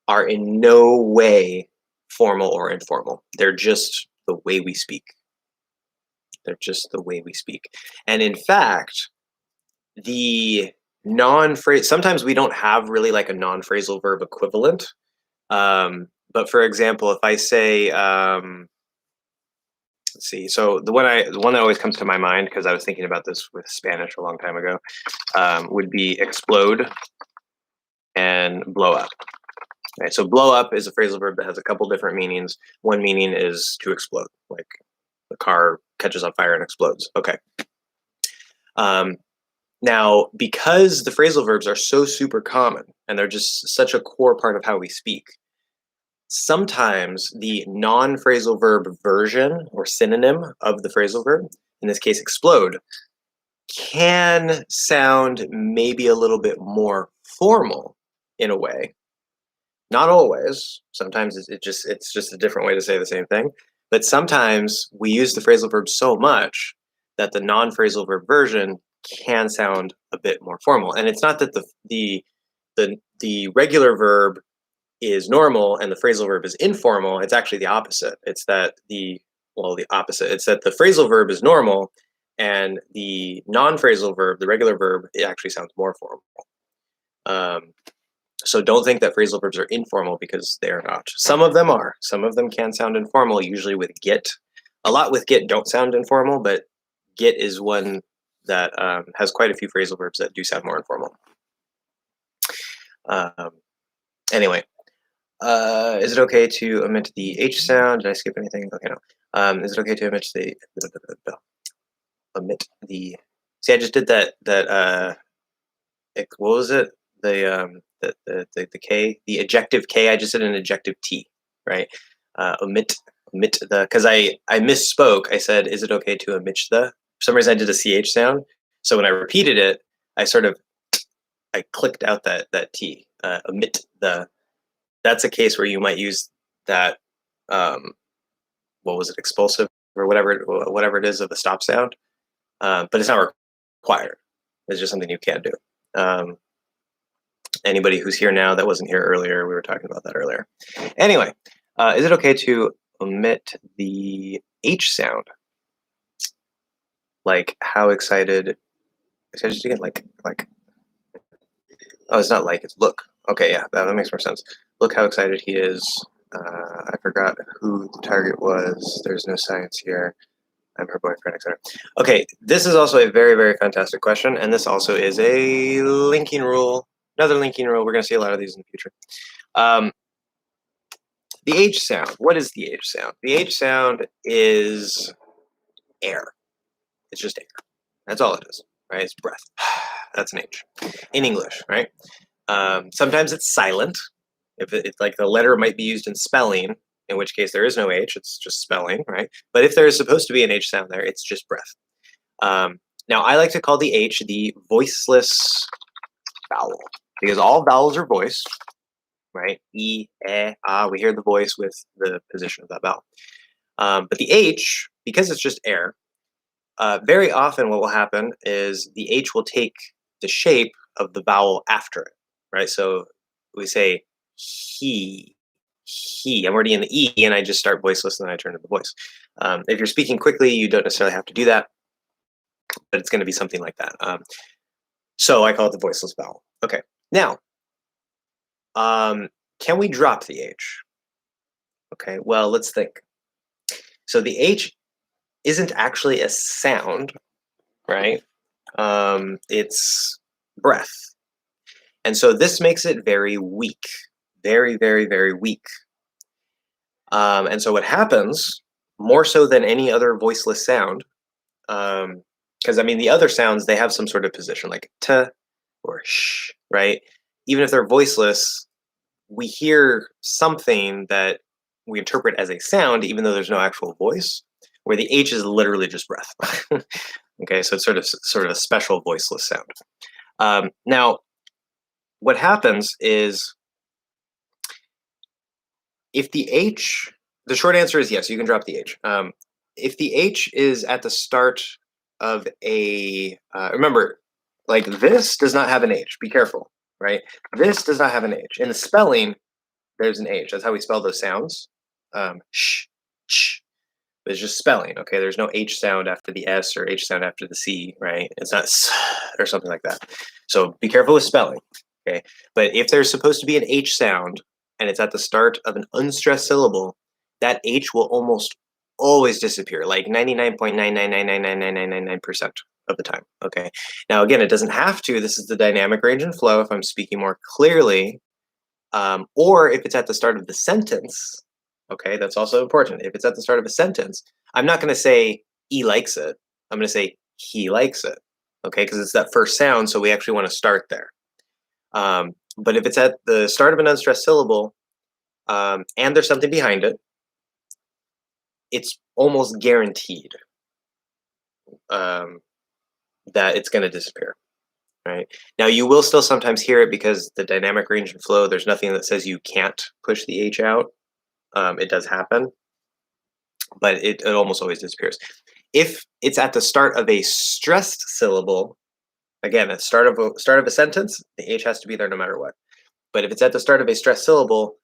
Speaker 1: are in no way formal or informal. They're just the way we speak. They're just the way we speak. And in fact, the non-phrase, sometimes we don't have really like a non-phrasal verb equivalent. But for example, if I say, let's see, so the one that always comes to my mind, because I was thinking about this with Spanish a long time ago, would be explode and blow up. Right, so blow up is a phrasal verb that has a couple different meanings. One meaning is to explode, like the car catches on fire and explodes. Okay. Now, because the phrasal verbs are so super common and they're just such a core part of how we speak, sometimes the non-phrasal verb version or synonym of the phrasal verb in this case explode, can sound maybe a little bit more formal in a way. Not always. Sometimes it's just a different way to say the same thing. But sometimes we use the phrasal verb so much that the non-phrasal verb version can sound a bit more formal. And it's not that the regular verb is normal and the phrasal verb is informal. It's actually the opposite. It's that the opposite. It's that the phrasal verb is normal and the non-phrasal verb, the regular verb, it actually sounds more formal. So don't think that phrasal verbs are informal, because they are not. Some of them are. Some of them can sound informal, usually with get. A lot with get don't sound informal, but get is one that has quite a few phrasal verbs that do sound more informal. Anyway, is it okay to omit the H sound? Did I skip anything? Okay, no. Is it okay to omit the? See, I just did that. What was it? The K, the adjective K. I just did an adjective T, right? Omit the, because I misspoke. I said, is it okay to omit the? For some reason, I did a CH sound. So when I repeated it, I clicked out that T. Omit the. That's a case where you might use that. What was it? Expulsive or whatever it is of the stop sound. But it's not required. It's just something you can do. Anybody who's here now that wasn't here earlier, we were talking about that earlier. Anyway, is it okay to omit the H sound? Like, how excited? Excited again? Like. Oh, it's not like, it's look. Okay, yeah, that makes more sense. Look how excited he is. I forgot who the target was. There's no science here. I'm her boyfriend, etc. Okay, this is also a very, very fantastic question, and this also is a linking rule. Another linking rule. We're going to see a lot of these in the future. The H sound. What is the H sound? The H sound is air. It's just air. That's all it is, right? It's breath. That's an H in English, right? Sometimes it's silent. If it's like the letter might be used in spelling, in which case there is no H, it's just spelling, right? But if there is supposed to be an H sound there, it's just breath. Now, I like to call the H the voiceless vowel, because all vowels are voiced, right? E, ah, we hear the voice with the position of that vowel. But the H, because it's just air, very often what will happen is the H will take the shape of the vowel after it, right? So we say he. I'm already in the E, and I just start voiceless, and then I turn to the voice. If you're speaking quickly, you don't necessarily have to do that, but it's going to be something like that. So I call it the voiceless vowel. Okay, now, can we drop the H? Okay, well, let's think. So the H isn't actually a sound, right? It's breath. And so this makes it very weak, very, very, very weak. And so what happens, more so than any other voiceless sound, because I mean, the other sounds, they have some sort of position, like t or sh, right? Even if they're voiceless, we hear something that we interpret as a sound, even though there's no actual voice, where the H is literally just breath. Okay, so it's sort of a special voiceless sound. Now, what happens is, if the H, the short answer is yes, you can drop the H. If the H is at the start of a, remember, like this does not have an H, be careful, right? This does not have an H. In the spelling, there's an H. That's how we spell those sounds. Sh, sh. It's just spelling, okay? There's no H sound after the S or H sound after the C, right? It's not s or something like that. So be careful with spelling, okay? But if there's supposed to be an H sound and it's at the start of an unstressed syllable, that H will almost always disappear, like 99.999999999% of the time, okay? Now, again, it doesn't have to. This is the dynamic range and flow if I'm speaking more clearly, or if it's at the start of the sentence. Okay, that's also important. If it's at the start of a sentence, I'm not going to say he likes it. I'm going to say he likes it. Okay, because it's that first sound, so we actually want to start there. But if it's at the start of an unstressed syllable, and there's something behind it, it's almost guaranteed that it's going to disappear. Right. Now you will still sometimes hear it because the dynamic range and flow, there's nothing that says you can't push the H out. It does happen, but it almost always disappears. If it's at the start of a stressed syllable, again, at the start of a sentence, the H has to be there no matter what. But if it's at the start of a stressed syllable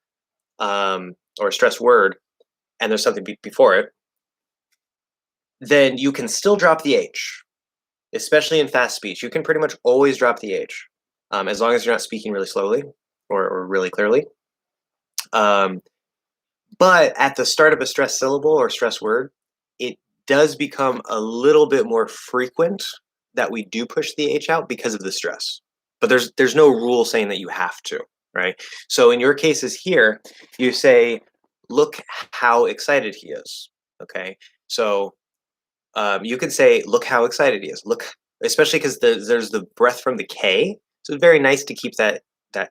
Speaker 1: or a stressed word, and there's something before it, then you can still drop the H, especially in fast speech. You can pretty much always drop the H, as long as you're not speaking really slowly or really clearly. But at the start of a stressed syllable or stressed word, it does become a little bit more frequent that we do push the H out because of the stress. But there's no rule saying that you have to, right? So in your cases here, you say, look how excited he is, okay? So you could say, look how excited he is. Look, especially because there's the breath from the K. So it's very nice to keep that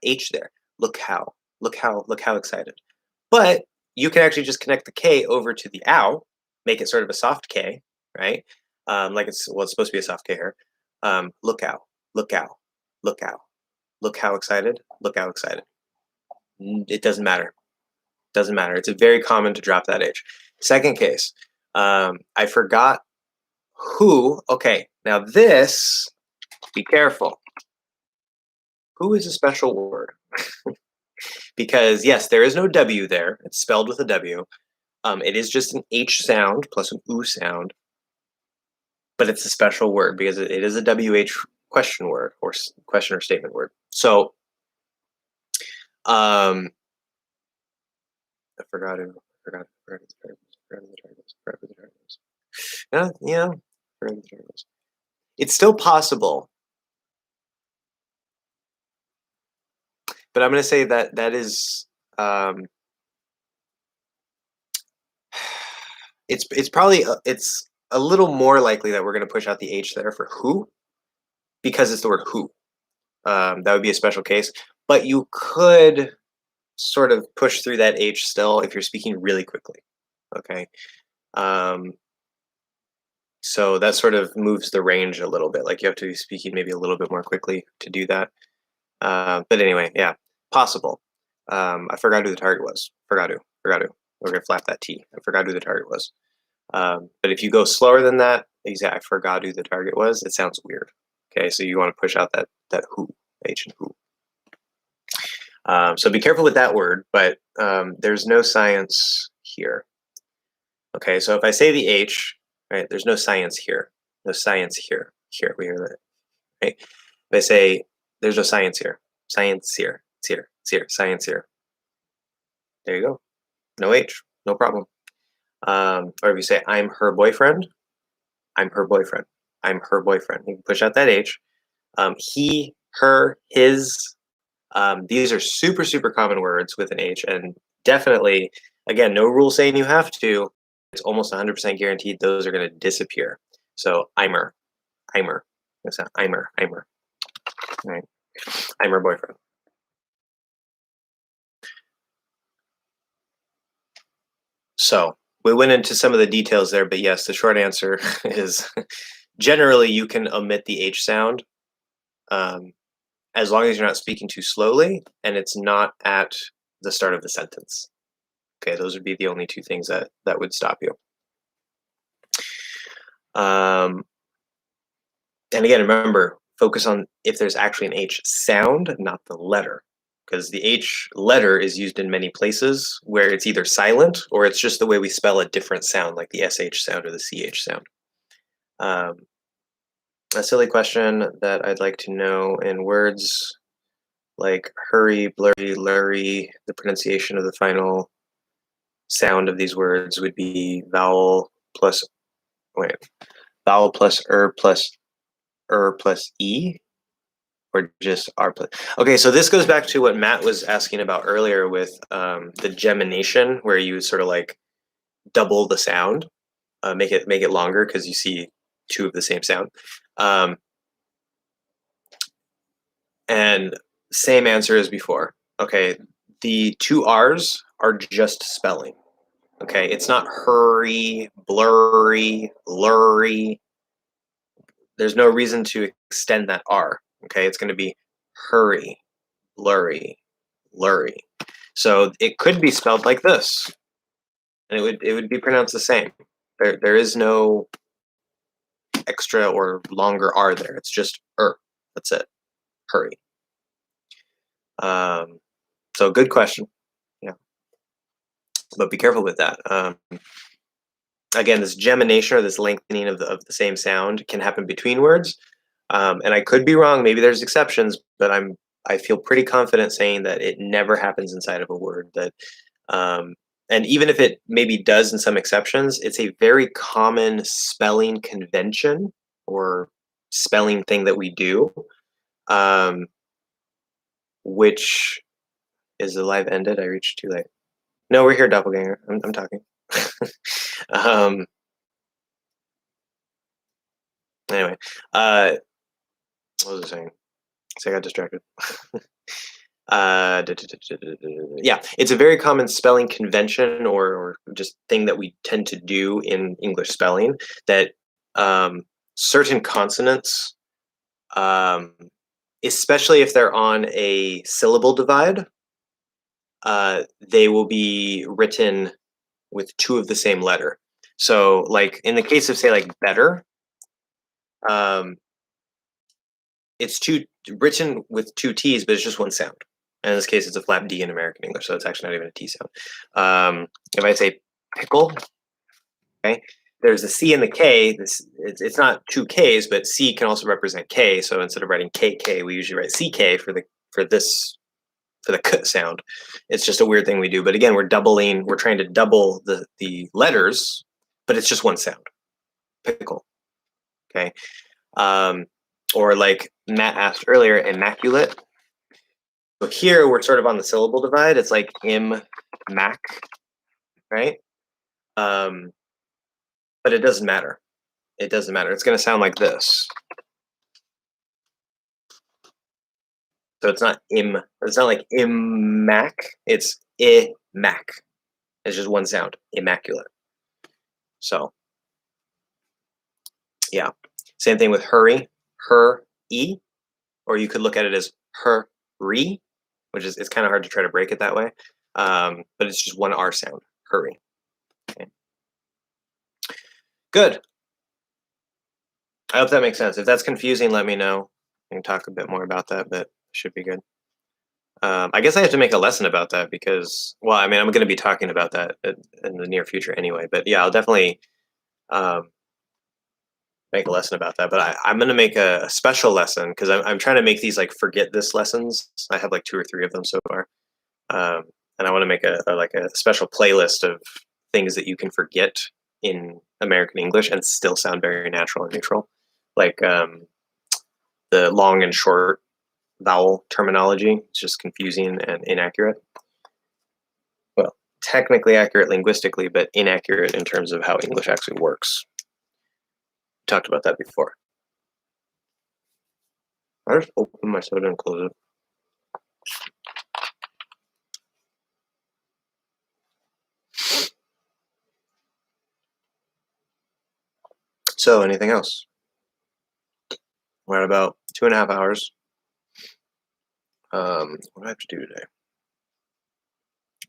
Speaker 1: H there. Look how excited. But you can actually just connect the K over to the ow, make it sort of a soft K, right? Like it's supposed to be a soft K here. Look out, look out, look out, look how excited, look how excited. It doesn't matter. Doesn't matter. It's very common to drop that H. Second case, I forgot who. Okay, now this, be careful. Who is a special word? Because yes, there is no W there. It's spelled with a W. It is just an H sound plus an oo sound, but it's a special word because it is a WH question word or question or statement word. So, I forgot who. Forgot who the target was. Yeah. It's still possible, but I'm going to say that is. It's probably it's a little more likely that we're going to push out the H there for who, because it's the word who. That would be a special case, but you could sort of push through that H still if you're speaking really quickly. Okay. So that sort of moves the range a little bit. Like you have to be speaking maybe a little bit more quickly to do that. But anyway, yeah, possible. I forgot who the target was. Forgot who. We're gonna flap that T. I forgot who the target was. But if you go slower than that, I forgot who the target was. It sounds weird. Okay, so you want to push out that who, H and who. So be careful with that word, but there's no science here. Okay, so if I say the H, right, there's no science here. No science here. Here, we hear that. Right? If I say there's no science here. Science here. It's here. It's here. Science here. There you go. No H. No problem. Or if you say I'm her boyfriend, I'm her boyfriend. I'm her boyfriend. You can push out that H. He, her, his. These are super, super common words with an H, and definitely, again, no rule saying you have to. It's almost 100% guaranteed those are going to disappear. So, I'm her. That's not I'm her. Right. I'm her boyfriend. So, we went into some of the details there, but yes, the short answer is generally you can omit the H sound. As long as you're not speaking too slowly and it's not at the start of the sentence. Okay, those would be the only two things that would stop you. And again, remember, focus on if there's actually an H sound, not the letter, because the H letter is used in many places where it's either silent or it's just the way we spell a different sound, like the SH sound or the CH sound. A silly question that I'd like to know in words like hurry, blurry, lurry, the pronunciation of the final sound of these words would be vowel plus plus E, or just R plus. Okay, so this goes back to what Matt was asking about earlier with the gemination, where you sort of like double the sound, make it longer because you see two of the same sound. And same answer as before. Okay, the two R's are just spelling. Okay, it's not hurry, blurry, lurry. there's no reason to extend that R. Okay, it's going to be hurry, blurry, lurry. So it could be spelled like this, and it would be pronounced the same. There is no extra or longer R there. It's just That's it. Hurry. So good question. Yeah, but be careful with that. Again, this gemination or this lengthening of the same sound can happen between words. And I could be wrong. Maybe there's exceptions, but I feel pretty confident saying that it never happens inside of a word. That and even if it maybe does in some exceptions, it's a very common spelling convention or spelling thing that we do. Which is the live ended? I reached too late. No, we're here, doppelganger. I'm talking. Anyway, what was I saying? So I got distracted. Yeah, it's a very common spelling convention or just thing that we tend to do in English spelling that certain consonants, especially if they're on a syllable divide, they will be written with two of the same letter. So, like in the case of, say, like better, it's written with two T's, but it's just one sound. And in this case, it's a flat D in American English, so it's actually not even a T sound. If I say pickle, okay, there's a C and the K. It's not two Ks, but C can also represent K. So instead of writing KK, we usually write CK for the k sound. It's just a weird thing we do. But again, we're trying to double the letters, but it's just one sound. Pickle. Okay. Or like Matt asked earlier, immaculate. So here we're sort of on the syllable divide. It's like mac, right? But it doesn't matter. It doesn't matter. It's going to sound like this. So it's not It's not like immac. It's mac. It's just one sound. Immaculate. So yeah. Same thing with hurry. Her-e. Or you could look at it as hurry, which is it's kind of hard to try to break it that way. But it's just one R sound. Hurry. Okay. Good. I hope that makes sense. If that's confusing, let me know. I can talk a bit more about that, but it should be good. I guess I have to make a lesson about that because, well, I mean, I'm going to be talking about that in the near future anyway. But yeah, I'll definitely make a lesson about that. But I'm going to make a special lesson because I'm trying to make these like forget this lessons. I have like 2 or 3 of them so far, and I want to make a special playlist of things that you can forget in American English and still sound very natural and neutral, like the long and short vowel terminology. It's just confusing and inaccurate. Well, technically accurate linguistically, but inaccurate in terms of how English actually works. We talked about that before. I'll just open my soda and close it. So, anything else? We're at about 2.5 hours. What do I have to do today?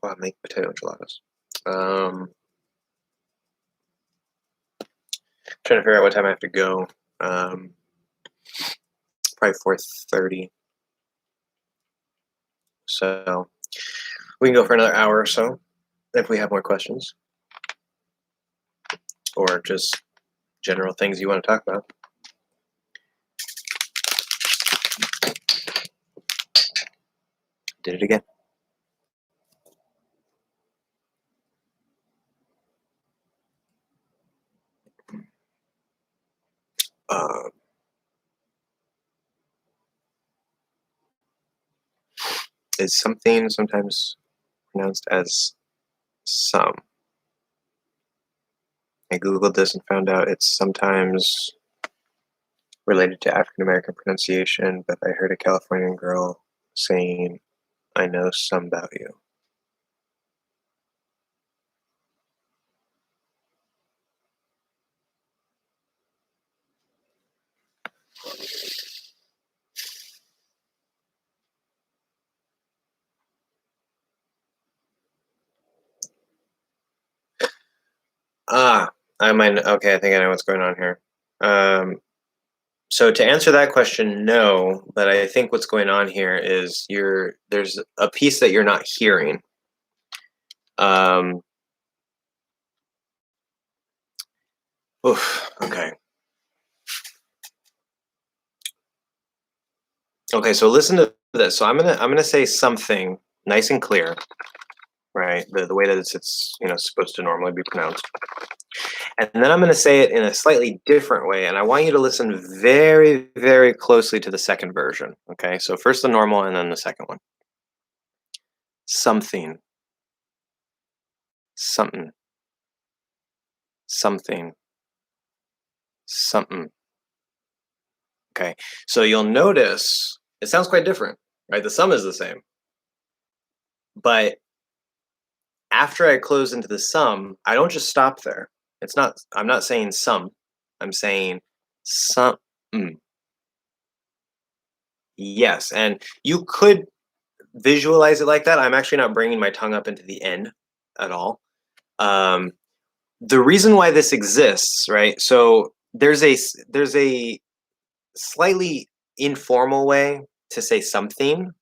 Speaker 1: Well, make potato enchiladas. Trying to figure out what time I have to go. Probably 4:30. So we can go for another hour or so if we have more questions or just general things you want to talk about. Did it again. Is something sometimes pronounced as some? I googled this and found out it's sometimes related to African American pronunciation, but I heard a Californian girl saying, "I know some about you." Okay, I think I know what's going on here. So to answer that question, no, but I think what's going on here is there's a piece that you're not hearing. Okay. Okay, so listen to this. So I'm gonna say something nice and clear, right? The way that it's supposed to normally be pronounced. And then I'm gonna say it in a slightly different way, and I want you to listen very, very closely to the second version. Okay, so first the normal and then the second one. Something. Something. Something. Something. Okay, so you'll notice it sounds quite different, right? The sum is the same, but after I close into the sum, I don't just stop there. I'm not saying some, I'm saying some. Yes, and you could visualize it like that. I'm actually not bringing my tongue up into the N at all. The reason why this exists, right? So there's a slightly informal way to say something,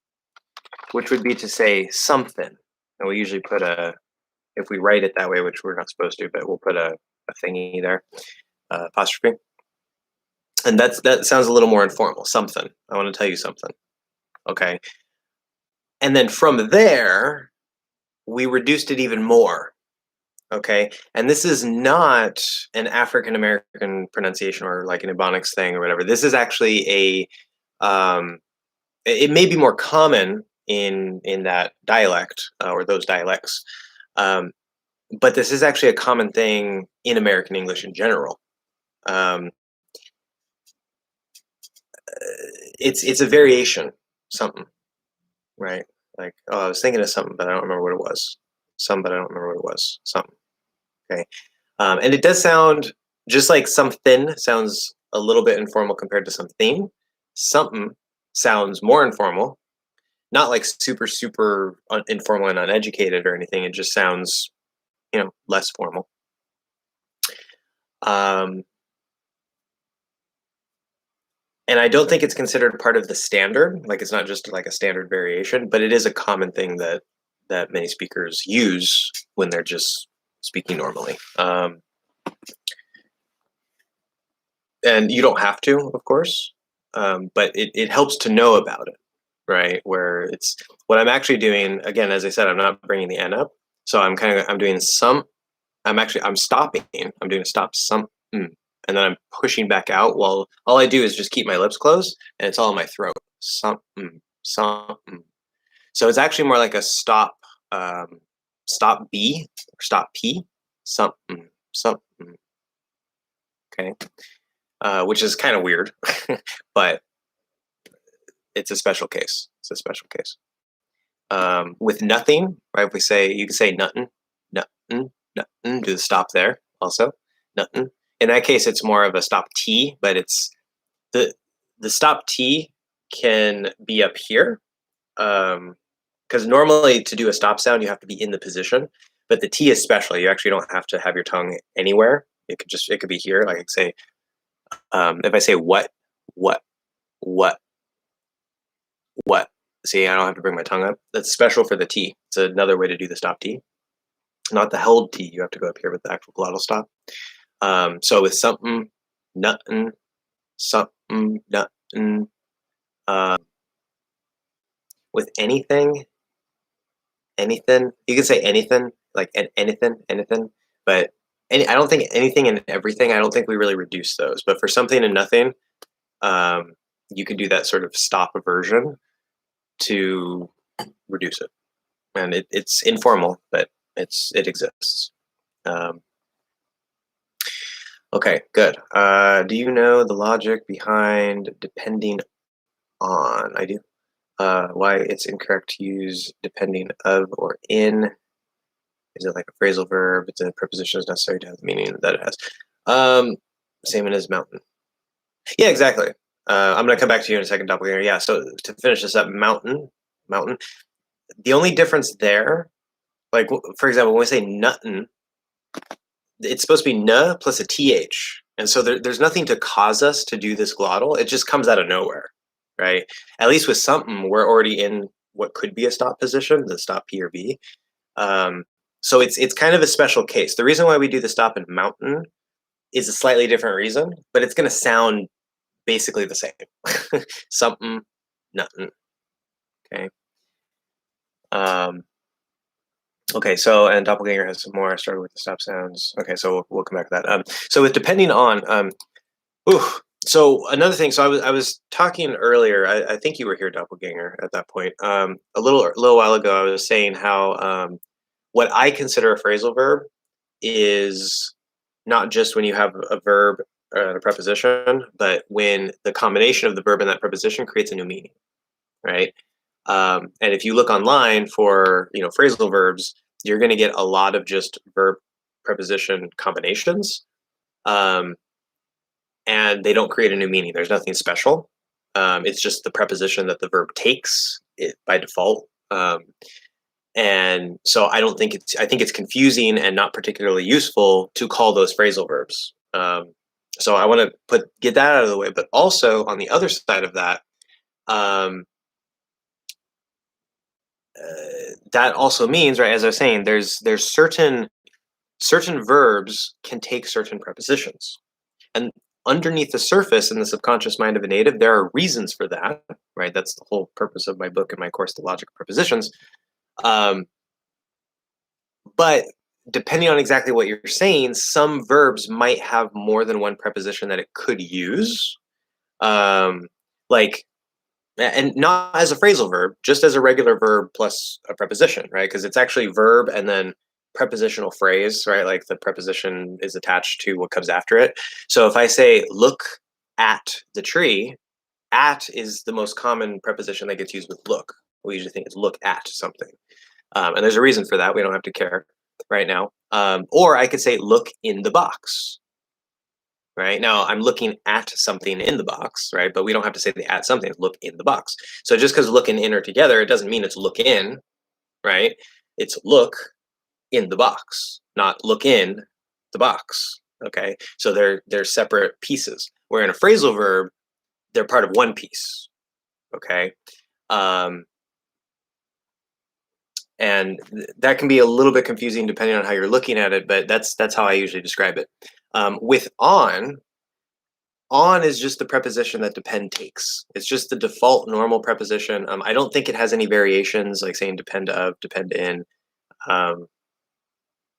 Speaker 1: which would be to say something. And we usually put if we write it that way, which we're not supposed to, but we'll put a thingy there, apostrophe. And that sounds a little more informal. Something. I want to tell you something. Okay. And then from there, we reduced it even more. Okay. And this is not an African American pronunciation or like an Ebonics thing or whatever. This is actually it may be more common in that dialect or those dialects. But this is actually a common thing in American English in general. It's a variation, something, right? Like, oh, I was thinking of something, but I don't remember what it was. Some, but I don't remember what it was. Something. Okay. And it does sound just like something sounds a little bit informal compared to something. Something sounds more informal, not like super, super informal and uneducated or anything. It just sounds, less formal. And I don't think it's considered part of the standard. Like it's not just like a standard variation, but it is a common thing that many speakers use when they're just speaking normally. And you don't have to, of course, but it helps to know about it, right? Where it's what I'm actually doing. Again, as I said, I'm not bringing the N up, so I'm doing some. I'm stopping. I'm doing a stop some. And then I'm pushing back out. Well, all I do is just keep my lips closed, and it's all in my throat. Something, something. So it's actually more like a stop, stop B or stop P, something, something. Okay, which is kind of weird, but it's a special case. It's a special case. With nothing, right? You can say nothing, nothing, nothing. Do the stop there also, nothing. In that case, it's more of a stop T, but it's the stop T can be up here. Because normally to do a stop sound, you have to be in the position, but the T is special. You actually don't have to have your tongue anywhere. It could be here. Like I say, if I say what, what, see, I don't have to bring my tongue up. That's special for the T. It's another way to do the stop T. Not the held T. You have to go up here with the actual glottal stop. So with something, nothing, something, nothing. With anything, you can say anything, like anything, but I don't think anything and everything, I don't think we really reduce those. But for something and nothing, you can do that sort of stop aversion to reduce it. And it's informal, but it exists. Okay, good. Do you know the logic behind depending on? I do. Why it's incorrect to use depending of or in? Is it like a phrasal verb? It's a preposition is necessary to have the meaning that it has. Same as mountain. Yeah, exactly. I'm going to come back to you in a second, doppelganger. Yeah, so to finish this up, mountain. The only difference there, like, for example, when we say nuttin, it's supposed to be n plus a th. And so there's nothing to cause us to do this glottal. It just comes out of nowhere, right? At least with something, we're already in what could be a stop position, the stop P or V. So it's kind of a special case. The reason why we do the stop in mountain is a slightly different reason, but it's going to sound basically the same. Something, nothing. Okay. Okay, so, and doppelganger has some more. I started with the stop sounds. Okay, so we'll come back to that. So with depending on, so another thing, so I was talking earlier, I think you were here, doppelganger, at that point. A little while ago, I was saying how what I consider a phrasal verb is not just when you have a verb and a preposition, but when the combination of the verb and that preposition creates a new meaning, right? And if you look online for phrasal verbs, you're going to get a lot of just verb preposition combinations, and they don't create a new meaning. There's nothing special. It's just the preposition that the verb takes it by default. And so I think it's confusing and not particularly useful to call those phrasal verbs. So I want to get that out of the way, but also on the other side of that, that also means, right, as I was saying, there's certain verbs can take certain prepositions, and underneath the surface in the subconscious mind of a native, there are reasons for that, right? That's the whole purpose of my book and my course, The Logic of Prepositions. But depending on exactly what you're saying, some verbs might have more than one preposition that it could use, like, and not as a phrasal verb, just as a regular verb plus a preposition, right? Because it's actually verb and then prepositional phrase, right? Like the preposition is attached to what comes after it. So if I say, look at the tree, at is the most common preposition that gets used with look. We usually think it's look at something. And there's a reason for that. We don't have to care right now. Or I could say, look in the box. Right now, I'm looking at something in the box, right? But we don't have to say the at something. Look in the box. So just because look and in are together, it doesn't mean it's look in, right? It's look in the box, not look in the box. Okay, so they're separate pieces. Where in a phrasal verb, they're part of one piece. Okay, and that can be a little bit confusing depending on how you're looking at it. But that's how I usually describe it. With on is just the preposition that depend takes. It's just the default normal preposition. I don't think it has any variations, like saying depend of, depend in.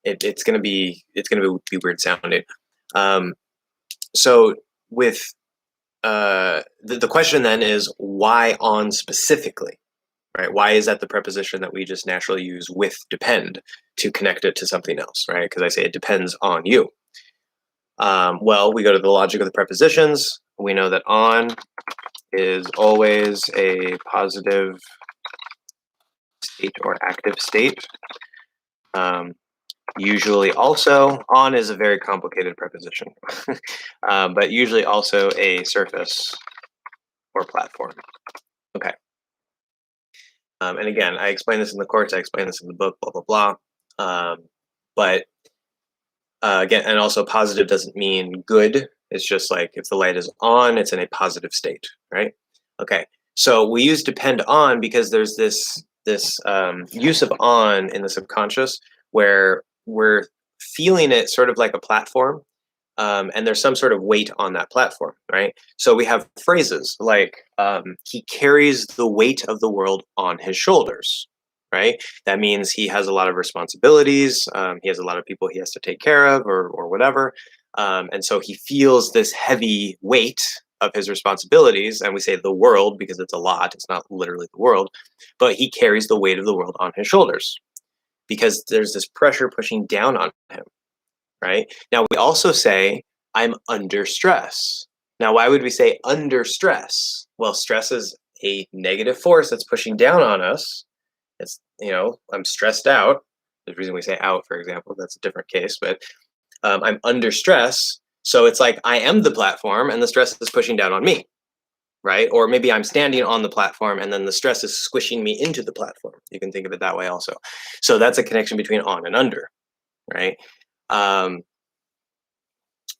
Speaker 1: It's gonna be weird sounding. So with the question then is, why on specifically, right? Why is that the preposition that we just naturally use with depend to connect it to something else, right? Because I say it depends on you. Well, we go to the logic of the prepositions. We know that on is always a positive state or active state. Usually also, on is a very complicated preposition, but usually also a surface or platform. Okay. And again, I explain this in the course, I explain this in the book, blah, blah, blah. But again, and also positive doesn't mean good. It's just like if the light is on, it's in a positive state, right? Okay, so we use depend on because there's this use of on in the subconscious where we're feeling it sort of like a platform, and there's some sort of weight on that platform, right? So we have phrases like he carries the weight of the world on his shoulders, right? That means he has a lot of responsibilities. He has a lot of people he has to take care of or whatever. And so he feels this heavy weight of his responsibilities. And we say the world because it's a lot. It's not literally the world, but he carries the weight of the world on his shoulders because there's this pressure pushing down on him, right? Now, we also say, I'm under stress. Now, why would we say under stress? Well, stress is a negative force that's pushing down on us. It's, I'm stressed out. The reason we say out, for example, that's a different case, but I'm under stress. So it's like I am the platform and the stress is pushing down on me. right? Or maybe I'm standing on the platform and then the stress is squishing me into the platform. You can think of it that way also. So that's a connection between on and under, right?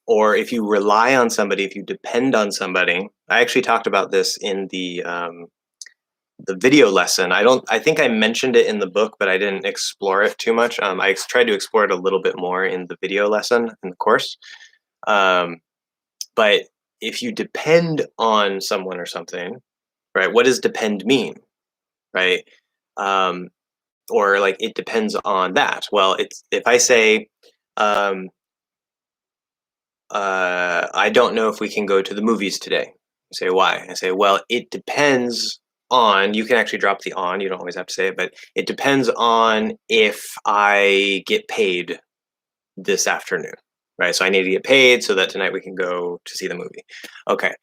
Speaker 1: Or if you rely on somebody, if you depend on somebody. I actually talked about this in the video lesson. I think I mentioned it in the book, but I didn't explore it too much. I tried to explore it a little bit more in the video lesson in the course. But if you depend on someone or something, right? What does depend mean, right? Or like it depends on that. Well, it's if I say, I don't know if we can go to the movies today. You say why? I say, well, it depends on. You can actually drop the on. You don't always have to say it, but it depends on if I get paid this afternoon, right? So I need to get paid so that tonight we can go to see the movie. Okay.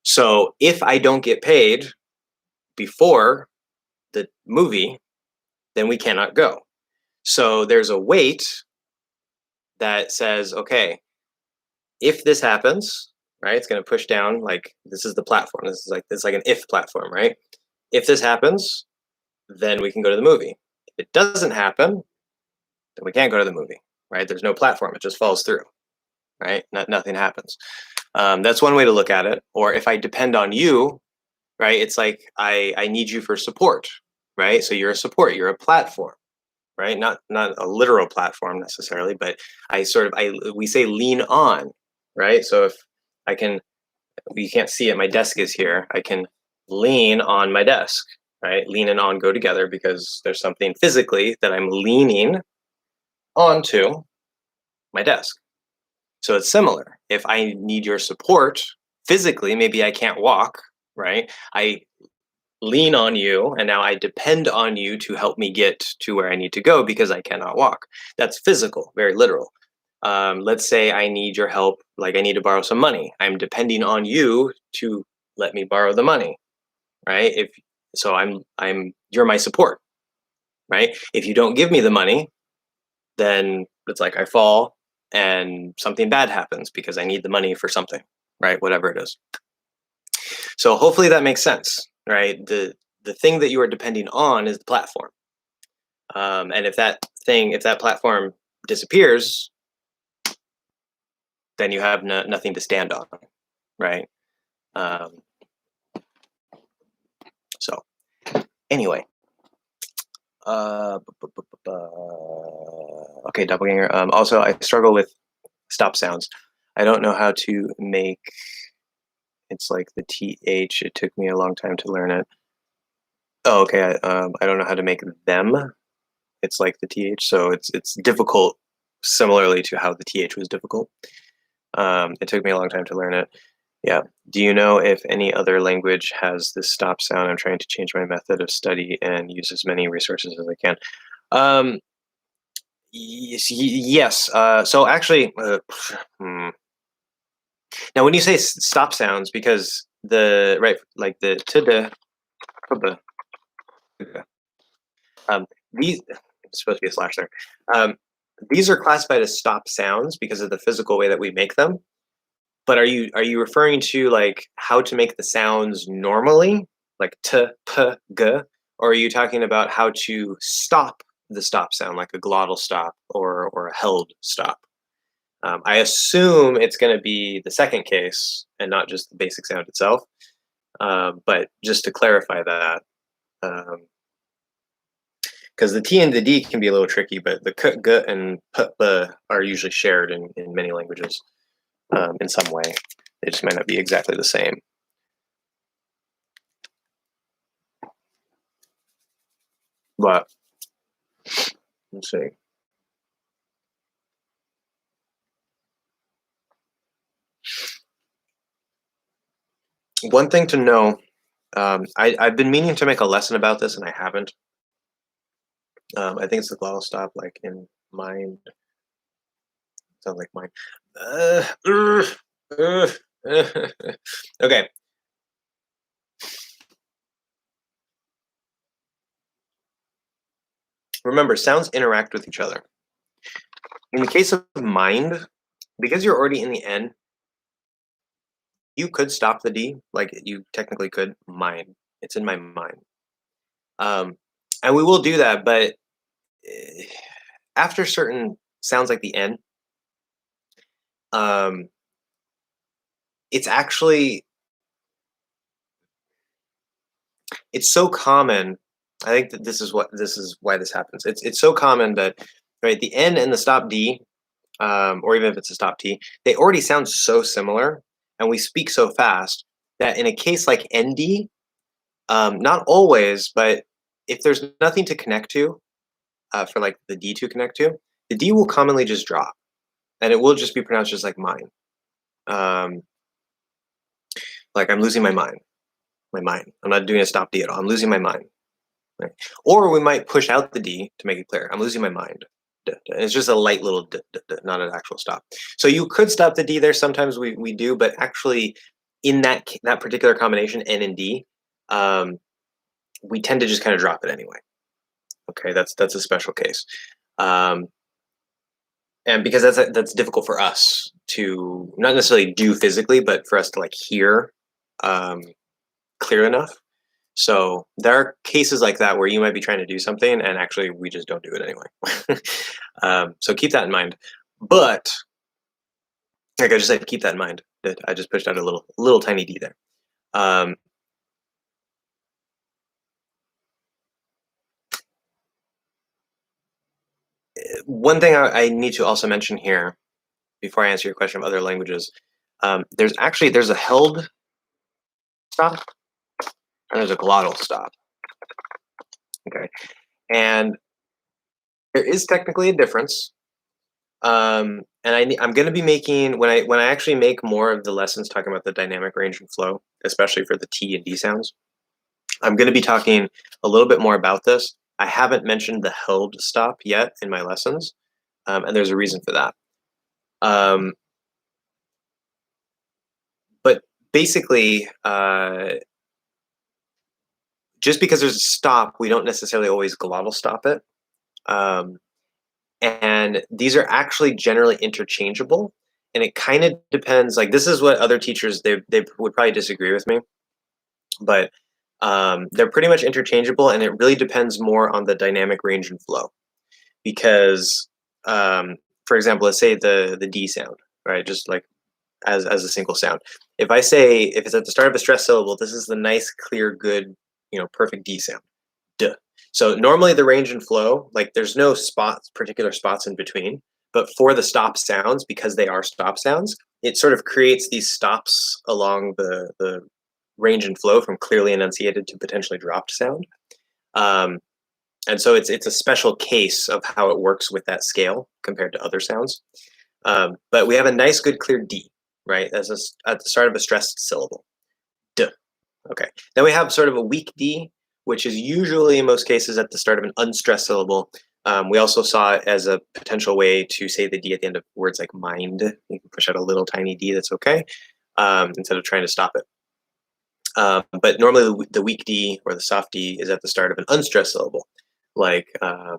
Speaker 1: So if I don't get paid before the movie, then we cannot go. So there's a weight that says, okay, if this happens, right, it's going to push down, like this is the platform. This is like an if platform, right? If this happens, then we can go to the movie. If it doesn't happen, then we can't go to the movie, right? There's no platform. It just falls through, right? Nothing happens. That's one way to look at it. Or if I depend on you, right, it's like I need you for support, right? So you're a support. You're a platform, right? Not a literal platform necessarily, but we say lean on, right? So if I can, you can't see it, my desk is here. I can lean on my desk, right? Lean and on go together because there's something physically that I'm leaning onto my desk. So it's similar. If I need your support physically, maybe I can't walk, right? I lean on you and now I depend on you to help me get to where I need to go because I cannot walk. That's physical, very literal. Let's say I need your help, like I need to borrow some money. I'm depending on you to let me borrow the money, right? If so, you're my support, right? If you don't give me the money, then it's like I fall and something bad happens because I need the money for something, right? Whatever it is. So hopefully that makes sense, right? The thing that you are depending on is the platform, and if that platform disappears, then you have nothing to stand on, right? Um, so anyway, okay, doppelganger. Also, I struggle with stop sounds. I don't know how to make. It's like the th. It took me a long time to learn it. Oh, okay. I don't know how to make them. It's like the th, so it's difficult. Similarly to how the th was difficult. It took me a long time to learn it. Yeah. Do you know if any other language has this stop sound? I'm trying to change my method of study and use as many resources as I can. Yes. So actually, now when you say stop sounds, because the right, like the to the these it's supposed to be a slash there. These are classified as stop sounds because of the physical way that we make them. But are you referring to like how to make the sounds normally, like t, p, g, or are you talking about how to stop the stop sound, like a glottal stop or a held stop? I assume it's going to be the second case and not just the basic sound itself. But just to clarify that, because the T and the D can be a little tricky, but the k, g, and p, b are usually shared in many languages in some way. They just might not be exactly the same. But let's see. One thing to know, I've been meaning to make a lesson about this and I haven't. I think it's the glottal stop, like in mind. Sounds like mine. Okay. Remember, sounds interact with each other. In the case of mind, because you're already in the N, you could stop the D, like you technically could. Mine, it's in my mind. And we will do that, but after certain sounds like the N, um, it's actually it's so common. I think that this is why this happens. It's so common that right the N and the stop D, or even if it's a stop T, they already sound so similar, and we speak so fast that in a case like ND, not always, but if there's nothing to connect to, for like the D to connect to, the D will commonly just drop, and it will just be pronounced just like mine. Um, like I'm losing my mind. My mind. I'm not doing a stop D at all. I'm losing my mind. Right? Or we might push out the D to make it clear. I'm losing my mind. It's just a light little not an actual stop. So you could stop the D there. Sometimes we do, but actually in that particular combination, N and D, we tend to just kind of drop it anyway. Okay, that's a special case. And because that's difficult for us to not necessarily do physically, but for us to like hear clear enough. So there are cases like that where you might be trying to do something and actually we just don't do it anyway. So keep that in mind. But like I just said, keep that in mind that I just pushed out a little tiny D there. One thing I need to also mention here before I answer your question of other languages, there's a held stop and there's a glottal stop. Okay, and there is technically a difference. And I'm going to be making when I actually make more of the lessons talking about the dynamic range and flow, especially for the T and D sounds. I'm going to be talking a little bit more about this. I haven't mentioned the held stop yet in my lessons, and there's a reason for that. But basically, just because there's a stop, we don't necessarily always glottal stop it. And these are actually generally interchangeable. And it kind of depends, like this is what other teachers, they would probably disagree with me, but they're pretty much interchangeable and it really depends more on the dynamic range and flow. Because, for example, let's say the D sound, right? Just like as a single sound. If it's at the start of a stressed syllable, this is the nice, clear, good, perfect D sound. Duh. So normally the range and flow, like there's no particular spots in between, but for the stop sounds, because they are stop sounds, it sort of creates these stops along the range and flow from clearly enunciated to potentially dropped sound. And so it's a special case of how it works with that scale compared to other sounds. But we have a nice, good, clear D, right? At the start of a stressed syllable. Duh. Okay. Then we have sort of a weak D, which is usually in most cases at the start of an unstressed syllable. We also saw it as a potential way to say the D at the end of words like mind. You can push out a little tiny D, that's okay, instead of trying to stop it. But normally the weak D or the soft D is at the start of an unstressed syllable, like I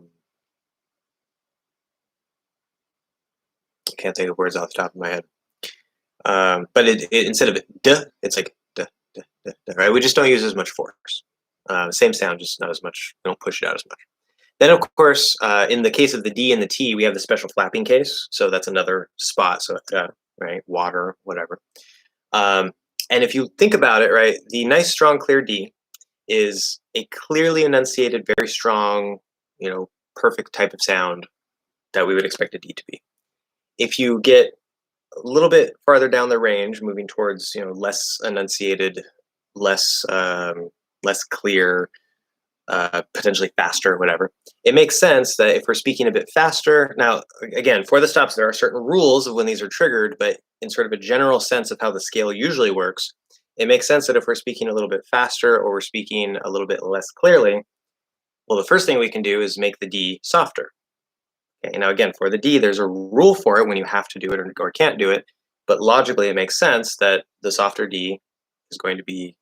Speaker 1: can't think of words off the top of my head. But instead of duh, it's like duh, duh, duh, duh, right? We just don't use as much force. Same sound, just not as much. We don't push it out as much. Then, of course, in the case of the D and the T, we have the special flapping case. So that's another spot. So, right, water, whatever. And if you think about it, right, the nice, strong, clear D is a clearly enunciated, very strong, perfect type of sound that we would expect a D to be. If you get a little bit farther down the range, moving towards less enunciated, less clear, potentially faster, whatever. It makes sense that if we're speaking a bit faster, now again for the stops there are certain rules of when these are triggered, but in sort of a general sense of how the scale usually works, it makes sense that if we're speaking a little bit faster or we're speaking a little bit less clearly, well, the first thing we can do is make the D softer. Okay, now again, for the D, there's a rule for it when you have to do it or can't do it, but logically it makes sense that the softer D is going to be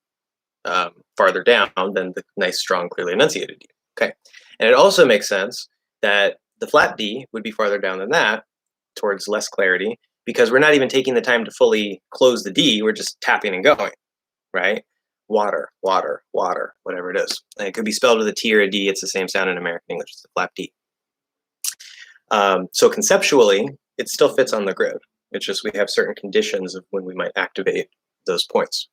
Speaker 1: farther down than the nice, strong, clearly enunciated D. Okay, and it also makes sense that the flat D would be farther down than that, towards less clarity, because we're not even taking the time to fully close the D. We're just tapping and going, right? Water, water, water, whatever it is. And it could be spelled with a T or a D. It's the same sound in American English. It's a flap D. So conceptually, it still fits on the grid. It's just we have certain conditions of when we might activate those points.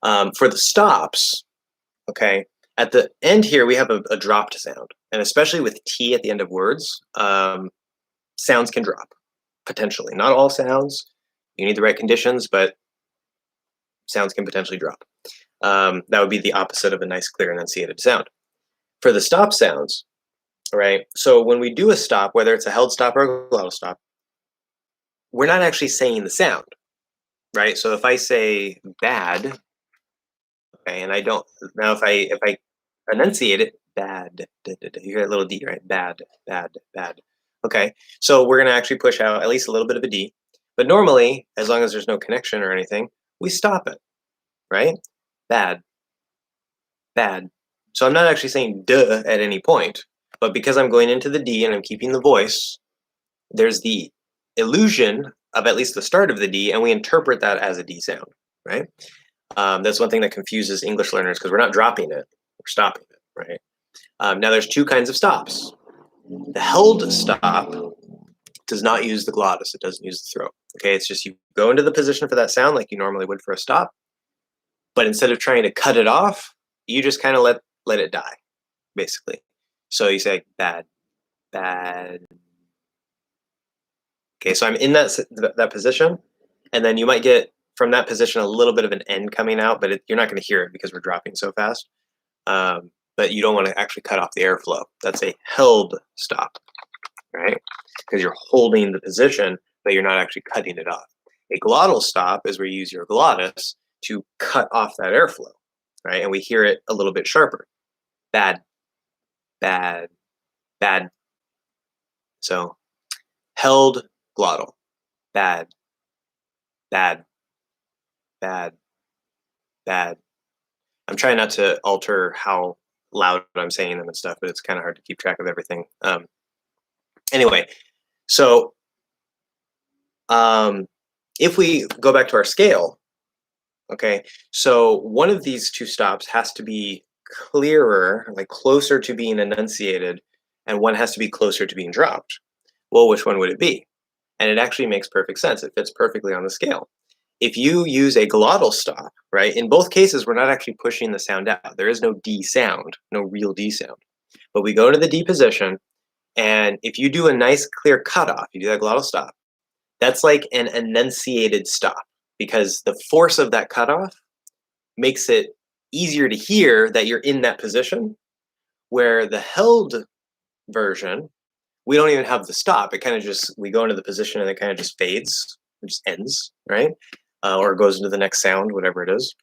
Speaker 1: For the stops, okay, at the end here, we have a dropped sound. And especially with T at the end of words, sounds can drop, potentially. Not all sounds. You need the right conditions, but sounds can potentially drop. That would be the opposite of a nice, clear, enunciated sound. For the stop sounds, right, so when we do a stop, whether it's a held stop or a glottal stop, we're not actually saying the sound, right? So if I say bad, okay, and I don't, now if I enunciate it, bad, you hear a little D, right? Bad, bad, bad. Okay, so we're gonna actually push out at least a little bit of a D, but normally, as long as there's no connection or anything, we stop it, right? Bad, bad. So I'm not actually saying duh at any point, but because I'm going into the D and I'm keeping the voice, there's the illusion of at least the start of the D, and we interpret that as a D sound, right? That's one thing that confuses English learners because we're not dropping it, we're stopping it, right? Now there's two kinds of stops. The held stop does not use the glottis, it doesn't use the throat. Okay, it's just you go into the position for that sound like you normally would for a stop, but instead of trying to cut it off, you just kind of let it die, basically. So you say bad, bad. Okay, so I'm in that position, and then you might get from that position a little bit of an end coming out, but you're not going to hear it because we're dropping so fast. But you don't want to actually cut off the airflow. That's a held stop, right? Because you're holding the position, but you're not actually cutting it off. A glottal stop is where you use your glottis to cut off that airflow, right? And we hear it a little bit sharper. Bad, bad, bad. So held glottal. Bad, bad, bad, bad. I'm trying not to alter how loud I'm saying them and stuff, but it's kind of hard to keep track of everything. Anyway, so if we go back to our scale, okay, so one of these two stops has to be clearer, like closer to being enunciated, and one has to be closer to being dropped. Well, which one would it be? And it actually makes perfect sense. It fits perfectly on the scale. If you use a glottal stop, right, in both cases, we're not actually pushing the sound out. There is no D sound, no real D sound. But we go to the D position, and if you do a nice clear cutoff, you do that glottal stop, that's like an enunciated stop because the force of that cutoff makes it easier to hear that you're in that position, where the held version, we don't even have the stop. It kind of just, we go into the position and it kind of just fades, it just ends, right? Or goes into the next sound, whatever it is.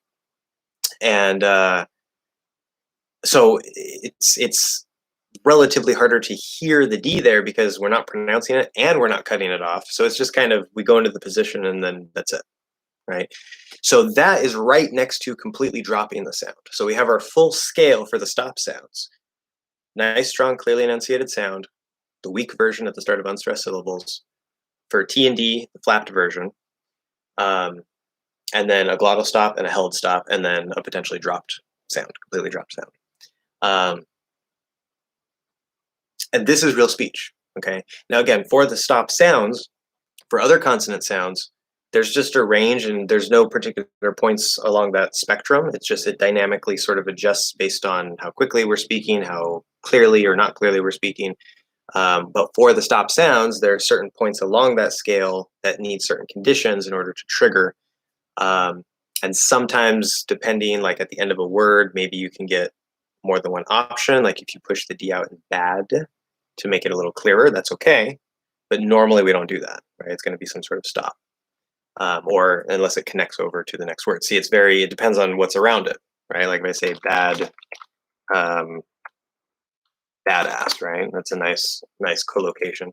Speaker 1: And so it's relatively harder to hear the D there because we're not pronouncing it and we're not cutting it off. So it's just kind of, we go into the position and then that's it, right? So that is right next to completely dropping the sound. So we have our full scale for the stop sounds. Nice, strong, clearly enunciated sound, the weak version at the start of unstressed syllables. For T and D, the flapped version. And then a glottal stop and a held stop, and then a potentially dropped sound, completely dropped sound. And this is real speech, okay? Now again, for the stop sounds, for other consonant sounds, there's just a range and there's no particular points along that spectrum. It's just it dynamically sort of adjusts based on how quickly we're speaking, how clearly or not clearly we're speaking. But for the stop sounds, there are certain points along that scale that need certain conditions in order to trigger. And sometimes, depending, like at the end of a word, maybe you can get more than one option. Like if you push the D out in bad to make it a little clearer, that's okay. But normally we don't do that, right? It's going to be some sort of stop, or unless it connects over to the next word. See, it depends on what's around it, right? Like if I say bad, badass, right? That's a nice collocation,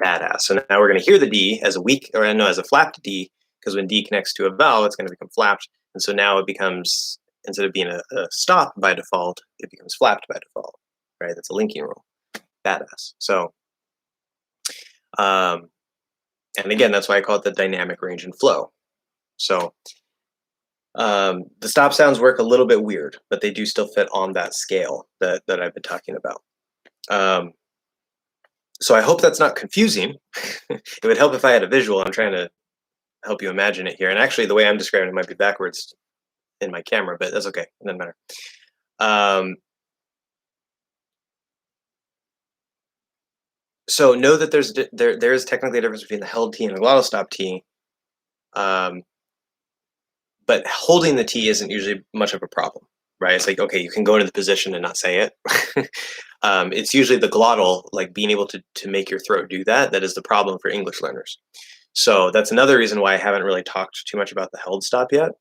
Speaker 1: badass. So now we're going to hear the D as a weak, or no, as a flapped D, because when D connects to a vowel, it's going to become flapped. And so now it becomes, instead of being a stop by default, it becomes flapped by default, right? That's a linking rule, badass. So And again, that's why I call it the dynamic range and flow. So the stop sounds work a little bit weird, but they do still fit on that scale that I've been talking about. So I hope that's not confusing. It would help if I had a visual. I'm trying to help you imagine it here. And actually, the way I'm describing it might be backwards in my camera, but that's okay. It doesn't matter. So know that there is technically a difference between the held T and a glottal stop T. But holding the T isn't usually much of a problem, right? It's like, okay, you can go into the position and not say it. It's usually the glottal, like being able to make your throat do that, that is the problem for English learners. So that's another reason why I haven't really talked too much about the held stop yet.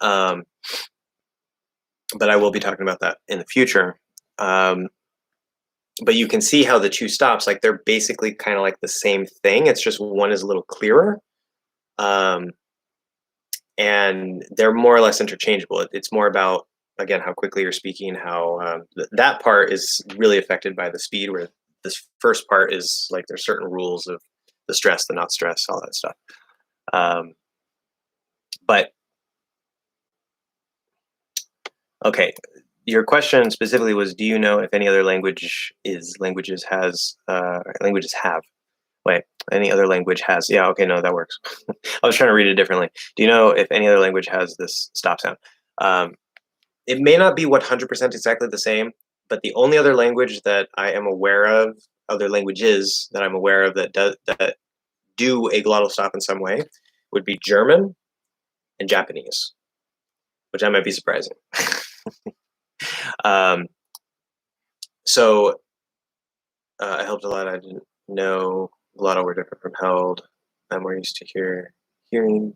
Speaker 1: But I will be talking about that in the future. But you can see how the two stops, like they're basically kind of like the same thing. It's just one is a little clearer. And they're more or less interchangeable. It's more about, again, how quickly you're speaking, how that part is really affected by the speed, where this first part is like there's certain rules of the stress, the not stress, all that stuff. But okay, your question specifically was, do you know if any other languages have? Wait, any other language has? Yeah, okay, no, that works. I was trying to read it differently. Do you know if any other language has this stop sound? It may not be 100% exactly the same, but the only other language that I am aware of, other languages that I'm aware of that do a glottal stop in some way, would be German and Japanese, which I might be surprising. So I helped a lot. I didn't know glottal were different from held. I'm more used to hearing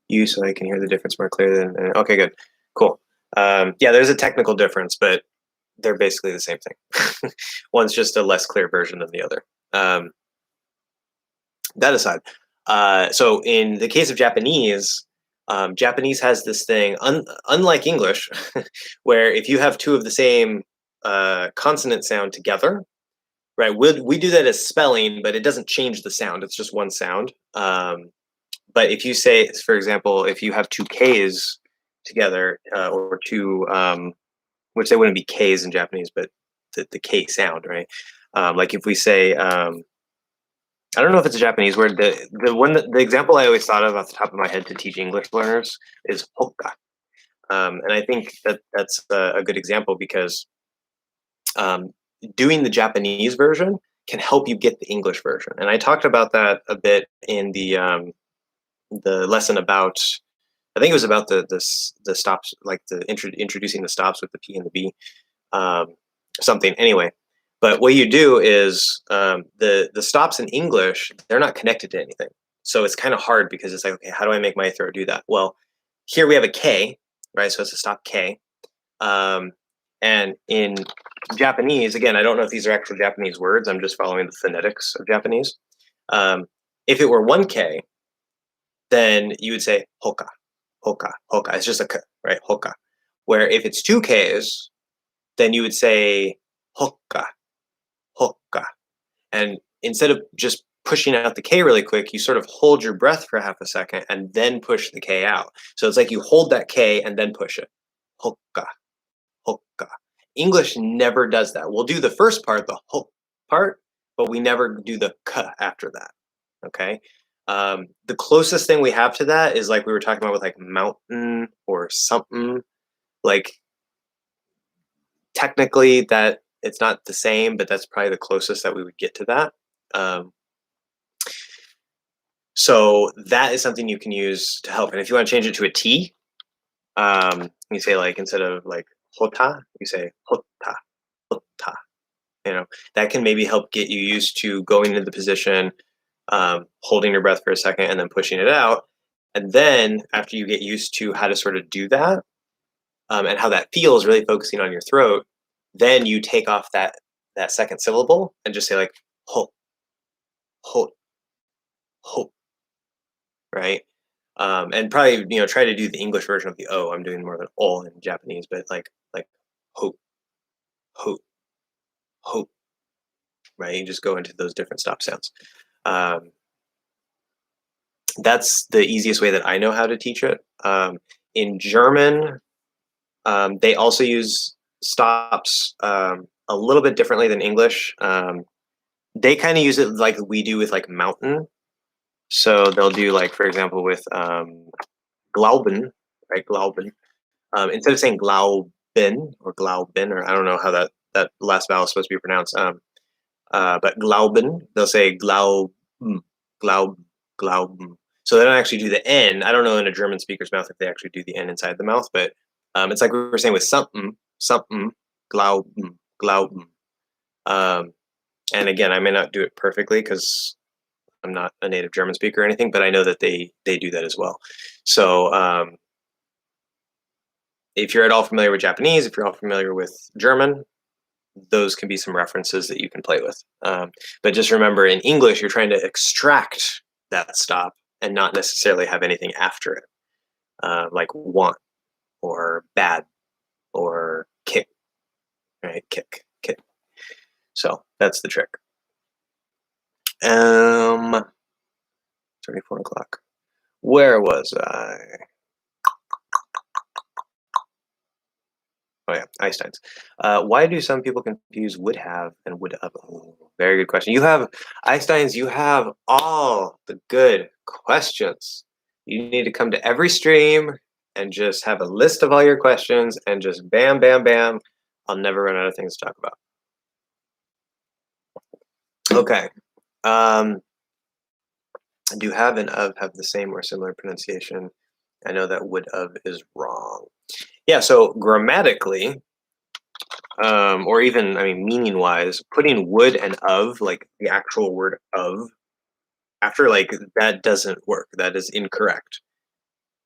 Speaker 1: you, so I can hear the difference more clearly. Okay, good, cool. Yeah, there's a technical difference, but they're basically the same thing. One's just a less clear version of the other. That aside, so in the case of Japanese, Japanese has this thing, unlike English, where if you have two of the same consonant sound together, right? We do that as spelling, but it doesn't change the sound. It's just one sound. But if you say, for example, if you have two Ks together, or two, which they wouldn't be Ks in Japanese, but the K sound, right? Like if we say, I don't know if it's a Japanese word. The example I always thought of off the top of my head to teach English learners is hokka, and I think that's a good example because doing the Japanese version can help you get the English version. And I talked about that a bit in the lesson about, I think it was about the stops, like the introducing the stops with the P and the B, something anyway. But what you do is the stops in English, they're not connected to anything. So it's kind of hard because it's like, okay, how do I make my throat do that? Well, here we have a K, right? So it's a stop K. And in Japanese, again, I don't know if these are actual Japanese words. I'm just following the phonetics of Japanese. If it were one K, then you would say hoka, hoka, hoka. It's just a K, right? Hoka. Where if it's two Ks, then you would say hoka, hoka. And instead of just pushing out the K really quick, you sort of hold your breath for half a second and then push the K out. So it's like you hold that K and then push it. Hoka, hoka. English never does that. We'll do the first part, the ho part, but we never do the k after that. Okay. The closest thing we have to that is like we were talking about with like mountain or something. Like technically that it's not the same, but that's probably the closest that we would get to that. So that is something you can use to help. And if you want to change it to a T, you say like instead of like hota, you say hota, hota. You know, that can maybe help get you used to going into the position, holding your breath for a second and then pushing it out. And then after you get used to how to sort of do that, and how that feels, really focusing on your throat, then you take off that second syllable and just say like ho, ho, ho, right? And probably try to do the English version of the O. I'm doing more than all in Japanese, but like ho, ho, ho, right? You just go into those different stop sounds. That's the easiest way that I know how to teach it. In German, they also use stops a little bit differently than English. They kind of use it like we do with like mountain. So they'll do like, for example, with glauben, right? Glauben. Instead of saying glauben or glauben, or I don't know how that last vowel is supposed to be pronounced. But glauben, they'll say glauben, glauben, glauben. So they don't actually do the N. I don't know in a German speaker's mouth if they actually do the N inside the mouth, but it's like we were saying with something, something, glauben, glauben. And again, I may not do it perfectly because I'm not a native German speaker or anything, but I know that they do that as well. So if you're at all familiar with Japanese, if you're all familiar with German, those can be some references that you can play with. But just remember, in English, you're trying to extract that stop and not necessarily have anything after it, like want or bad or kick, right? Kick, kick. So that's the trick. 34 o'clock. Where was I? Oh yeah, Einstein's. Why do some people confuse would have and would have? Oh, very good question. You have Einstein's. You have all the good questions. You need to come to every stream and just have a list of all your questions and just bam, bam, bam. I'll never run out of things to talk about. Okay. Do have and of have the same or similar pronunciation? I know that would of is wrong. Yeah, so grammatically, or even, I mean, meaning wise, putting would and of, like the actual word of, after, like, that doesn't work. That is incorrect.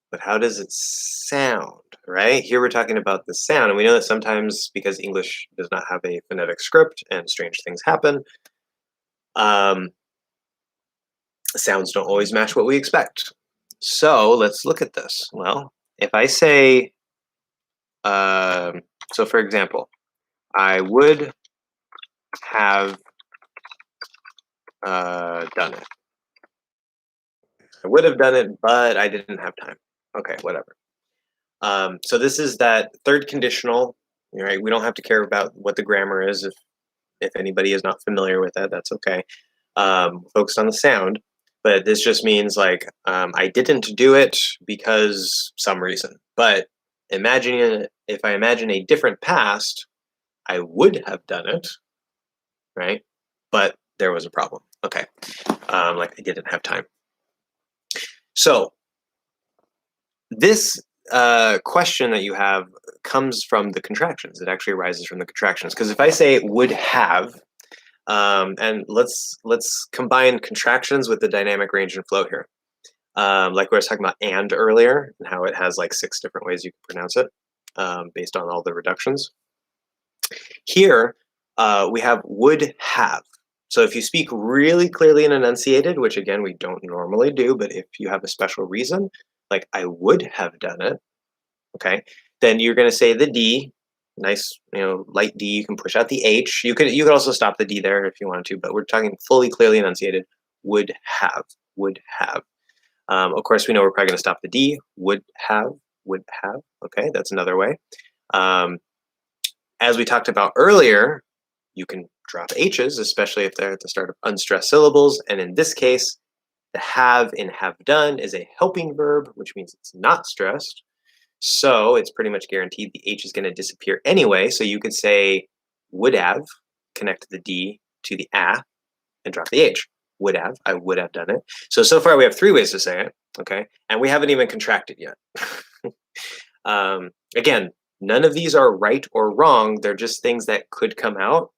Speaker 1: But how does it sound, right? Here we're talking about the sound, and we know that sometimes because English does not have a phonetic script and strange things happen, sounds don't always match what we expect. So let's look at this. Well, if I say, so for example, I would have done it. I would have done it, but I didn't have time. Okay, whatever. So this is that third conditional, right? We don't have to care about what the grammar is if anybody is not familiar with that, that's okay. Focused on the sound, but this just means like I didn't do it because some reason. But imagine if I imagine a different past, I would have done it, right? But there was a problem. Okay, like I didn't have time. So this question that you have comes from the contractions. It actually arises from the contractions. Because if I say would have, and let's combine contractions with the dynamic range and flow here. Like we were talking about and earlier, and how it has like 6 different ways you can pronounce it based on all the reductions. Here we have would have. So if you speak really clearly and enunciated, which again we don't normally do, but if you have a special reason, like I would have done it, okay, then you're going to say the D, nice, light D. You can push out the H. You could also stop the D there if you want to, but we're talking fully clearly enunciated. Would have, would have. Of course, we know we're probably going to stop the D. Would have, would have. Okay, that's another way. As we talked about earlier, you can drop H's, especially if they're at the start of unstressed syllables. And in this case, the have in have done is a helping verb, which means it's not stressed. So it's pretty much guaranteed the H is going to disappear anyway. So you could say would have, connect the D to the A, and drop the H. Would have, I would have done it. So far we have 3 ways to say it, okay? And we haven't even contracted yet. Again, none of these are right or wrong. They're just things that could come out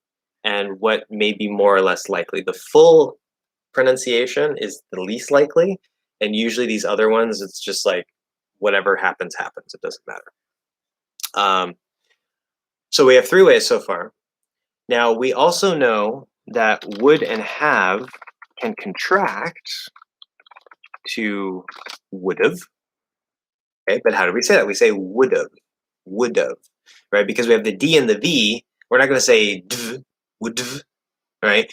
Speaker 1: and what may be more or less likely. The full pronunciation is the least likely. And usually these other ones, it's just like, whatever happens, happens. It doesn't matter. So we have 3 ways so far. Now, we also know that would and have can contract to would've. Okay, but how do we say that? We say would've, right? Because we have the D and the V. We're not going to say dv, would've, right?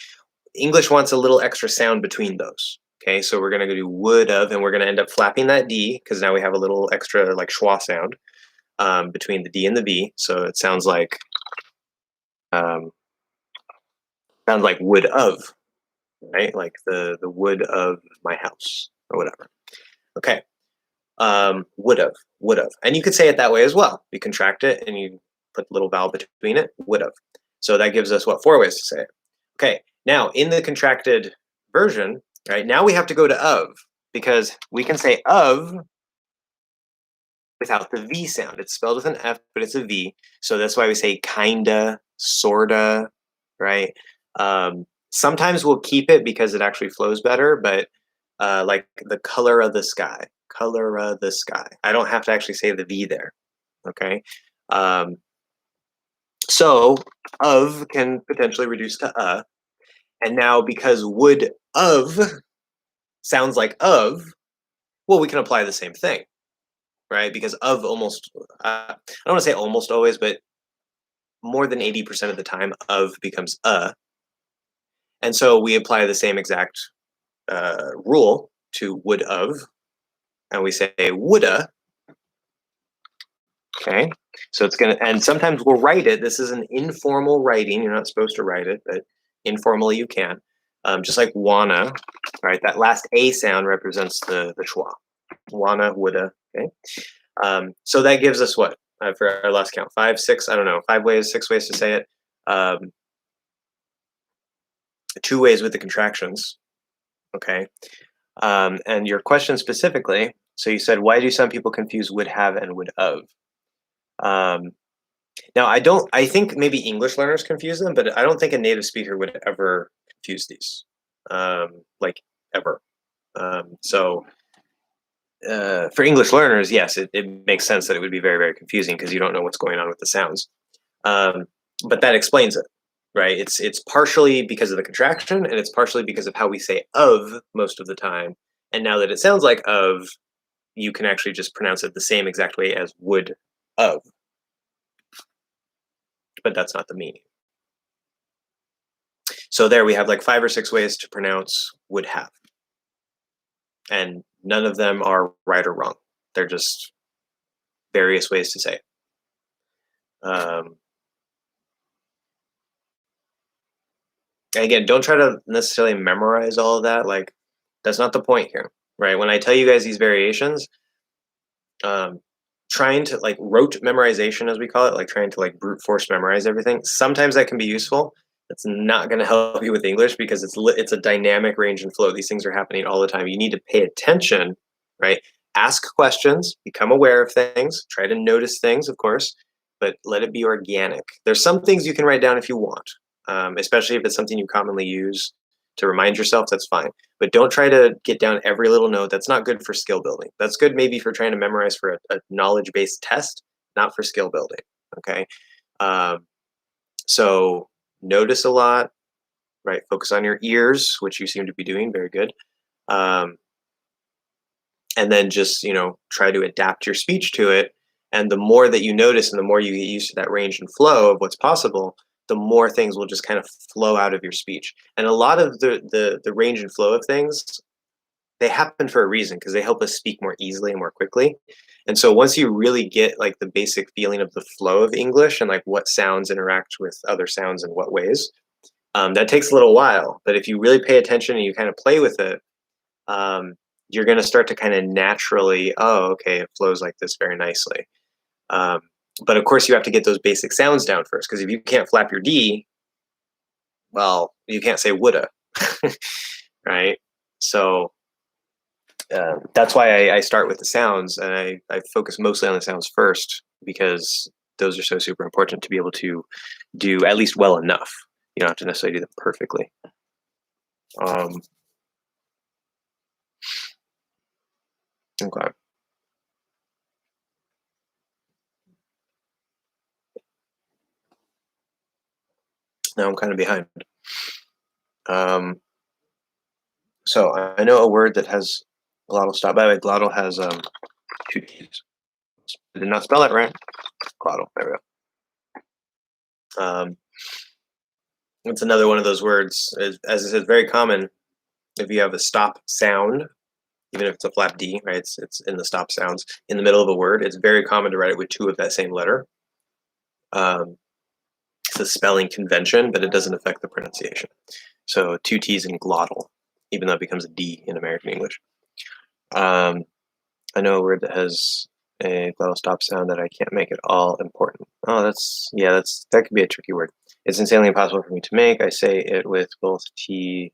Speaker 1: English wants a little extra sound between those. Okay, so we're gonna go do would have, and we're gonna end up flapping that D because now we have a little extra like schwa sound between the D and the V. So it um, sounds like would of, right? Like the wood of my house or whatever. Okay, would have, and you could say it that way as well. You contract it and you put the little vowel between it, would have. So that gives us what, 4 ways to say it. Okay, now in the contracted version, right, now we have to go to of, because we can say of without the V sound. It's spelled with an F, but it's a V. So that's why we say kinda, sorta, right? Sometimes we'll keep it because it actually flows better, but like the color of the sky, color of the sky. I don't have to actually say the V there, okay? Um, so of can potentially reduce to and now because would of sounds like of, well, we can apply the same thing, right? Because of almost, I don't want to say almost always, but more than 80% of the time, of becomes and so we apply the same exact rule to would of, and we say woulda. Okay, so it's gonna, and sometimes we'll write it. This is an informal writing. You're not supposed to write it, but informally you can. Just like wanna, right? That last A sound represents the schwa. Wanna, woulda. Okay, so that gives us what for our last count? 5, 6. I don't know. 5 ways, 6 ways to say it. 2 ways with the contractions. Okay, and your question specifically. So you said, why do some people confuse would have and would of? Now, I think maybe English learners confuse them, but I don't think a native speaker would ever confuse these, like ever. So for English learners, yes, it makes sense that it would be very, very confusing because you don't know what's going on with the sounds. But that explains it, right? It's partially because of the contraction, and it's partially because of how we say of most of the time. And now that it sounds like of, you can actually just pronounce it the same exact way as would of. But that's not the meaning. So there we have like 5 or 6 ways to pronounce would have. And none of them are right or wrong. They're just various ways to say it. Again, don't try to necessarily memorize all of that. Like, that's not the point here, right? When I tell you guys these variations, trying to like rote memorization, as we call it, like trying to like brute force memorize everything, sometimes that can be useful. That's not going to help you with English because it's a dynamic range and flow. These things are happening all the time. You need to pay attention, right? Ask questions, become aware of things, try to notice things, of course, but let it be organic. There's some things you can write down if you want, especially if it's something you commonly use to remind yourself, that's fine. But don't try to get down every little note. That's not good for skill building. That's good maybe for trying to memorize for a knowledge-based test, not for skill building, okay? So notice a lot, right? Focus on your ears, which you seem to be doing, very good. And then just, try to adapt your speech to it. And the more that you notice and the more you get used to that range and flow of what's possible, the more things will just kind of flow out of your speech. And a lot of the range and flow of things, they happen for a reason because they help us speak more easily and more quickly. And so once you really get like the basic feeling of the flow of English and like what sounds interact with other sounds in what ways, that takes a little while. But if you really pay attention and you kind of play with it, you're going to start to kind of naturally, oh, okay, it flows like this very nicely. But of course, you have to get those basic sounds down first, because if you can't flap your D, well, you can't say woulda, right? So that's why I start with the sounds, and I focus mostly on the sounds first, because those are so super important to be able to do at least well enough. You don't have to necessarily do them perfectly. Okay. Now I'm kind of behind. So I know a word that has glottal stop. By the way, glottal has 2 T's. I did not spell it right. Glottal. There we go. It's another one of those words, as I said, very common. If you have a stop sound, even if it's a flap D, right? It's in the stop sounds in the middle of a word. It's very common to write it with two of that same letter. It's a spelling convention, but it doesn't affect the pronunciation. So two T's in glottal, even though it becomes a D in American English. I know a word that has a glottal stop sound that I can't make it all important. Oh, that could be a tricky word. It's insanely impossible for me to make. I say it with both T,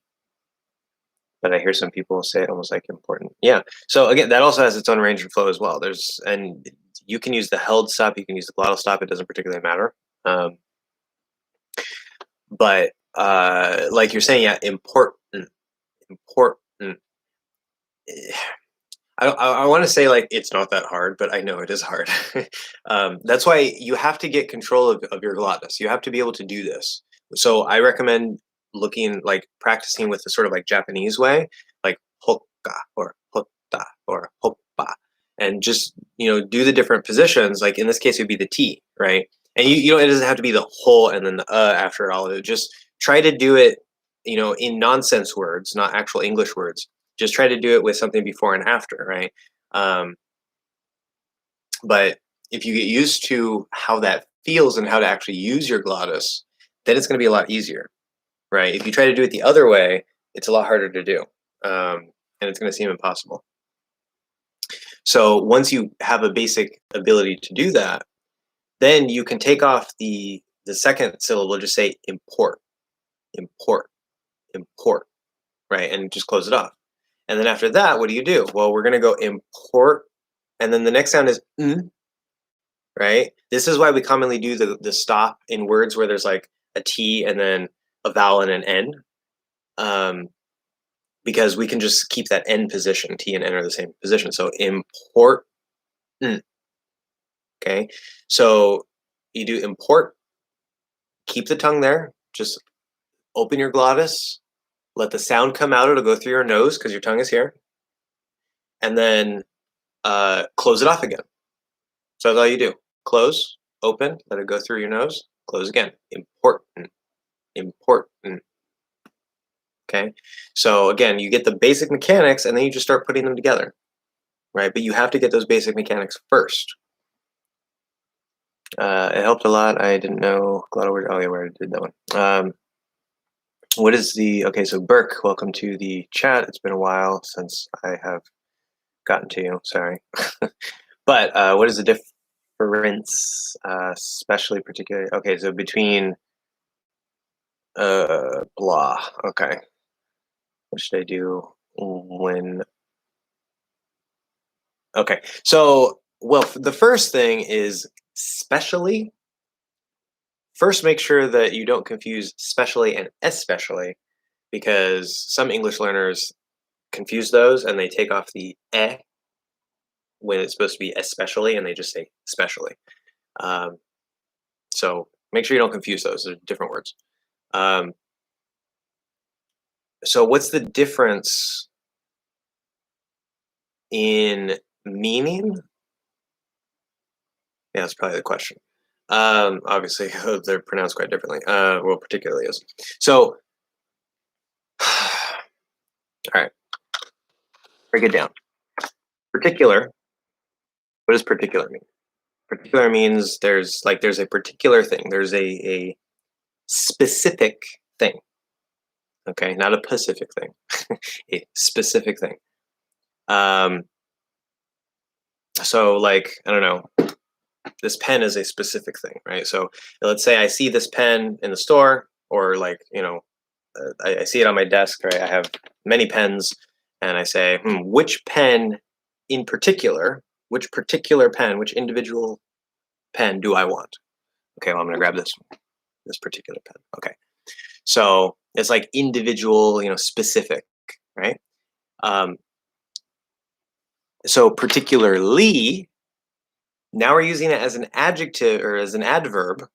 Speaker 1: but I hear some people say it almost like important. Yeah. So again, that also has its own range and flow as well. And you can use the held stop, you can use the glottal stop. It doesn't particularly matter. But like you're saying, yeah, important. I want to say like it's not that hard, but I know it is hard. That's why you have to get control of your glottis. You have to be able to do this. So I recommend practicing with the sort of like Japanese way, like hokka or hotta or hoppa, and just do the different positions. Like in this case, it would be the T, right? And it doesn't have to be the whole and then the after all of it. Just try to do it, in nonsense words, not actual English words. Just try to do it with something before and after, right? But if you get used to how that feels and how to actually use your glottis, then it's going to be a lot easier, right? If you try to do it the other way, it's a lot harder to do, and it's going to seem impossible. So once you have a basic ability to do that, then you can take off the second syllable, just say import, import, import, right? And just close it off. And then after that, what do? Well, we're going to go import, and then the next sound is right? This is why we commonly do the stop in words where there's like a T and then a vowel and an N, because we can just keep that N position. T and N are the same position. So import, okay? So you do import, keep the tongue there, just open your glottis, let the sound come out. It'll go through your nose because your tongue is here, and then close it off again. So that's all you do. Close, open, let it go through your nose, close again. Important, important. Okay, so again, you get the basic mechanics and then you just start putting them together, right? But you have to get those basic mechanics first. It helped a lot. I didn't know glottal word. Oh yeah, where I did that one. What is okay, so Burke, welcome to the chat. It's been a while since I have gotten to you, sorry. But what is the difference, especially particularly, okay, so between blah, okay. What should I do when, okay, so, well, the first thing is specially. First, make sure that you don't confuse specially and especially, because some English learners confuse those and they take off the when it's supposed to be especially, and they just say specially. So make sure you don't confuse those. They're different words. So what's the difference in meaning? Yeah, that's probably the question. Obviously, they're pronounced quite differently. Well, particularly is. So, all right, break it down. Particular. What does particular mean? Particular means there's a particular thing. There's a specific thing. Okay, not a specific thing. A specific thing. So like, I don't know, this pen is a specific thing, right? So let's say I see this pen in the store, or like, I see it on my desk, right? I have many pens, and I say, which pen in particular, which particular pen, which individual pen do I want? Okay, well, I'm gonna grab this particular pen. Okay, so it's like individual, specific, right? So particularly, now we're using it as an adjective or as an adverb,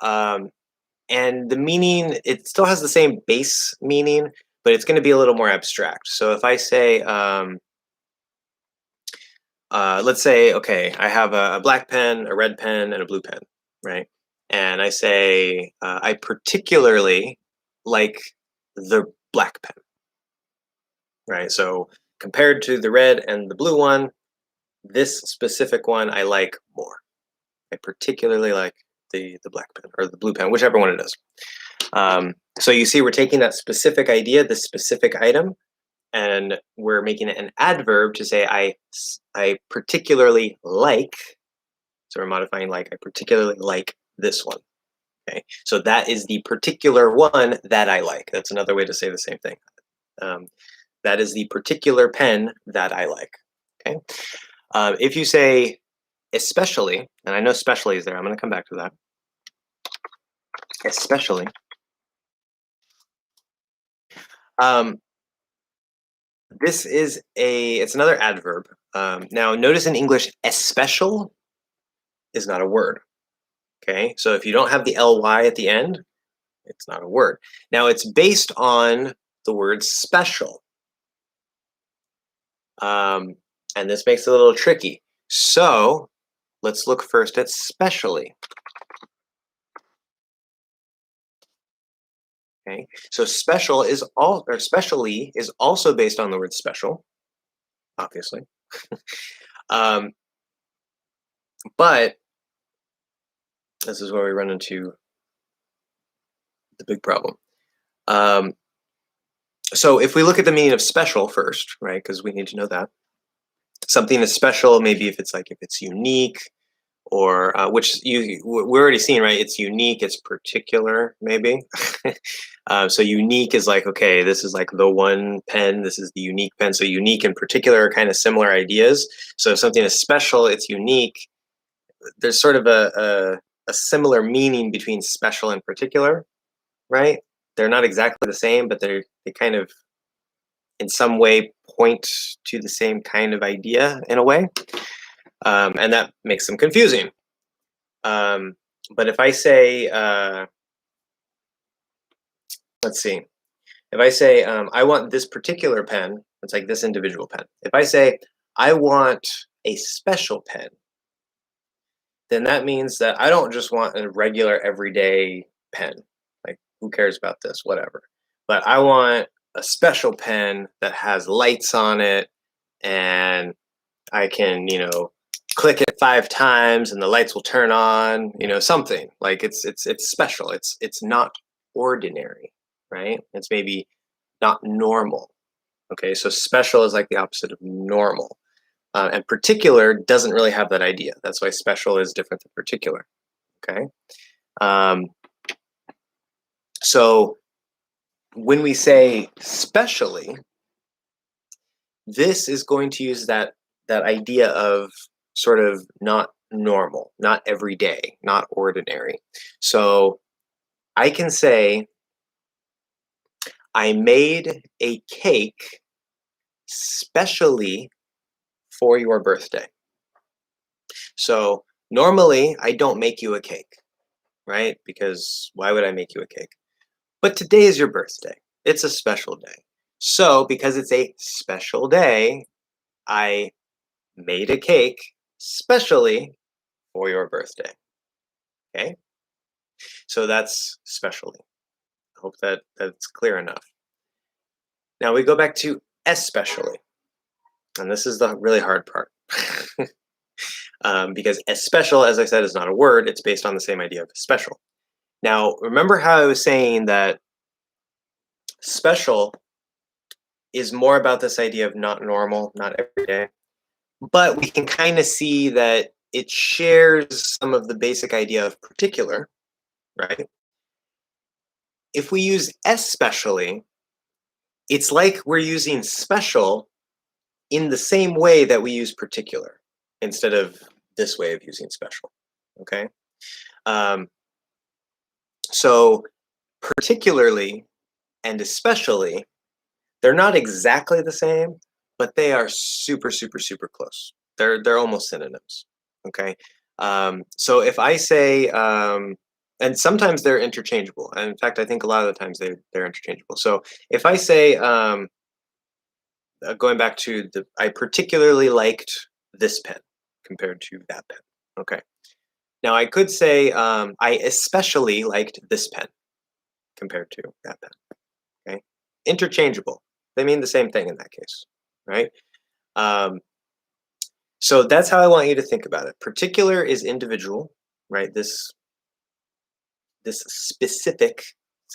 Speaker 1: and the meaning, it still has the same base meaning, but it's going to be a little more abstract. So if I say, let's say, okay, I have a black pen, a red pen, and a blue pen, right? And I say, I particularly like the black pen. right? So compared to the red and the blue one, this specific one I like more. I particularly like the black pen or the blue pen, whichever one it is. So you see, we're taking that specific idea, the specific item, and we're making it an adverb to say I particularly like. So we're modifying like. I particularly like this one. Okay, so that is the particular one that I like. That's another way to say the same thing. That is the particular pen that I like. Okay, if you say especially, and I know especially is there. I'm going to come back to that. Especially. Um, this is it's another adverb. Now notice in English, especial is not a word. Okay, so if you don't have the ly at the end, it's not a word. Now it's based on the word special. And this makes it a little tricky. So let's look first at specially. Okay, so special is specially is also based on the word special, obviously. But this is where we run into the big problem. So if we look at the meaning of special first, right, because we need to know that. Something is special, maybe if it's unique, or which we're already seeing, right? It's unique, it's particular, maybe. So unique is like, okay, this is like the one pen, this is the unique pen. So unique and particular are kind of similar ideas. So if something is special, it's unique. There's sort of a similar meaning between special and particular, right? They're not exactly the same, but they kind of in some way point to the same kind of idea in a way. And that makes them confusing. But if I say, let's see, if I say, I want this particular pen, it's like this individual pen. If I say, I want a special pen, then that means that I don't just want a regular everyday pen. Like, who cares about this? Whatever. But I want a special pen that has lights on it, and I can, click it 5 times and the lights will turn on, something. Like it's special. It's not ordinary, right? It's maybe not normal. Okay, so special is like the opposite of normal. And particular doesn't really have that idea. That's why special is different than particular. Okay. So when we say specially, this is going to use that idea of sort of not normal, not everyday, not ordinary. So I can say, I made a cake specially for your birthday. So normally I don't make you a cake, right? Because why would I make you a cake? But today is your birthday. It's a special day. So because it's a special day, I made a cake specially for your birthday. Okay? So that's specially. I hope that's clear enough. Now we go back to especially. And this is the really hard part. Because especial, as I said, is not a word. It's based on the same idea of special. Now, remember how I was saying that special is more about this idea of not normal, not everyday. But we can kind of see that it shares some of the basic idea of particular, right? If we use especially, it's like we're using special in the same way that we use particular instead of this way of using special, okay? So particularly and especially, they're not exactly the same, but they are super, super, super close. They're almost synonyms, okay? So if I say, and sometimes they're interchangeable. And in fact, I think a lot of the times they're interchangeable. So if I say, going back to I particularly liked this pen compared to that pen. Okay. Now I could say, I especially liked this pen compared to that pen. Okay. Interchangeable. They mean the same thing in that case, right? So that's how I want you to think about it. Particular is individual, right? This specific,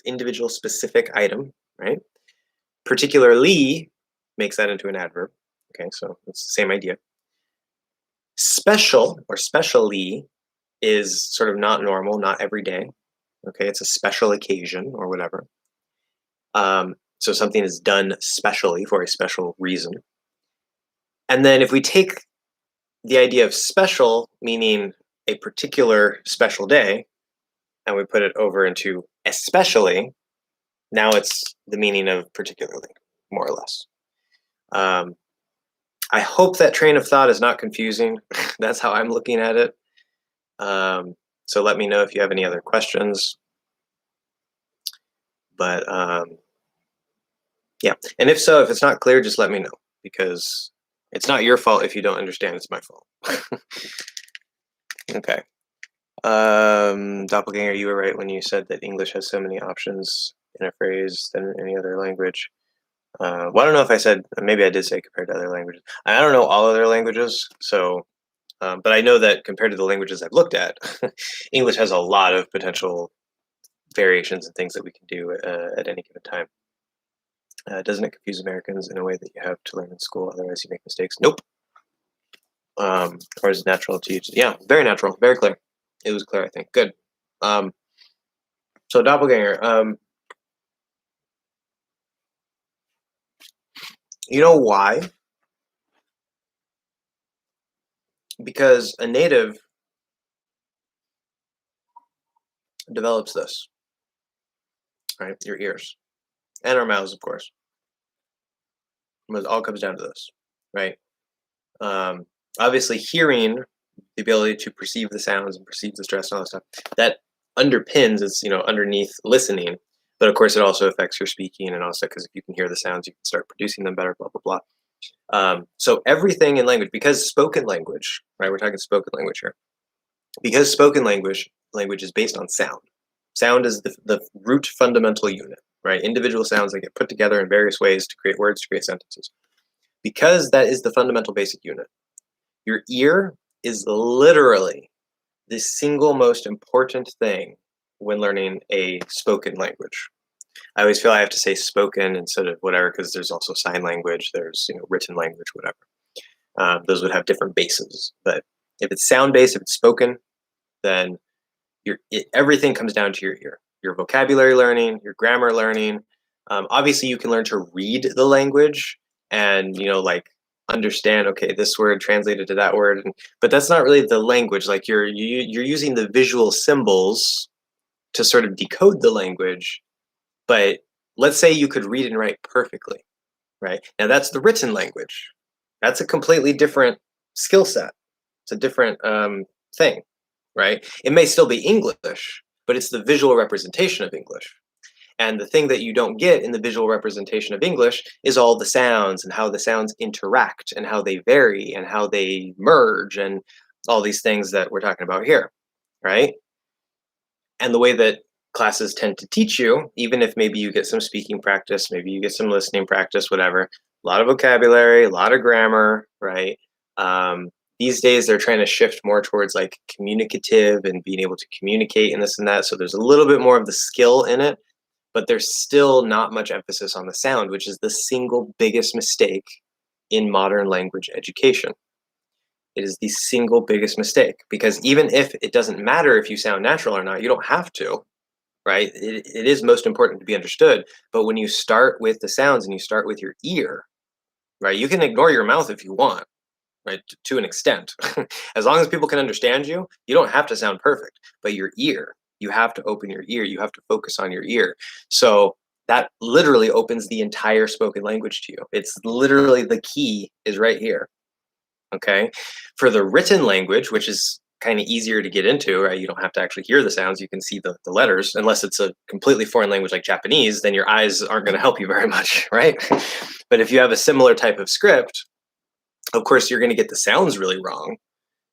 Speaker 1: individual specific item, right? Particularly makes that into an adverb. Okay, so it's the same idea. Special or specially is sort of not normal, not every day. Okay, it's a special occasion or whatever. So something is done specially for a special reason. And then if we take the idea of special, meaning a particular special day, and we put it over into especially, now it's the meaning of particularly, more or less. I hope that train of thought is not confusing. That's how I'm looking at it. So let me know if you have any other questions. But yeah, and if so, if it's not clear, just let me know, because it's not your fault if you don't understand, it's my fault. Okay. Doppelganger, you were right when you said that English has so many options in a phrase than any other language. Well, I don't know if I said, maybe I did say compared to other languages. I don't know all other languages, so, but I know that compared to the languages I've looked at, English has a lot of potential variations and things that we can do at any given time. Doesn't it confuse Americans in a way that you have to learn in school? Otherwise, you make mistakes. Nope. Or is it natural to you? Yeah, very natural, very clear. It was clear, I think. Good. So doppelganger. You know why? Because a native develops this, right? Your ears and our mouths, of course. It all comes down to this, right? Obviously, hearing, the ability to perceive the sounds and perceive the stress and all that stuff, that underpins, it's, underneath listening. But of course, it also affects your speaking, and also because if you can hear the sounds, you can start producing them better, blah, blah, blah. So everything in language, because spoken language, right? We're talking spoken language here. Because spoken language is based on sound. Sound is the root fundamental unit, right? Individual sounds that get put together in various ways to create words, to create sentences. Because that is the fundamental basic unit, your ear is literally the single most important thing when learning a spoken language. I always feel I have to say spoken instead of whatever, because there's also sign language, there's written language, whatever. Those would have different bases. But if it's sound-based, if it's spoken, then everything comes down to your ear. Your vocabulary learning, your grammar learning. Obviously, you can learn to read the language and understand, okay, this word translated to that word, but that's not really the language. Like you're using the visual symbols to sort of decode the language. But let's say you could read and write perfectly, right? Now that's the written language. That's a completely different skill set. It's a different thing, right? It may still be English, but it's the visual representation of English. And the thing that you don't get in the visual representation of English is all the sounds and how the sounds interact and how they vary and how they merge and all these things that we're talking about here, right? And the way that classes tend to teach you, even if maybe you get some speaking practice, maybe you get some listening practice, whatever, a lot of vocabulary, a lot of grammar, right? These days they're trying to shift more towards like communicative and being able to communicate and this and that. So there's a little bit more of the skill in it, but there's still not much emphasis on the sound, which is the single biggest mistake in modern language education. It is the single biggest mistake, because even if it doesn't matter if you sound natural or not, you don't have to, right? It is most important to be understood. But when you start with the sounds and you start with your ear, right, you can ignore your mouth if you want, right, to an extent. As long as people can understand you, you don't have to sound perfect. But your ear, you have to open your ear. You have to focus on your ear. So that literally opens the entire spoken language to you. It's literally the key is right here. Okay. For the written language, which is kind of easier to get into, right? You don't have to actually hear the sounds. You can see the letters, unless it's a completely foreign language like Japanese, then your eyes aren't going to help you very much, right? But if you have a similar type of script, of course, you're going to get the sounds really wrong,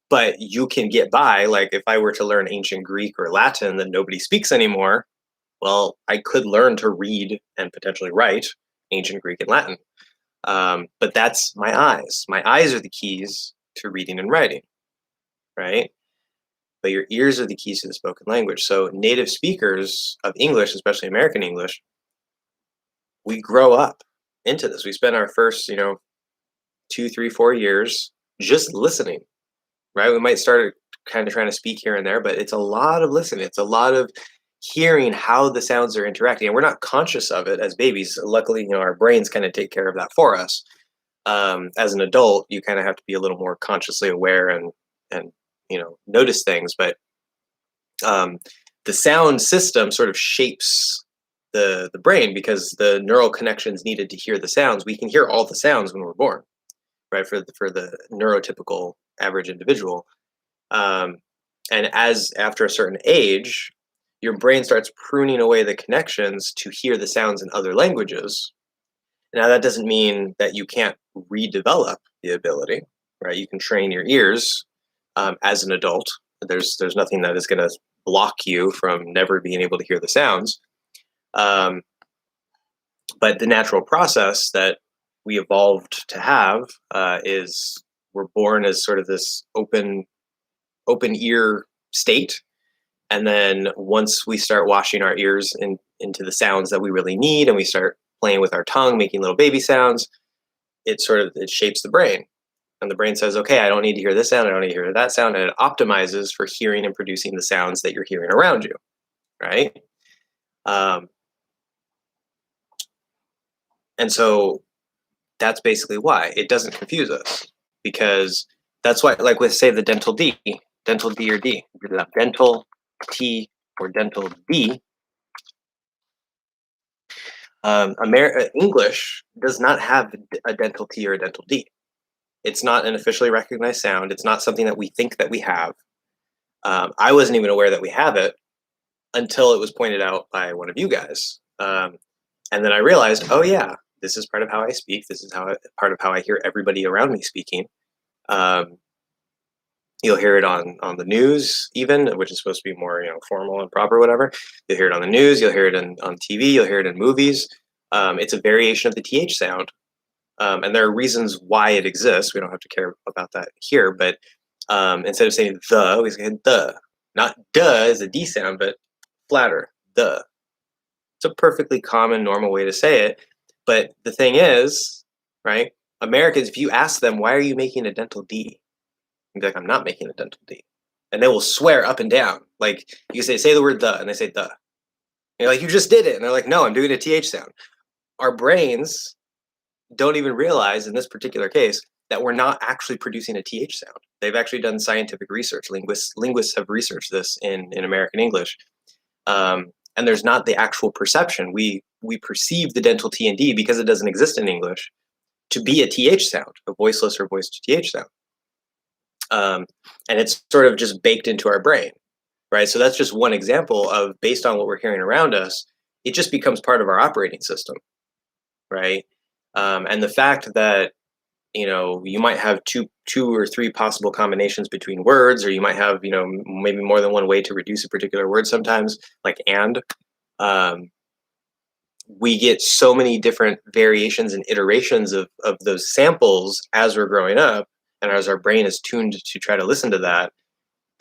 Speaker 1: but you can get by. Like if I were to learn ancient Greek or Latin that nobody speaks anymore, well, I could learn to read and potentially write ancient Greek and Latin. But that's my eyes. My eyes are the keys to reading and writing, right? But your ears are the keys to the spoken language. So native speakers of English, especially American English, we grow up into this. We spend our first, 2, 3, 4 years just listening, right? We might start kind of trying to speak here and there, but it's a lot of listening. It's a lot of hearing how the sounds are interacting. And we're not conscious of it as babies. Luckily, our brains kind of take care of that for us. As an adult, you kind of have to be a little more consciously aware and notice things. But the sound system sort of shapes the brain because the neural connections needed to hear the sounds. We can hear all the sounds when we're born, right? For the neurotypical average individual. And as after a certain age, your brain starts pruning away the connections to hear the sounds in other languages. Now, that doesn't mean that you can't redevelop the ability, right? You can train your ears as an adult. There's nothing that is going to block you from never being able to hear the sounds. But the natural process that we evolved to have is we're born as sort of this open ear state. And then once we start washing our ears into the sounds that we really need, and we start playing with our tongue, making little baby sounds, it shapes the brain. And the brain says, okay, I don't need to hear this sound, I don't need to hear that sound, and it optimizes for hearing and producing the sounds that you're hearing around you, right? And so that's basically why it doesn't confuse us, because that's why, like with, say, the dental D or D, dental T or dental D, English does not have a dental T or a dental D. It's not an officially recognized sound. It's not something that we think that we have. I wasn't even aware that we have it until it was pointed out by one of you guys. And then I realized, oh yeah, this is part of how I speak. This is part of how I hear everybody around me speaking. You'll hear it on the news, even, which is supposed to be more formal and proper, whatever. You'll hear it on the news. You'll hear it on TV. You'll hear it in movies. It's a variation of the TH sound, and there are reasons why it exists. We don't have to care about that here, but instead of saying the, we say the. Not duh is a D sound, but flatter, the. It's a perfectly common, normal way to say it. But the thing is, right, Americans, if you ask them, why are you making a dental D? You'd be like, I'm not making a dental D. And they will swear up and down. Like, you say the word the, and they say the. And you're like, you just did it. And they're like, no, I'm doing a TH sound. Our brains don't even realize, in this particular case, that we're not actually producing a TH sound. They've actually done scientific research. Linguists have researched this in American English. And there's not the actual perception. We perceive the dental T and D, because it doesn't exist in English, to be a TH sound, a voiceless or voiced TH sound. And it's sort of just baked into our brain, right? So that's just one example of, based on what we're hearing around us, it just becomes part of our operating system, right? And the fact that you might have two or three possible combinations between words, or you might have maybe more than one way to reduce a particular word sometimes, like and. We get so many different variations and iterations of those samples as we're growing up, and as our brain is tuned to try to listen to that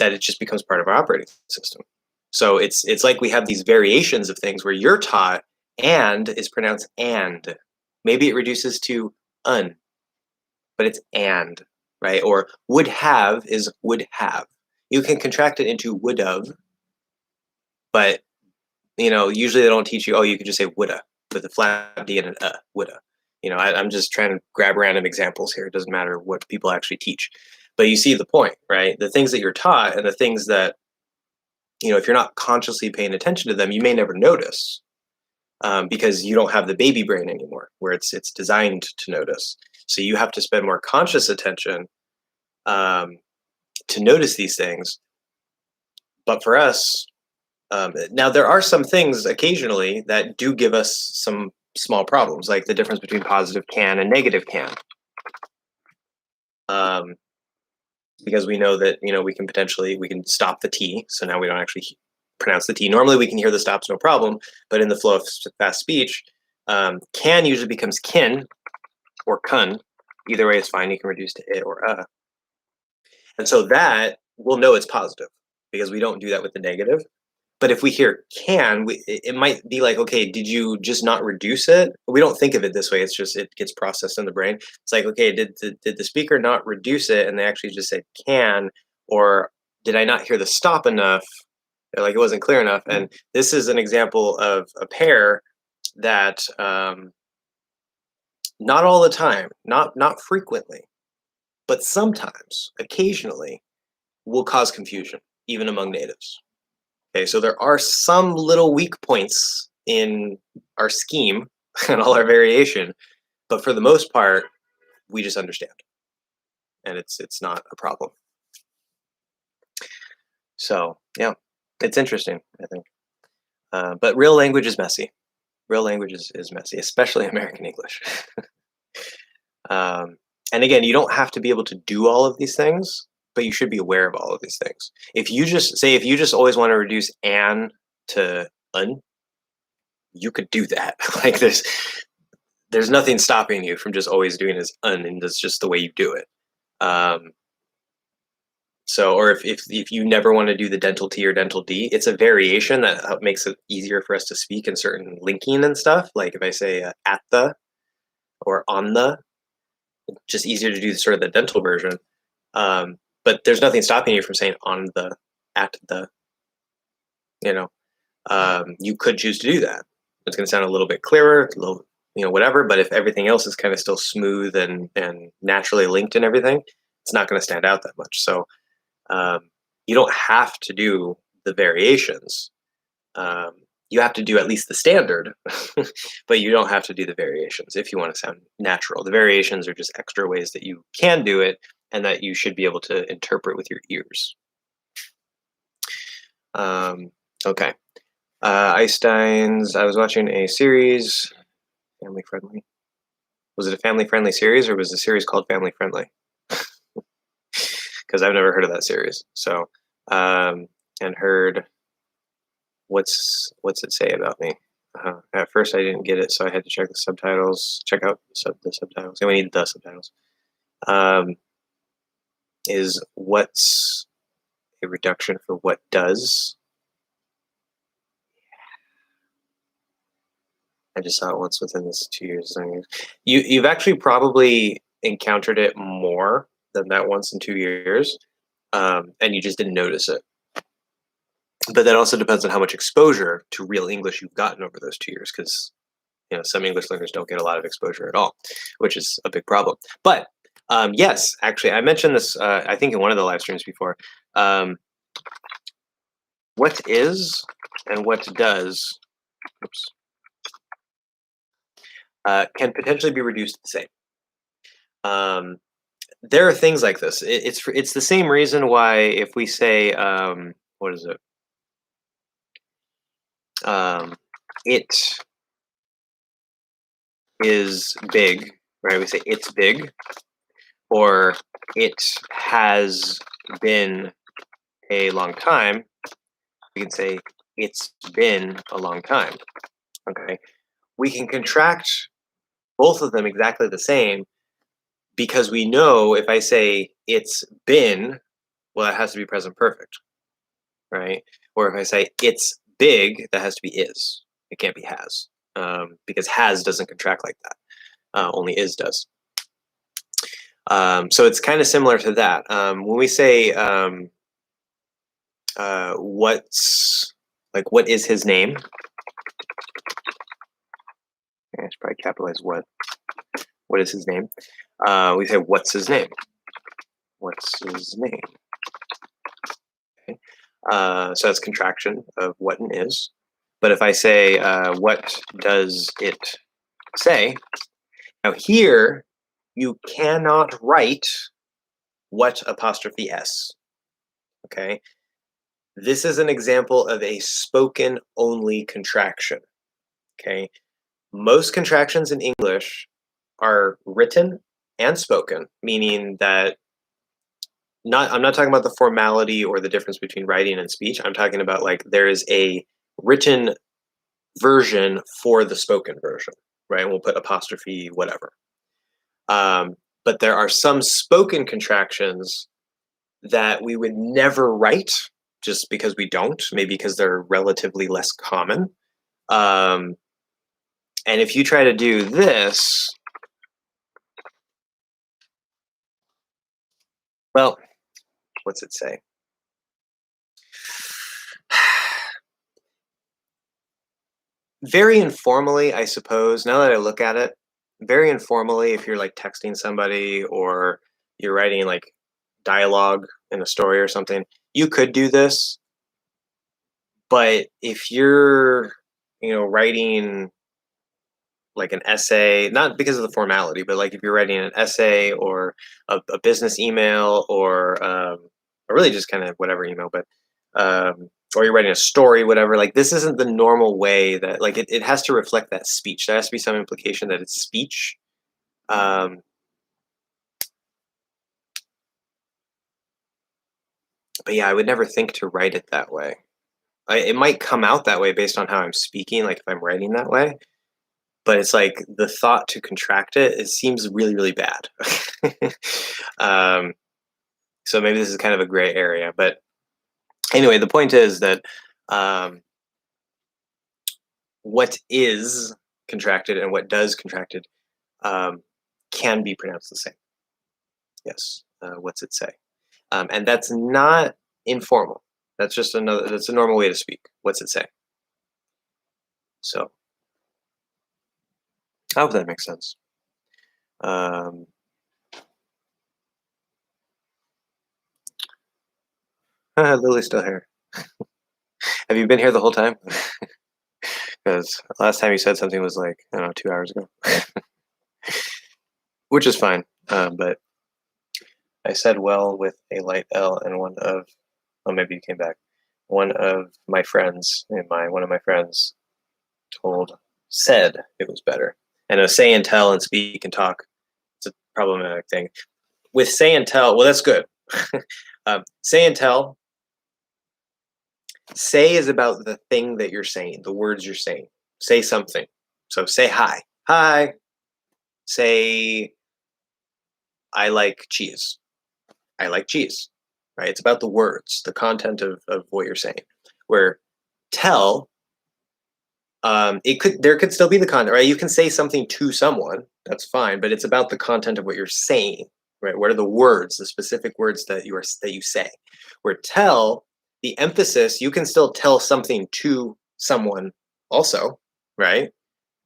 Speaker 1: it just becomes part of our operating system. So it's like we have these variations of things where you're taught and is pronounced and. Maybe it reduces to un, but it's and, right? Or would have is would have. You can contract it into would have, but usually they don't teach you, you could just say woulda with a flat D and an woulda. I'm just trying to grab random examples here. It doesn't matter what people actually teach. But you see the point, right? The things that you're taught and the things that, if you're not consciously paying attention to them, you may never notice, because you don't have the baby brain anymore where it's designed to notice. So you have to spend more conscious attention to notice these things. But for us, now there are some things occasionally that do give us some small problems, like the difference between positive can and negative can. Because we know that we can stop the T, so now we don't actually pronounce the T. Normally we can hear the stops no problem, but in the flow of fast speech, Can usually becomes kin or kun. Either way is fine. You can reduce to it or and so that we'll know it's positive because we don't do that with the negative. But if we hear can, it might be like, okay, did you just not reduce it? We don't think of it this way. It's just it gets processed in the brain. It's like, okay, did the speaker not reduce it, and they actually just said can, or did I not hear the stop enough? Like it wasn't clear enough. And this is an example of a pair that not all the time, not frequently, but sometimes, occasionally, will cause confusion, even among natives. Okay, so there are some little weak points in our scheme and all our variation, but for the most part, we just understand, and it's not a problem. So yeah, it's interesting, I think. But real language is messy. Real language is messy, especially American English. And again, you don't have to be able to do all of these things, but you should be aware of all of these things. If you just always want to reduce an to un, you could do that. Like there's nothing stopping you from just always doing as un, and that's just the way you do it. So, or if you never want to do the dental T or dental D, it's a variation that makes it easier for us to speak in certain linking and stuff. Like if I say at the or on the, just easier to do sort of the dental version. But there's nothing stopping you from saying on the, at the, you could choose to do that. It's going to sound a little bit clearer, a little, whatever. But if everything else is kind of still smooth and naturally linked and everything, it's not going to stand out that much. So you don't have to do the variations. You have to do at least the standard, but you don't have to do the variations if you want to sound natural. The variations are just extra ways that you can do it and that you should be able to interpret with your ears. Okay. Einstein's, I was watching a series, Family Friendly. Was it a family friendly series, or was the series called Family Friendly? Because I've never heard of that series. So, and heard, what's it say about me? At first I didn't get it, so I had to check the subtitles, check out the subtitles. And we need the subtitles. Is what's a reduction for what does? I just saw it once within this 2 years. You've actually probably encountered it more than that once in 2 years, and you just didn't notice it. But that also depends on how much exposure to real English you've gotten over those 2 years, because some English learners don't get a lot of exposure at all, which is a big problem. But yes, actually, I mentioned this, I think in one of the live streams before. What is and what does, oops, can potentially be reduced to the same. There are things like this. It's the same reason why if we say, what is it? It is big, right? We say it's big, or it has been a long time. We can say it's been a long time. Okay, we can contract both of them exactly the same because we know if I say it's been, well, it has to be present perfect, right? Or if I say it's big, that has to be is. It can't be has, because has doesn't contract like that. Only is does. So it's kind of similar to that. When we say what is his name? I should probably capitalize what. What is his name? We say what's his name? What's his name? Okay. So that's contraction of what and is. But if I say what does it say? Now here you cannot write what apostrophe s. Okay. This is an example of a spoken only contraction. Okay. Most contractions in English are written and spoken, meaning that I'm not talking about the formality or the difference between writing and speech. I'm talking about like there is a written version for the spoken version. right? We'll put apostrophe, whatever. But there are some spoken contractions that we would never write just because we don't, maybe because they're relatively less common. And if you try to do this, well, what's it say? Very informally, I suppose, now that I look at it, very informally, if you're like texting somebody or you're writing like dialogue in a story or something, you could do this. But if you're, writing like an essay, not because of the formality, but like if you're writing an essay or a business email or really just kind of whatever email, but or you're writing a story, whatever, like this isn't the normal way that like it has to reflect that speech. There has to be some implication that it's speech. But yeah, I would never think to write it that way. It might come out that way based on how I'm speaking, like if I'm writing that way. But it's like the thought to contract it seems really, really bad. So maybe this is kind of a gray area. But anyway, the point is that what is contracted and what does contracted can be pronounced the same. Yes. What's it say? And that's not informal. That's just that's a normal way to speak. What's it say? So I hope that makes sense. Lily's still here. Have you been here the whole time? Because last time you said something was like, I don't know, 2 hours ago. Which is fine. But I said well with a light L and maybe you came back. One of my friends said it was better. And a say and tell and speak and talk, it's a problematic thing. With say and tell, well, that's good. Say and tell. Say is about the thing that you're saying, the words you're saying. Say something. So say hi. Hi. Say, I like cheese. I like cheese. Right? It's about the words, the content of what you're saying. Where tell, there could still be the content, right? You can say something to someone, that's fine, but it's about the content of what you're saying, right? What are the words, the specific words that you say? Where tell, the emphasis, you can still tell something to someone also, right?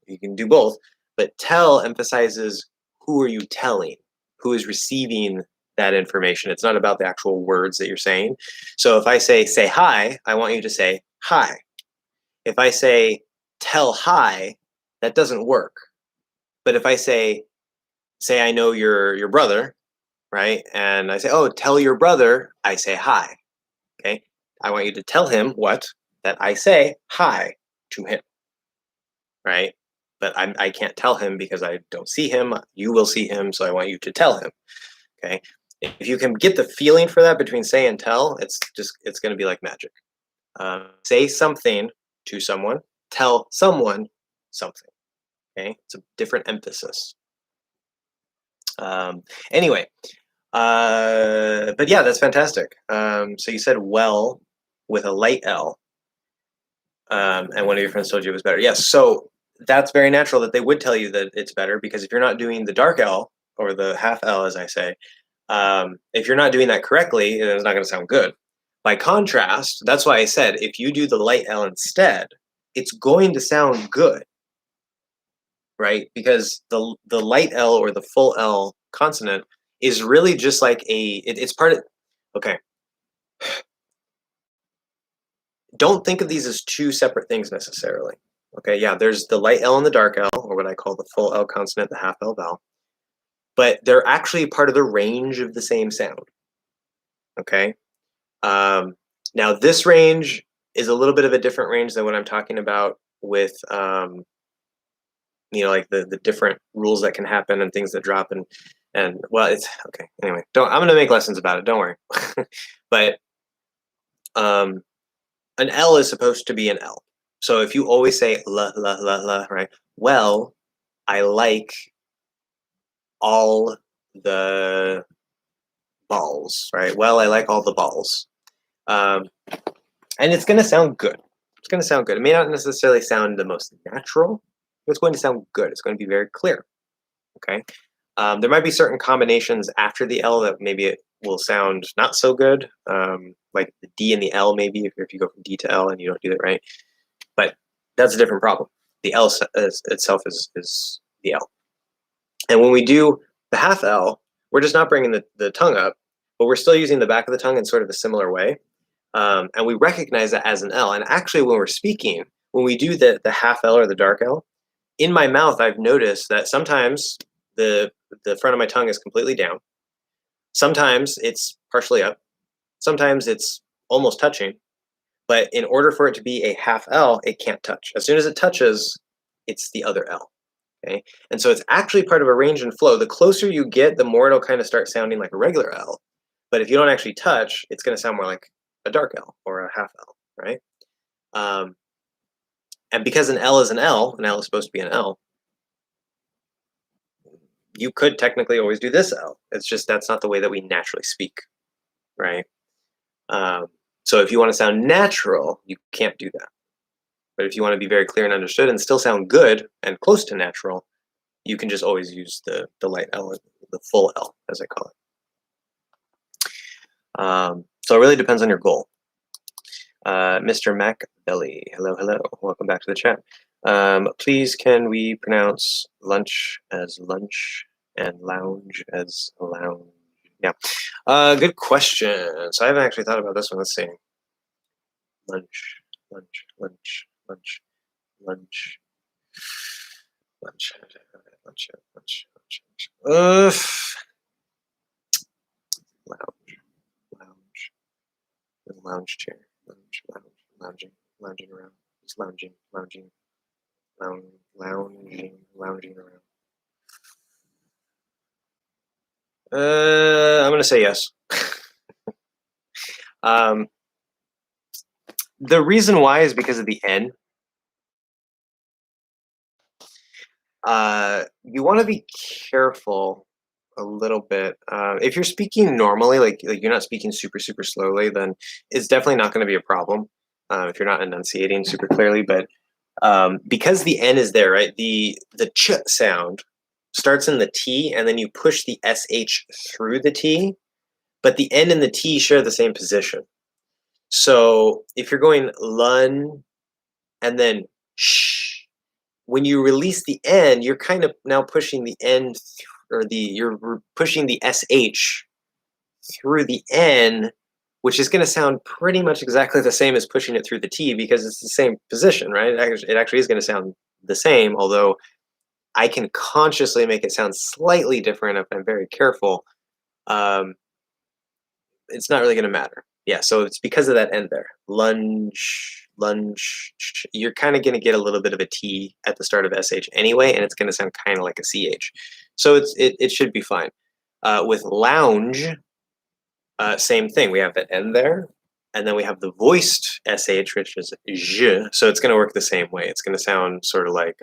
Speaker 1: You can do both, but tell emphasizes who are you telling, who is receiving that information. It's not about the actual words that you're saying. So if I say hi, I want you to say hi. If I say tell hi, that doesn't work. But if I say I know your brother, right? And I say, oh, tell your brother I say hi. Okay. I want you to tell him what? That I say hi to him, right? But I can't tell him because I don't see him. You will see him, so I want you to tell him. Okay. If you can get the feeling for that between say and tell, it's going to be like magic. Say something to someone, tell someone something. Okay, it's a different emphasis. Anyway, but yeah, that's fantastic. So you said well with a light L, and one of your friends told you it was better. Yes, so that's very natural that they would tell you that it's better, because if you're not doing the dark L or the half L, as I say, if you're not doing that correctly, it's not going to sound good. By contrast, that's why I said if you do the light L instead, it's going to sound good, right? Because the light L or the full L consonant is really just like it's part of, okay. Don't think of these as two separate things necessarily. Okay, yeah, there's the light L and the dark L, or what I call the full L consonant, the half L vowel, but they're actually part of the range of the same sound. Okay, now this range is a little bit of a different range than what I'm talking about with, like the different rules that can happen and things that drop and well, it's okay. Anyway, I'm gonna make lessons about it. Don't worry. But an L is supposed to be an L. So if you always say la la la la, right? Well, I like all the balls, right? Well, I like all the balls. And it's going to sound good. It's going to sound good. It may not necessarily sound the most natural, but it's going to sound good. It's going to be very clear. Okay. There might be certain combinations after the L that maybe it will sound not so good, like the D and the L maybe, if you go from D to L and you don't do it right. But that's a different problem. The L itself is the L. And when we do the half L, we're just not bringing the tongue up, but we're still using the back of the tongue in sort of a similar way. And we recognize that as an L. And actually, when we're speaking, when we do the half L or the dark L, in my mouth, I've noticed that sometimes the front of my tongue is completely down. Sometimes it's partially up. Sometimes it's almost touching. But in order for it to be a half L, it can't touch. As soon as it touches, it's the other L. Okay, and so it's actually part of a range and flow. The closer you get, the more it'll kind of start sounding like a regular L. But if you don't actually touch, it's going to sound more like a dark L or a half L, right? And because an L is an L is supposed to be an L, you could technically always do this L. It's just that's not the way that we naturally speak, right? So if you want to sound natural, you can't do that. But if you want to be very clear and understood and still sound good and close to natural, you can just always use the light L, the full L, as I call it. So it really depends on your goal. Mr. Macbelly, hello, hello. Welcome back to the chat. Please, can we pronounce lunch as lunch and lounge as lounge? Yeah. Good question. So I haven't actually thought about this one. Let's see. Lunch, lunch, lunch, lunch, lunch, lunch, lunch, lunch, lunch. Lounge, lounge chair, lounging around, just lounging around. I'm gonna say yes. The reason why is because of the N. You want to be careful a little bit. If you're speaking normally, like you're not speaking super slowly, then it's definitely not going to be a problem if you're not enunciating super clearly. But because the N is there, right? The ch sound starts in the T, and then you push the sh through the T, but the N and the T share the same position. So if you're going lun and then sh, when you release the N, you're kind of now pushing the N you're pushing the sh through the N, which is going to sound pretty much exactly the same as pushing it through the T because it's the same position, right? It actually is going to sound the same, although I can consciously make it sound slightly different if I'm very careful. It's not really going to matter. Yeah, so it's because of that N there. Lunge, you're kind of going to get a little bit of a T at the start of SH anyway, and it's going to sound kind of like a CH. So it should be fine. With lounge, same thing. We have the N there, and then we have the voiced SH, which is je. So it's going to work the same way. It's going to sound sort of like,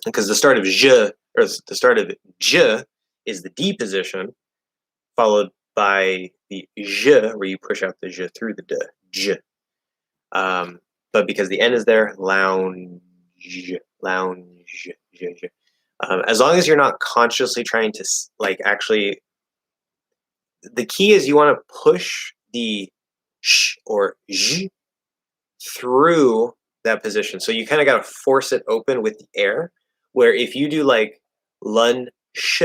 Speaker 1: because the start of je, or the start of je is the D position, followed by the je, where you push out the je through the d, je. But because the N is there, lounge, je. As long as you're not consciously trying to, like, actually, the key is you want to push the sh or j through that position. So you kind of got to force it open with the air, where if you do like lun sh,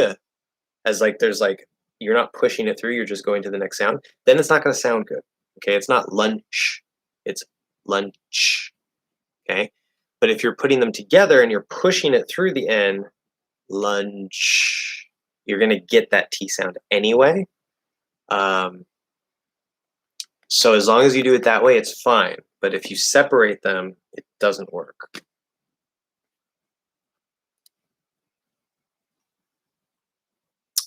Speaker 1: as like there's like, you're not pushing it through, you're just going to the next sound, then it's not going to sound good. Okay, it's not lunch, it's lunch. Okay, but if you're putting them together and you're pushing it through the N, lunch, you're going to get that T sound anyway. So as long as you do it that way, it's fine. But if you separate them, it doesn't work.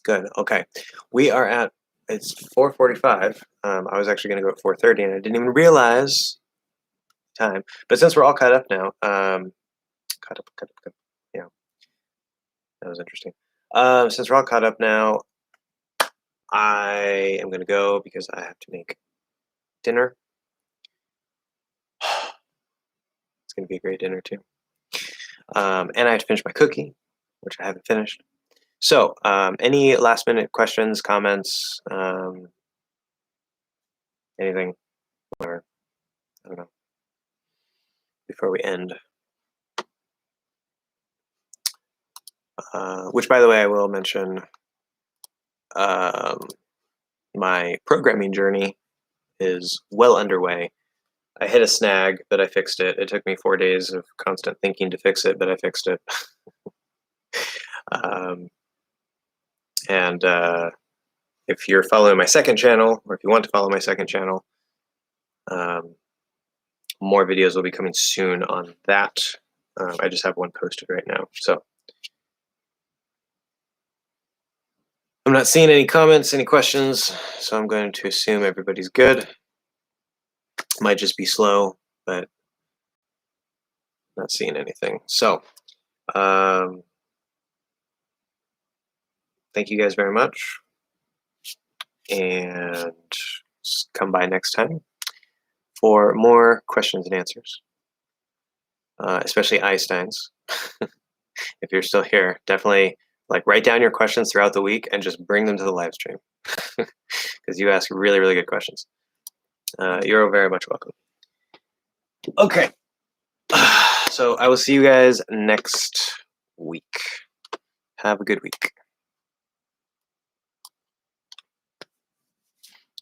Speaker 1: Good. Okay. We are at, it's 4:45. I was actually going to go at 4:30, and I didn't even realize time. But since we're all caught up now, caught up. Yeah. That was interesting. Since we're all caught up now, I am going to go because I have to make dinner. It's going to be a great dinner too. And I have to finish my cookie, which I haven't finished. So, any last minute questions, comments, anything, or I don't know, before we end? Which, by the way, I will mention, my programming journey is well underway. I hit a snag, but I fixed it. It took me 4 days of constant thinking to fix it, but I fixed it. And if you're following my second channel, or if you want to follow my second channel, more videos will be coming soon on that. I just have one posted right now. So I'm not seeing any comments, any questions, so I'm going to assume everybody's good. Might just be slow, but not seeing anything. So thank you guys very much, and come by next time for more questions and answers, especially Einstein's. If you're still here, definitely write down your questions throughout the week and just bring them to the live stream because you ask really, really good questions. You're very much welcome. Okay, so I will see you guys next week. Have a good week.